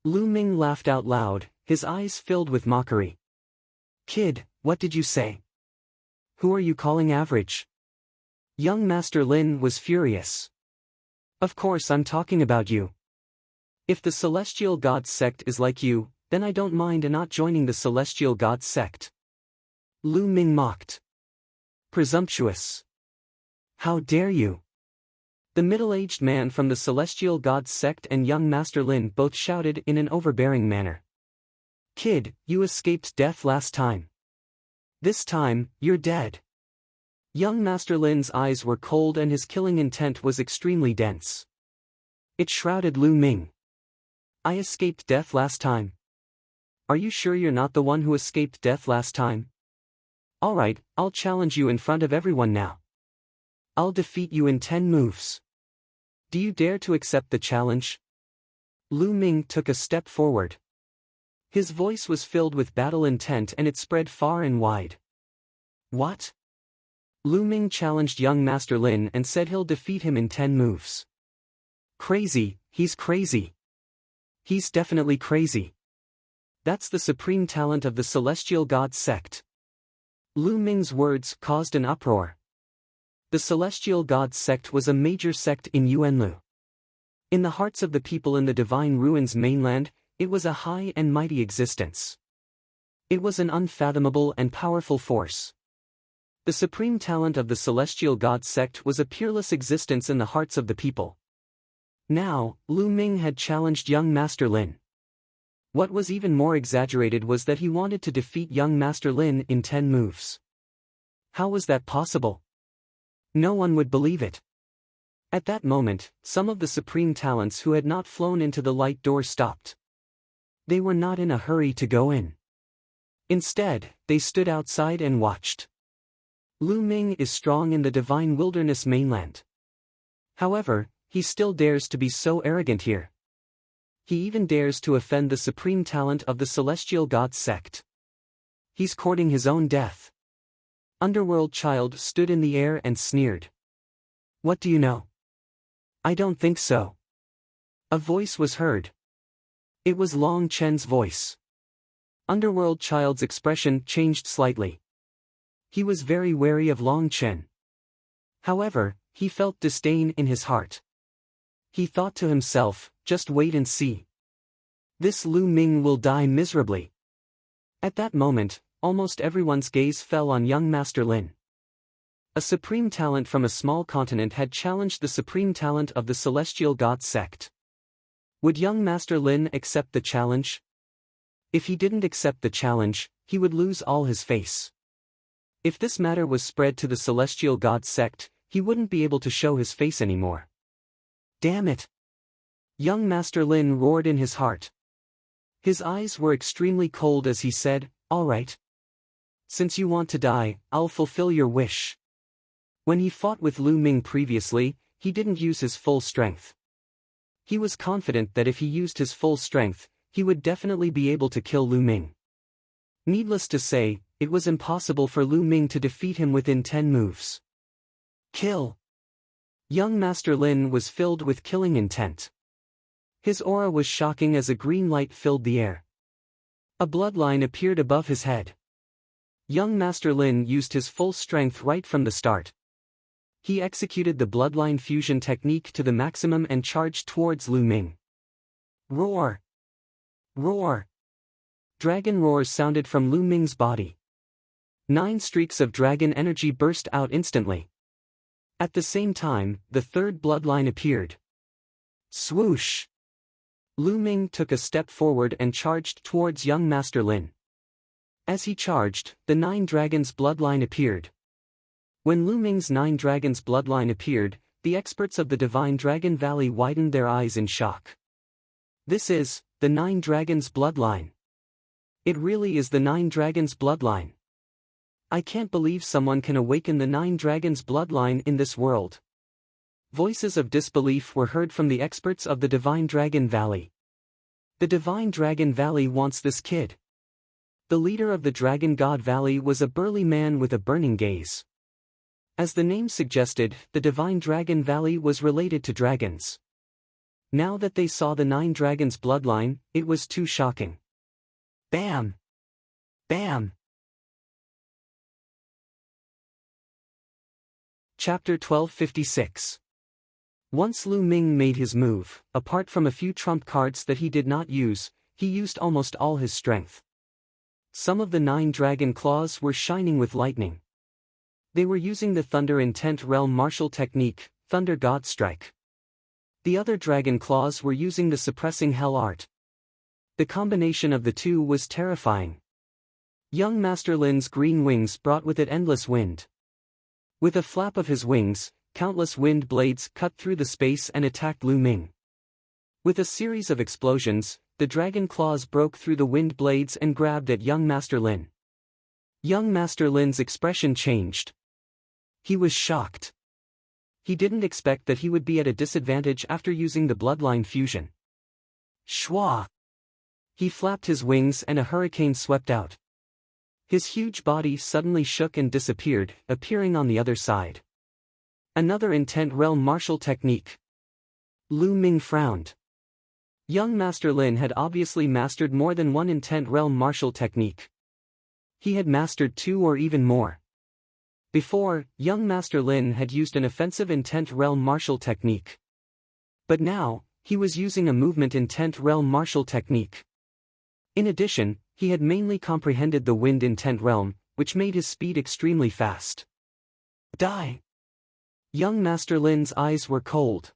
Speaker 1: Lu Ming laughed out loud, his eyes filled with mockery. Kid, what did you say? Who are you calling average? Young Master Lin was furious. Of course I'm talking about you. If the Celestial God sect is like you, then I don't mind not joining the Celestial God sect. Lu Ming mocked. Presumptuous. How dare you? The middle-aged man from the Celestial God sect and young Master Lin both shouted in an overbearing manner. Kid, you escaped death last time. This time, you're dead. Young Master Lin's eyes were cold and his killing intent was extremely dense. It shrouded Lu Ming. I escaped death last time. Are you sure you're not the one who escaped death last time? Alright, I'll challenge you in front of everyone now. I'll defeat you in 10 moves. Do you dare to accept the challenge? Lu Ming took a step forward. His voice was filled with battle intent and it spread far and wide. What? Lu Ming challenged young Master Lin and said he'll defeat him in 10 moves. Crazy, he's crazy. He's definitely crazy. That's the supreme talent of the Celestial God sect. Lu Ming's words caused an uproar. The Celestial God sect was a major sect in Yuanlu. In the hearts of the people in the Divine Ruins mainland, it was a high and mighty existence. It was an unfathomable and powerful force. The supreme talent of the Celestial God sect was a peerless existence in the hearts of the people. Now, Lu Ming had challenged young Master Lin. What was even more exaggerated was that he wanted to defeat young Master Lin in 10 moves. How was that possible? No one would believe it. At that moment, some of the supreme talents who had not flown into the light door stopped. They were not in a hurry to go in. Instead, they stood outside and watched. Lu Ming is strong in the Divine Wilderness mainland. However, he still dares to be so arrogant here. He even dares to offend the supreme talent of the Celestial God sect. He's courting his own death. Underworld Child stood in the air and sneered. What do you know? I don't think so. A voice was heard. It was Long Chen's voice. Underworld Child's expression changed slightly. He was very wary of Long Chen. However, he felt disdain in his heart. He thought to himself, just wait and see. This Lu Ming will die miserably. At that moment, almost everyone's gaze fell on young Master Lin. A supreme talent from a small continent had challenged the supreme talent of the Celestial God sect. Would young Master Lin accept the challenge? If he didn't accept the challenge, he would lose all his face. If this matter was spread to the Celestial God sect, he wouldn't be able to show his face anymore. Damn it! Young Master Lin roared in his heart. His eyes were extremely cold as he said, all right. Since you want to die, I'll fulfill your wish. When he fought with Lu Ming previously, he didn't use his full strength. He was confident that if he used his full strength, he would definitely be able to kill Lu Ming. Needless to say, it was impossible for Lu Ming to defeat him within 10 moves. Kill! Young Master Lin was filled with killing intent. His aura was shocking as a green light filled the air. A bloodline appeared above his head. Young Master Lin used his full strength right from the start. He executed the bloodline fusion technique to the maximum and charged towards Lu Ming. Roar! Roar! Dragon roars sounded from Lu Ming's body. 9 streaks of dragon energy burst out instantly. At the same time, the third bloodline appeared. Swoosh! Lu Ming took a step forward and charged towards young Master Lin. As he charged, the 9 dragons bloodline appeared. When Lu Ming's 9 dragons bloodline appeared, the experts of the Divine Dragon Valley widened their eyes in shock. This is the 9 dragons bloodline. It really is the 9 dragons bloodline. I can't believe someone can awaken the 9 dragons bloodline in this world. Voices of disbelief were heard from the experts of the Divine Dragon Valley. The Divine Dragon Valley wants this kid. The leader of the Dragon God Valley was a burly man with a burning gaze. As the name suggested, the Divine Dragon Valley was related to dragons. Now that they saw the 9 dragons bloodline, it was too shocking. Bam! Bam! Chapter 1256. Once Lu Ming made his move, apart from a few trump cards that he did not use, he used almost all his strength. Some of the 9 dragon claws were shining with lightning. They were using the Thunder Intent Realm martial technique, Thunder God Strike. The other dragon claws were using the Suppressing Hell art. The combination of the two was terrifying. Young Master Lin's green wings brought with it endless wind. With a flap of his wings, countless wind blades cut through the space and attacked Lu Ming. With a series of explosions, the dragon claws broke through the wind blades and grabbed at young Master Lin. Young Master Lin's expression changed. He was shocked. He didn't expect that he would be at a disadvantage after using the bloodline fusion. Shwa! He flapped his wings and a hurricane swept out. His huge body suddenly shook and disappeared, appearing on the other side. Another Intent Realm martial technique. Lu Ming frowned. Young Master Lin had obviously mastered more than one Intent Realm martial technique. He had mastered 2 or even more. Before, young Master Lin had used an offensive Intent Realm martial technique. But now, he was using a movement Intent Realm martial technique. In addition, he had mainly comprehended the Wind Intent Realm, which made his speed extremely fast. Die! Young Master Lin's eyes were cold.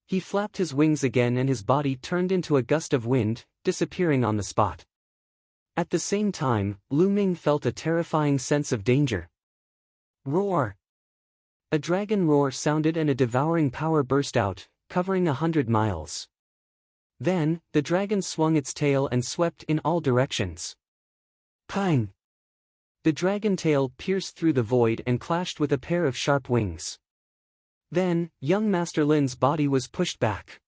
Speaker 1: He flapped his wings again and his body turned into a gust of wind, disappearing on the spot. At the same time, Lu Ming felt a terrifying sense of danger. Roar! A dragon roar sounded and a devouring power burst out, covering 100 miles. Then, the dragon swung its tail and swept in all directions. Pang! The dragon tail pierced through the void and clashed with a pair of sharp wings. Then, young Master Lin's body was pushed back.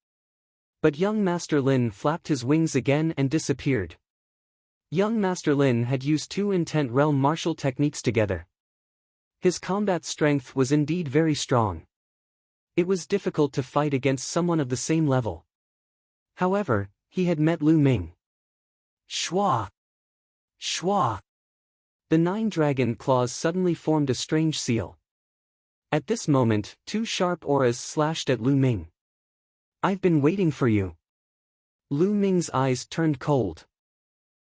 Speaker 1: But young Master Lin flapped his wings again and disappeared. Young Master Lin had used 2 Intent Realm martial techniques together. His combat strength was indeed very strong. It was difficult to fight against someone of the same level. However, he had met Lu Ming. Shwa! Shwa! The 9 dragon claws suddenly formed a strange seal. At this moment, 2 sharp auras slashed at Lu Ming. I've been waiting for you. Lu Ming's eyes turned cold.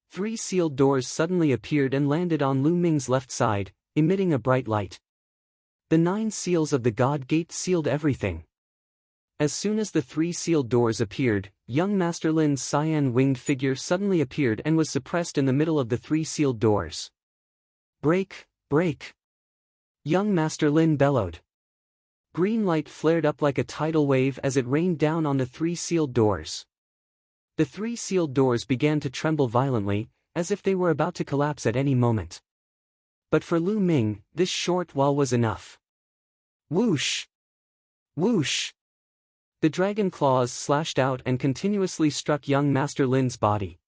Speaker 1: 3 sealed doors suddenly appeared and landed on Lu Ming's left side, emitting a bright light. The 9 seals of the God Gate sealed everything. As soon as the 3 sealed doors appeared, young Master Lin's cyan-winged figure suddenly appeared and was suppressed in the middle of the 3 sealed doors. Break, break! Young Master Lin bellowed. Green light flared up like a tidal wave as it rained down on the 3 sealed doors. The 3 sealed doors began to tremble violently, as if they were about to collapse at any moment. But for Lu Ming, this short while was enough. Whoosh! Whoosh! The dragon claws slashed out and continuously struck young Master Lin's body.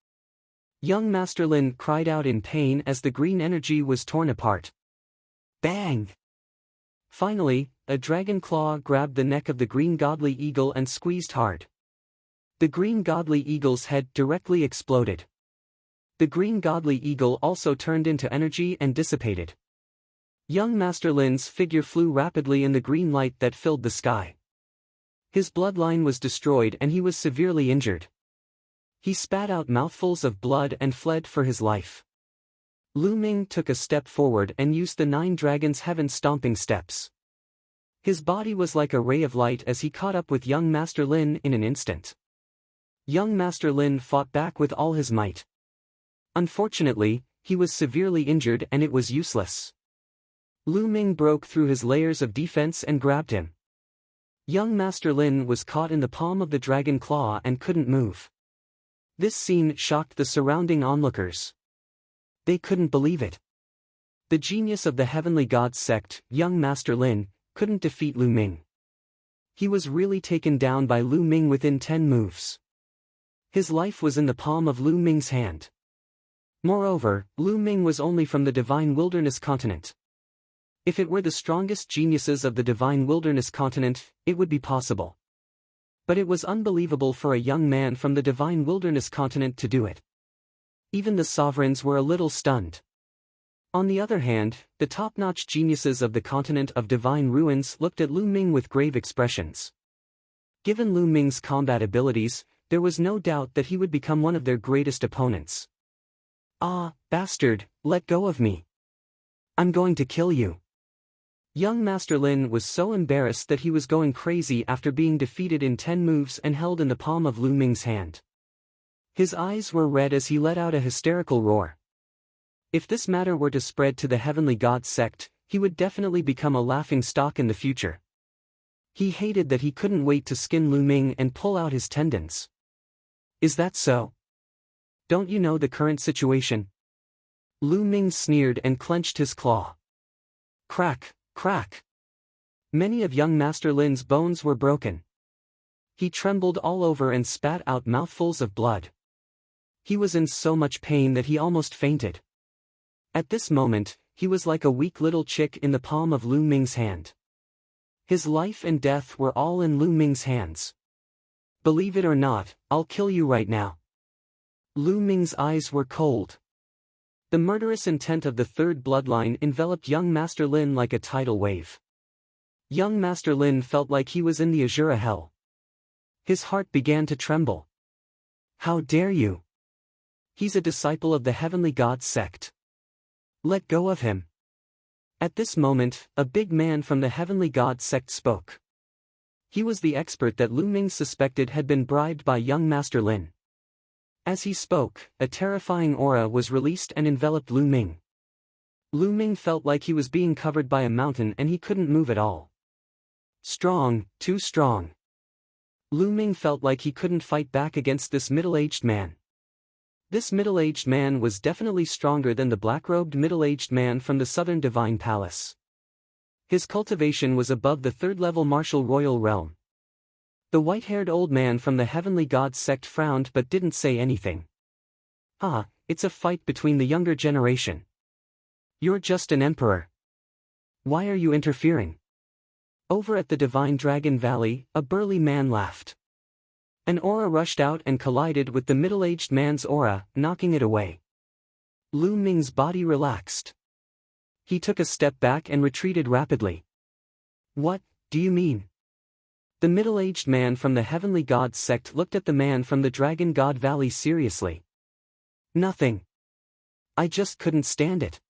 Speaker 1: Young Master Lin cried out in pain as the green energy was torn apart. Bang! Finally, a dragon claw grabbed the neck of the green godly eagle and squeezed hard. The green godly eagle's head directly exploded. The green godly eagle also turned into energy and dissipated. Young Master Lin's figure flew rapidly in the green light that filled the sky. His bloodline was destroyed and he was severely injured. He spat out mouthfuls of blood and fled for his life. Lu Ming took a step forward and used the 9 dragons' heaven-stomping steps. His body was like a ray of light as he caught up with young Master Lin in an instant. Young Master Lin fought back with all his might. Unfortunately, he was severely injured and it was useless. Lu Ming broke through his layers of defense and grabbed him. Young Master Lin was caught in the palm of the dragon claw and couldn't move. This scene shocked the surrounding onlookers. They couldn't believe it. The genius of the Heavenly Gods sect, young Master Lin, couldn't defeat Lu Ming. He was really taken down by Lu Ming within 10 moves. His life was in the palm of Lu Ming's hand. Moreover, Lu Ming was only from the Divine Wilderness continent. If it were the strongest geniuses of the Divine Wilderness continent, it would be possible. But it was unbelievable for a young man from the Divine Wilderness continent to do it. Even the sovereigns were a little stunned. On the other hand, the top-notch geniuses of the continent of Divine Ruins looked at Lu Ming with grave expressions. Given Lu Ming's combat abilities, there was no doubt that he would become one of their greatest opponents. "Ah, bastard, let go of me. I'm going to kill you." Young Master Lin was so embarrassed that he was going crazy after being defeated in 10 moves and held in the palm of Lu Ming's hand. His eyes were red as he let out a hysterical roar. If this matter were to spread to the Heavenly Gods sect, he would definitely become a laughingstock in the future. He hated that he couldn't wait to skin Lu Ming and pull out his tendons. "Is that so? Don't you know the current situation?" Lu Ming sneered and clenched his claw. Crack, crack. Many of young Master Lin's bones were broken. He trembled all over and spat out mouthfuls of blood. He was in so much pain that he almost fainted. At this moment, he was like a weak little chick in the palm of Lu Ming's hand. His life and death were all in Lu Ming's hands. "Believe it or not, I'll kill you right now." Lu Ming's eyes were cold. The murderous intent of the third bloodline enveloped young Master Lin like a tidal wave. Young Master Lin felt like he was in the Azura hell. His heart began to tremble. "How dare you? He's a disciple of the Heavenly Gods sect. Let go of him." At this moment, a big man from the Heavenly Gods sect spoke. He was the expert that Lu Ming suspected had been bribed by young Master Lin. As he spoke, a terrifying aura was released and enveloped Lu Ming. Lu Ming felt like he was being covered by a mountain and he couldn't move at all. Strong, too strong. Lu Ming felt like he couldn't fight back against this middle-aged man. This middle-aged man was definitely stronger than the black-robed middle-aged man from the Southern Divine Palace. His cultivation was above the third-level martial royal realm. The white-haired old man from the Heavenly Gods sect frowned but didn't say anything. "Ah, it's a fight between the younger generation. You're just an emperor. Why are you interfering?" Over at the Divine Dragon Valley, a burly man laughed. An aura rushed out and collided with the middle-aged man's aura, knocking it away. Lu Ming's body relaxed. He took a step back and retreated rapidly. "What do you mean?" The middle-aged man from the Heavenly Gods sect looked at the man from the Dragon God Valley seriously. "Nothing. I just couldn't stand it."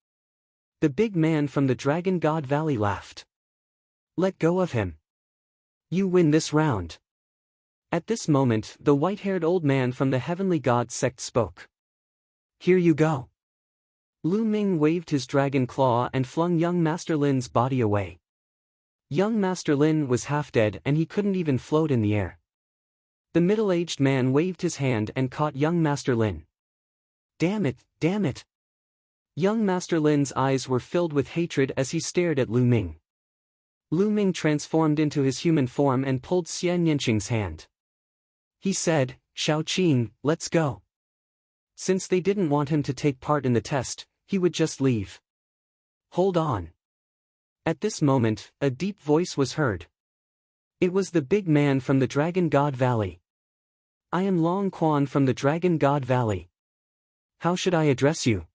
Speaker 1: The big man from the Dragon God Valley laughed. "Let go of him. You win this round." At this moment, the white-haired old man from the Heavenly Gods sect spoke. "Here you go." Lu Ming waved his dragon claw and flung young Master Lin's body away. Young Master Lin was half dead and he couldn't even float in the air. The middle-aged man waved his hand and caught young Master Lin. Damn it, damn it. Young Master Lin's eyes were filled with hatred as he stared at Lu Ming. Lu Ming transformed into his human form and pulled Xian Yanqing's hand. He said, "Shao Qing, let's go." Since they didn't want him to take part in the test, he would just leave. Hold on. At this moment, a deep voice was heard. It was the big man from the Dragon God Valley. "I am Long Quan from the Dragon God Valley. How should I address you?"